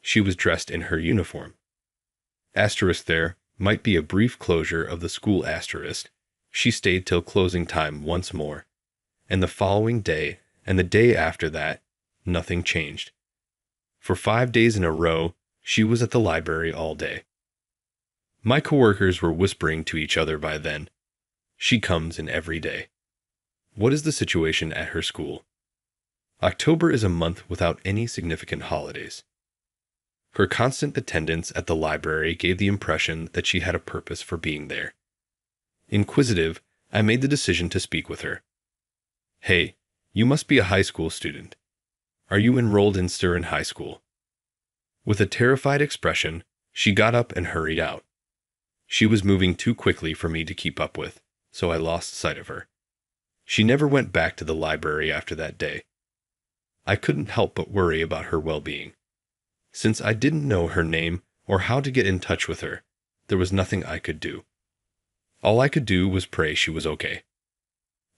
She was dressed in her uniform. Asterisk there might be a brief closure of the school asterisk. She stayed till closing time once more, and the following day and the day after that, nothing changed. For 5 days in a row, she was at the library all day. My coworkers were whispering to each other by then. She comes in every day. What is the situation at her school? October is a month without any significant holidays. Her constant attendance at the library gave the impression that she had a purpose for being there. Inquisitive, I made the decision to speak with her. Hey, you must be a high school student. Are you enrolled in Stern High School? With a terrified expression, she got up and hurried out. She was moving too quickly for me to keep up with, so I lost sight of her. She never went back to the library after that day. I couldn't help but worry about her well-being. Since I didn't know her name or how to get in touch with her, there was nothing I could do. All I could do was pray she was okay.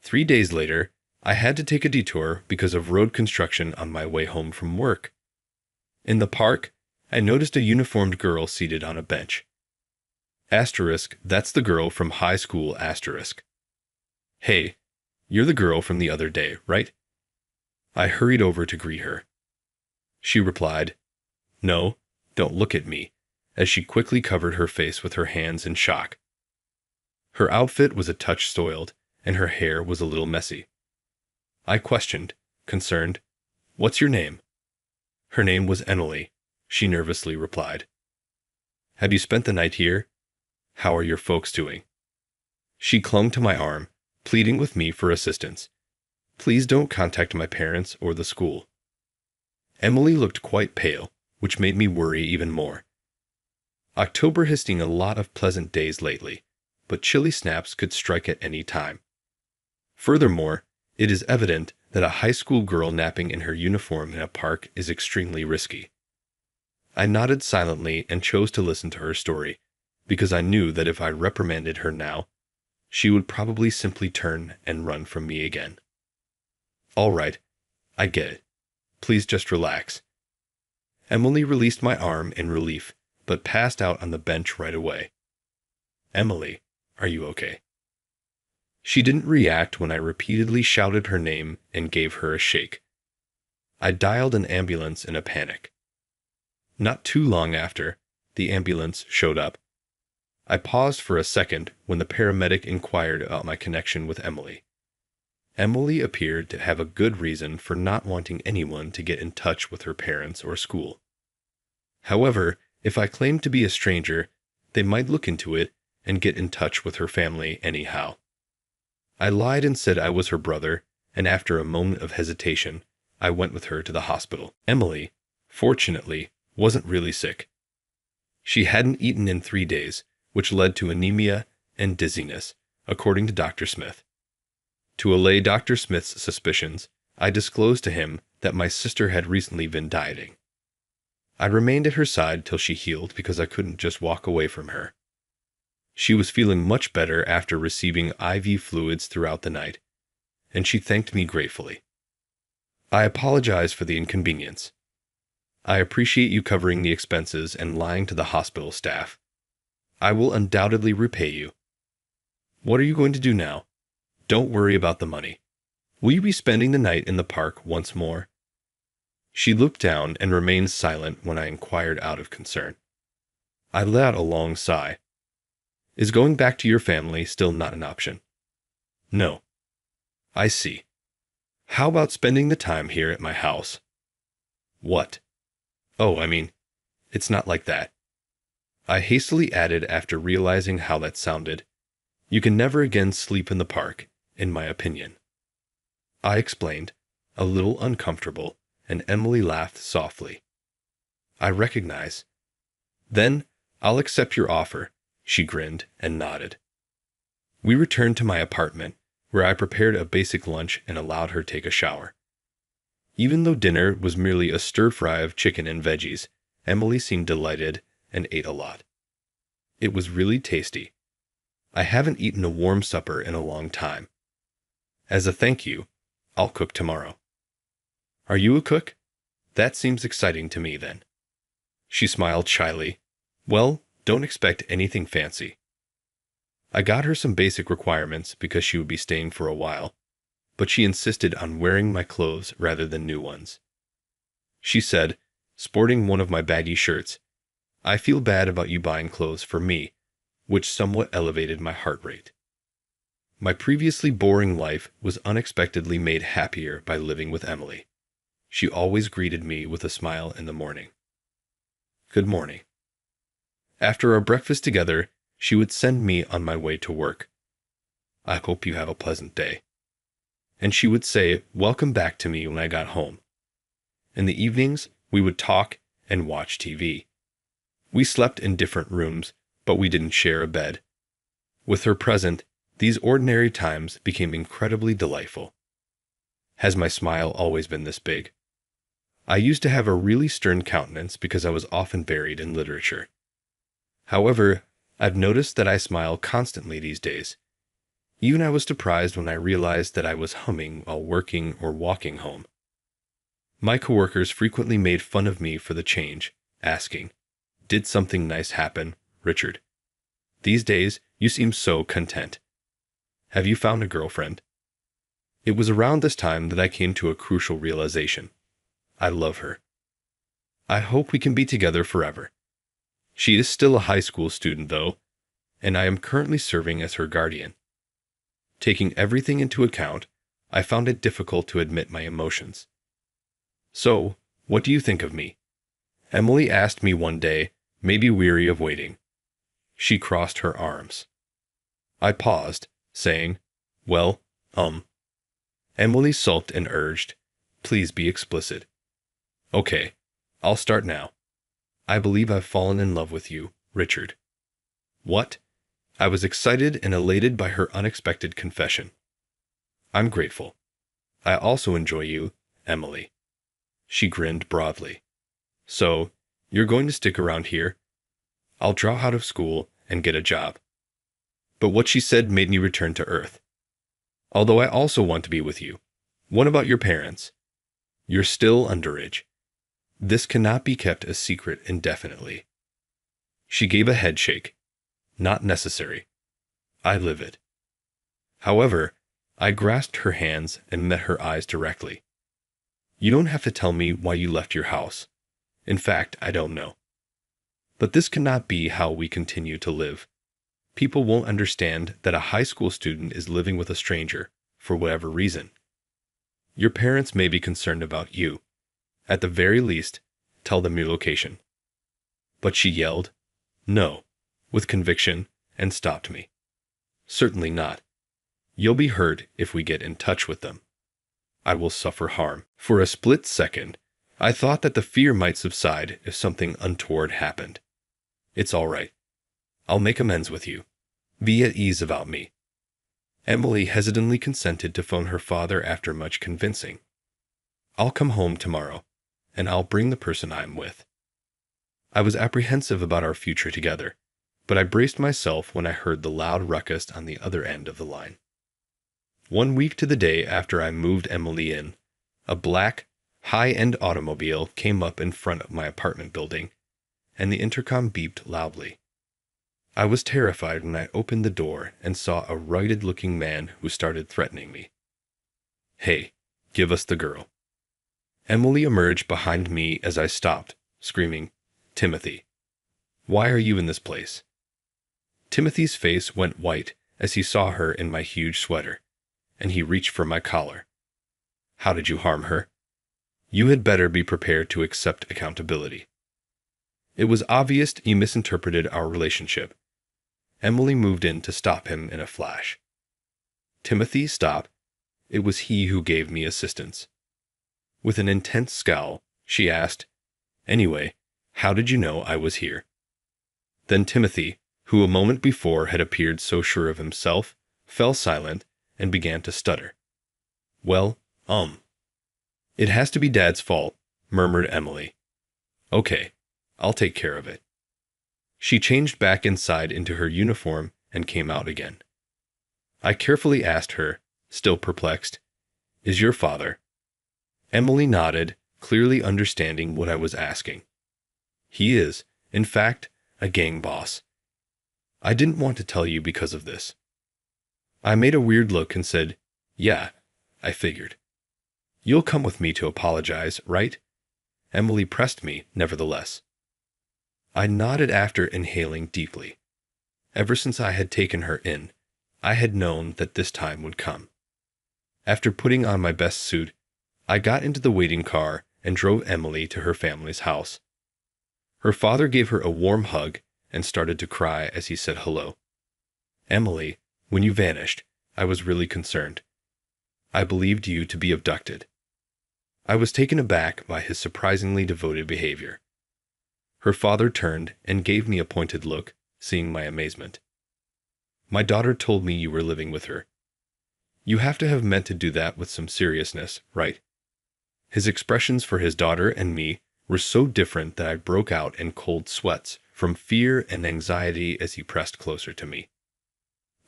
3 days later, I had to take a detour because of road construction on my way home from work. In the park, I noticed a uniformed girl seated on a bench. Asterisk, that's the girl from high school asterisk. Hey, you're the girl from the other day, right? I hurried over to greet her. She replied, No, don't look at me, as she quickly covered her face with her hands in shock. Her outfit was a touch soiled, and her hair was a little messy. I questioned, concerned, What's your name? Her name was Emily, she nervously replied. Have you spent the night here? How are your folks doing? She clung to my arm, pleading with me for assistance. Please don't contact my parents or the school. Emily looked quite pale, which made me worry even more. October has seen a lot of pleasant days lately, but chilly snaps could strike at any time. Furthermore, it is evident that a high school girl napping in her uniform in a park is extremely risky. I nodded silently and chose to listen to her story, because I knew that if I reprimanded her now, she would probably simply turn and run from me again. All right, I get it. Please just relax. Emily released my arm in relief, but passed out on the bench right away. Emily, are you okay? She didn't react when I repeatedly shouted her name and gave her a shake. I dialed an ambulance in a panic. Not too long after, the ambulance showed up. I paused for a second when the paramedic inquired about my connection with Emily. Emily appeared to have a good reason for not wanting anyone to get in touch with her parents or school. However, if I claimed to be a stranger, they might look into it and get in touch with her family anyhow. I lied and said I was her brother, and after a moment of hesitation, I went with her to the hospital. Emily, fortunately, wasn't really sick. She hadn't eaten in 3 days, which led to anemia and dizziness, according to Dr. Smith. To allay Dr. Smith's suspicions, I disclosed to him that my sister had recently been dieting. I remained at her side till she healed because I couldn't just walk away from her. She was feeling much better after receiving IV fluids throughout the night, and she thanked me gratefully. I apologize for the inconvenience. I appreciate you covering the expenses and lying to the hospital staff. I will undoubtedly repay you. What are you going to do now? Don't worry about the money. Will you be spending the night in the park once more? She looked down and remained silent when I inquired out of concern. I let out a long sigh. Is going back to your family still not an option? No. I see. How about spending the time here at my house? What? Oh, it's not like that. I hastily added after realizing how that sounded. You can never again sleep in the park, in my opinion. I explained, a little uncomfortable, and Emily laughed softly. I recognize. Then, I'll accept your offer, she grinned and nodded. We returned to my apartment, where I prepared a basic lunch and allowed her take a shower. Even though dinner was merely a stir-fry of chicken and veggies, Emily seemed delighted and ate a lot. It was really tasty. I haven't eaten a warm supper in a long time. As a thank you, I'll cook tomorrow. Are you a cook? That seems exciting to me then. She smiled shyly. Well, don't expect anything fancy. I got her some basic requirements because she would be staying for a while, but she insisted on wearing my clothes rather than new ones. She said, sporting one of my baggy shirts, I feel bad about you buying clothes for me, which somewhat elevated my heart rate. My previously boring life was unexpectedly made happier by living with Emily. She always greeted me with a smile in the morning. Good morning. After our breakfast together, she would send me on my way to work. I hope you have a pleasant day. And she would say, welcome back to me when I got home. In the evenings, we would talk and watch TV. We slept in different rooms, but we didn't share a bed. With her present, these ordinary times became incredibly delightful. Has my smile always been this big? I used to have a really stern countenance because I was often buried in literature. However, I've noticed that I smile constantly these days. Even I was surprised when I realized that I was humming while working or walking home. My coworkers frequently made fun of me for the change, asking, did something nice happen, Richard? These days, you seem so content. Have you found a girlfriend? It was around this time that I came to a crucial realization. I love her. I hope we can be together forever. She is still a high school student, though, and I am currently serving as her guardian. Taking everything into account, I found it difficult to admit my emotions. So, what do you think of me? Emily asked me one day, maybe weary of waiting. She crossed her arms. I paused, saying, well, Emily sulked and urged, please be explicit. Okay, I'll start now. I believe I've fallen in love with you, Richard. What? I was excited and elated by her unexpected confession. I'm grateful. I also enjoy you, Emily. She grinned broadly. So, you're going to stick around here? I'll drop out of school and get a job. But what she said made me return to earth. Although I also want to be with you. What about your parents? You're still underage. This cannot be kept a secret indefinitely. She gave a head shake. Not necessary. I live it. However, I grasped her hands and met her eyes directly. You don't have to tell me why you left your house. In fact, I don't know. But this cannot be how we continue to live. People won't understand that a high school student is living with a stranger, for whatever reason. Your parents may be concerned about you. At the very least, tell them your location. But she yelled, no, with conviction, and stopped me. Certainly not. You'll be hurt if we get in touch with them. I will suffer harm. For a split second, I thought that the fear might subside if something untoward happened. It's all right. I'll make amends with you. Be at ease about me. Emily hesitantly consented to phone her father after much convincing. I'll come home tomorrow, and I'll bring the person I'm with. I was apprehensive about our future together, but I braced myself when I heard the loud ruckus on the other end of the line. 1 week to the day after I moved Emily in, a black, high-end automobile came up in front of my apartment building, and the intercom beeped loudly. I was terrified when I opened the door and saw a rugged-looking man who started threatening me. Hey, give us the girl. Emily emerged behind me as I stopped, screaming, Timothy, why are you in this place? Timothy's face went white as he saw her in my huge sweater, and he reached for my collar. How did you harm her? You had better be prepared to accept accountability. It was obvious he misinterpreted our relationship. Emily moved in to stop him in a flash. Timothy, stop. It was he who gave me assistance. With an intense scowl, she asked, anyway, how did you know I was here? Then Timothy, who a moment before had appeared so sure of himself, fell silent and began to stutter. Well, It has to be Dad's fault, murmured Emily. Okay, I'll take care of it. She changed back inside into her uniform and came out again. I carefully asked her, still perplexed. Is your father? Emily nodded, clearly understanding what I was asking. He is, in fact, a gang boss. I didn't want to tell you because of this. I made a weird look and said, yeah, I figured. You'll come with me to apologize, right? Emily pressed me, nevertheless. I nodded after inhaling deeply. Ever since I had taken her in, I had known that this time would come. After putting on my best suit, I got into the waiting car and drove Emily to her family's house. Her father gave her a warm hug and started to cry as he said hello. Emily, when you vanished, I was really concerned. I believed you to be abducted. I was taken aback by his surprisingly devoted behavior. Her father turned and gave me a pointed look, seeing my amazement. My daughter told me you were living with her. You have to have meant to do that with some seriousness, right? His expressions for his daughter and me were so different that I broke out in cold sweats from fear and anxiety as he pressed closer to me.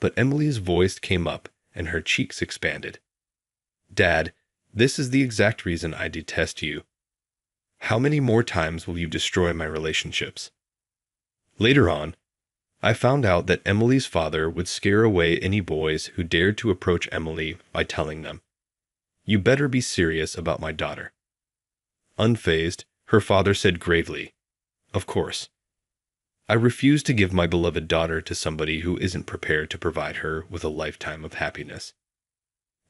But Emily's voice came up and her cheeks expanded. Dad, this is the exact reason I detest you. How many more times will you destroy my relationships? Later on, I found out that Emily's father would scare away any boys who dared to approach Emily by telling them, "You better be serious about my daughter." Unfazed, her father said gravely, "Of course. I refuse to give my beloved daughter to somebody who isn't prepared to provide her with a lifetime of happiness."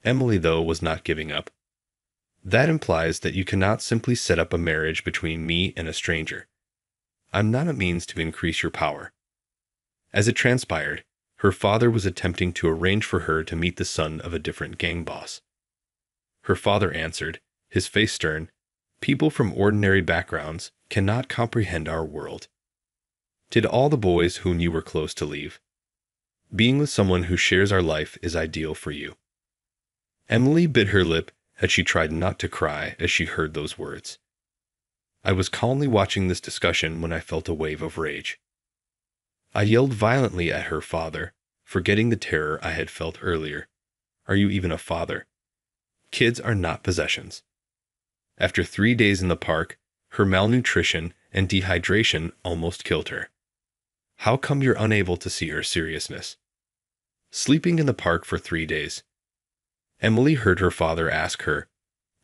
Emily, though, was not giving up. That implies that you cannot simply set up a marriage between me and a stranger. I'm not a means to increase your power. As it transpired, her father was attempting to arrange for her to meet the son of a different gang boss. Her father answered, his face stern, "People from ordinary backgrounds cannot comprehend our world. Did all the boys whom you were close to leave? Being with someone who shares our life is ideal for you." Emily bit her lip as she tried not to cry as she heard those words. I was calmly watching this discussion when I felt a wave of rage. I yelled violently at her father, forgetting the terror I had felt earlier. Are you even a father? Kids are not possessions. After 3 days in the park, her malnutrition and dehydration almost killed her. How come you're unable to see her seriousness? Sleeping in the park for 3 days. Emily heard her father ask her,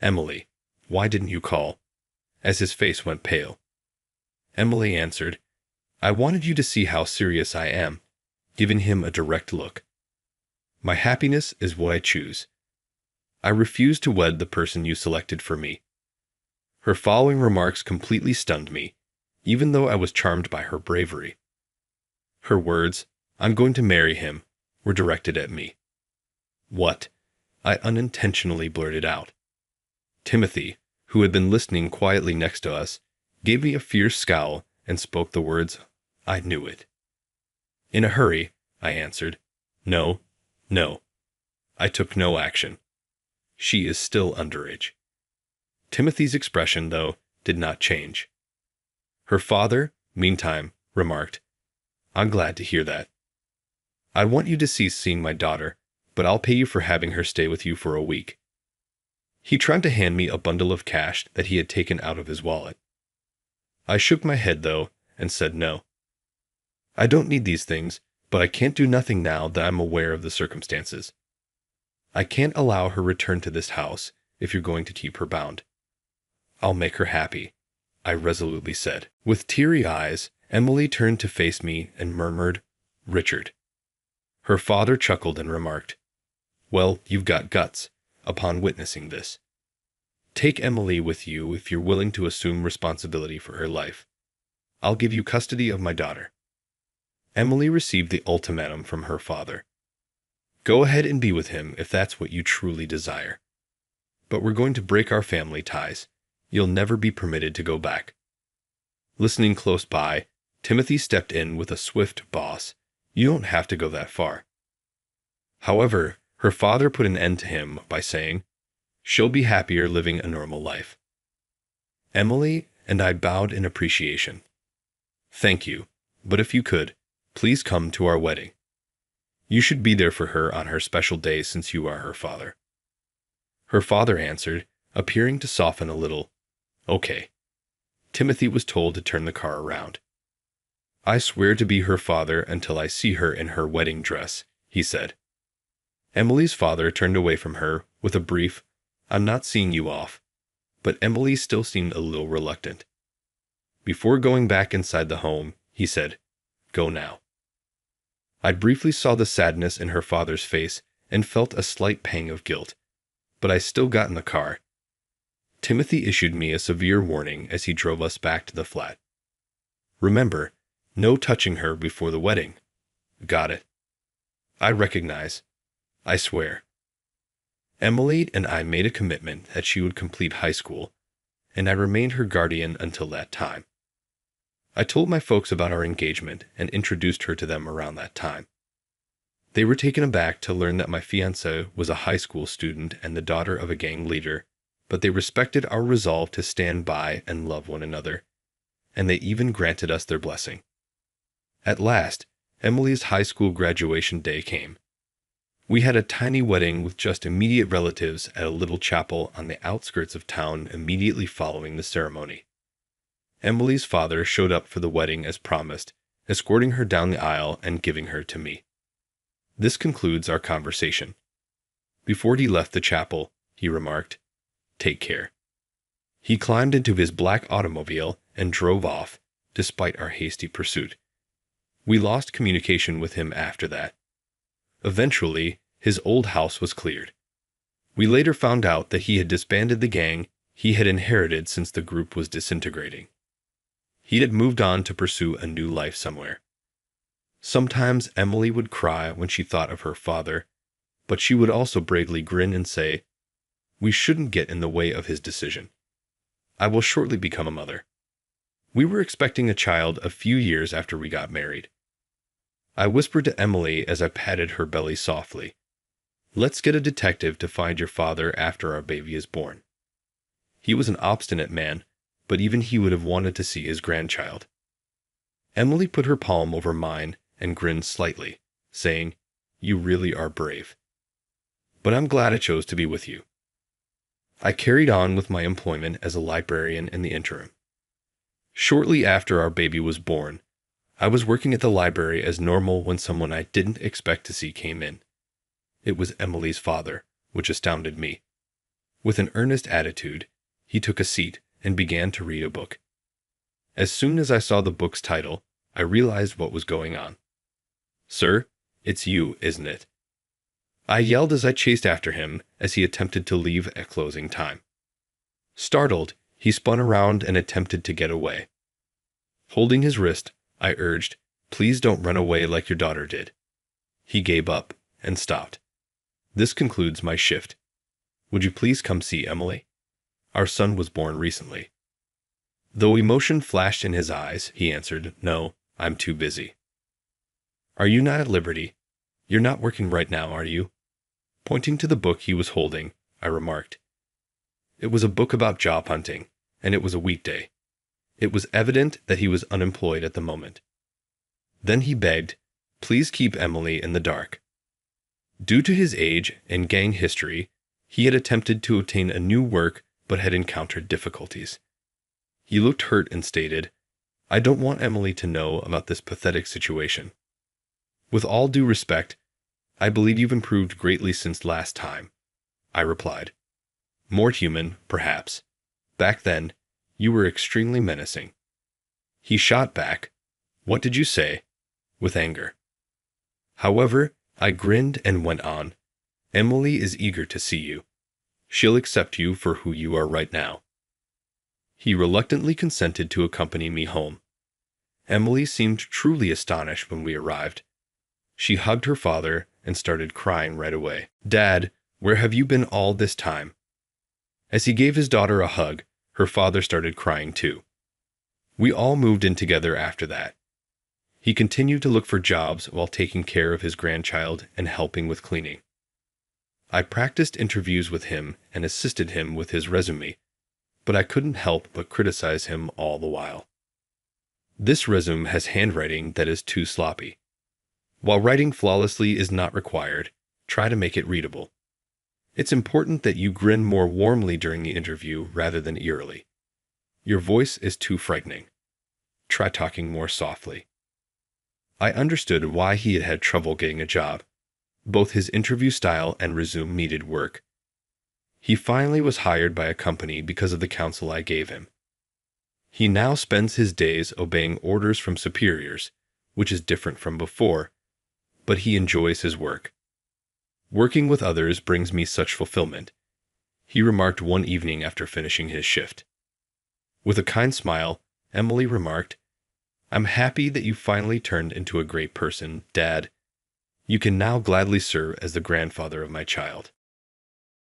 "Emily, why didn't you call?" as his face went pale. Emily answered, "I wanted you to see how serious I am," giving him a direct look. "My happiness is what I choose. I refuse to wed the person you selected for me." Her following remarks completely stunned me, even though I was charmed by her bravery. Her words, "I'm going to marry him," were directed at me. "What?" I unintentionally blurted out. Timothy, who had been listening quietly next to us, gave me a fierce scowl and spoke the words, "I knew it." In a hurry, I answered, "No, no." I took no action. She is still underage. Timothy's expression, though, did not change. Her father, meantime, remarked, "I'm glad to hear that. I want you to cease seeing my daughter, but I'll pay you for having her stay with you for a week." He tried to hand me a bundle of cash that he had taken out of his wallet. I shook my head, though, and said no. I don't need these things, but I can't do nothing now that I'm aware of the circumstances. I can't allow her return to this house if you're going to keep her bound. I'll make her happy, I resolutely said. With teary eyes, Emily turned to face me and murmured, "Richard." Her father chuckled and remarked, "Well, you've got guts," upon witnessing this. "Take Emily with you if you're willing to assume responsibility for her life. I'll give you custody of my daughter." Emily received the ultimatum from her father. "Go ahead and be with him if that's what you truly desire. But we're going to break our family ties. You'll never be permitted to go back." Listening close by, Timothy stepped in with a swift "Boss, you don't have to go that far." However, her father put an end to him by saying, "She'll be happier living a normal life." Emily and I bowed in appreciation. "Thank you, but if you could, please come to our wedding." You should be there for her on her special day since you are her father." Her father answered, appearing to soften a little. "Okay." Timothy was told to turn the car around. "I swear to be her father until I see her in her wedding dress," he said. Emily's father turned away from her with a brief, "I'm not seeing you off," but Emily still seemed a little reluctant. Before going back inside the home, he said, "Go now." I briefly saw the sadness in her father's face and felt a slight pang of guilt, but I still got in the car. Timothy issued me a severe warning as he drove us back to the flat. "Remember, no touching her before the wedding." "Got it." "I recognize. I swear." Emily and I made a commitment that she would complete high school, and I remained her guardian until that time. I told my folks about our engagement and introduced her to them around that time. They were taken aback to learn that my fiancée was a high school student and the daughter of a gang leader, but they respected our resolve to stand by and love one another, and they even granted us their blessing. At last, Emily's high school graduation day came. We had a tiny wedding with just immediate relatives at a little chapel on the outskirts of town immediately following the ceremony. Emily's father showed up for the wedding as promised, escorting her down the aisle and giving her to me. This concludes our conversation. Before he left the chapel, he remarked, "Take care." He climbed into his black automobile and drove off, despite our hasty pursuit. We lost communication with him after that. Eventually, his old house was cleared. We later found out that he had disbanded the gang he had inherited since the group was disintegrating. He had moved on to pursue a new life somewhere. Sometimes Emily would cry when she thought of her father, but she would also bravely grin and say, "We shouldn't get in the way of his decision. I will shortly become a mother." We were expecting a child a few years after we got married. I whispered to Emily as I patted her belly softly, "Let's get a detective to find your father after our baby is born." He was an obstinate man, but even he would have wanted to see his grandchild. Emily put her palm over mine and grinned slightly, saying, "You really are brave. But I'm glad I chose to be with you." I carried on with my employment as a librarian in the interim. Shortly after our baby was born, I was working at the library as normal when someone I didn't expect to see came in. It was Emily's father, which astounded me. With an earnest attitude, he took a seat and began to read a book. As soon as I saw the book's title, I realized what was going on. "Sir, it's you, isn't it?" I yelled as I chased after him as he attempted to leave at closing time. Startled, he spun around and attempted to get away. Holding his wrist, I urged, "Please don't run away like your daughter did." He gave up and stopped. "This concludes my shift. Would you please come see Emily? Our son was born recently." Though emotion flashed in his eyes, he answered, "No, I'm too busy." "Are you not at liberty? You're not working right now, are you?" Pointing to the book he was holding, I remarked. It was a book about job hunting, and it was a weekday. It was evident that he was unemployed at the moment. Then he begged, "Please keep Emily in the dark." Due to his age and gang history, he had attempted to obtain a new work but had encountered difficulties. He looked hurt and stated, "I don't want Emily to know about this pathetic situation. With all due respect, I believe you've improved greatly since last time," I replied. "More human, perhaps. Back then, you were extremely menacing." He shot back, "What did you say?" with anger. However, I grinned and went on, "Emily is eager to see you. She'll accept you for who you are right now." He reluctantly consented to accompany me home. Emily seemed truly astonished when we arrived. She hugged her father and started crying right away. "Dad, where have you been all this time?" As he gave his daughter a hug, her father started crying too. We all moved in together after that. He continued to look for jobs while taking care of his grandchild and helping with cleaning. I practiced interviews with him and assisted him with his resume, but I couldn't help but criticize him all the while. "This resume has handwriting that is too sloppy. While writing flawlessly is not required, try to make it readable. It's important that you grin more warmly during the interview rather than eerily. Your voice is too frightening. Try talking more softly. I understood why he had had trouble getting a job. Both his interview style and resume needed work. He finally was hired by a company because of the counsel I gave him. He now spends his days obeying orders from superiors, which is different from before, but he enjoys his work. Working with others brings me such fulfillment, he remarked one evening after finishing his shift. With a kind smile, Emily remarked, "I'm happy that you finally turned into a great person, Dad. You can now gladly serve as the grandfather of my child."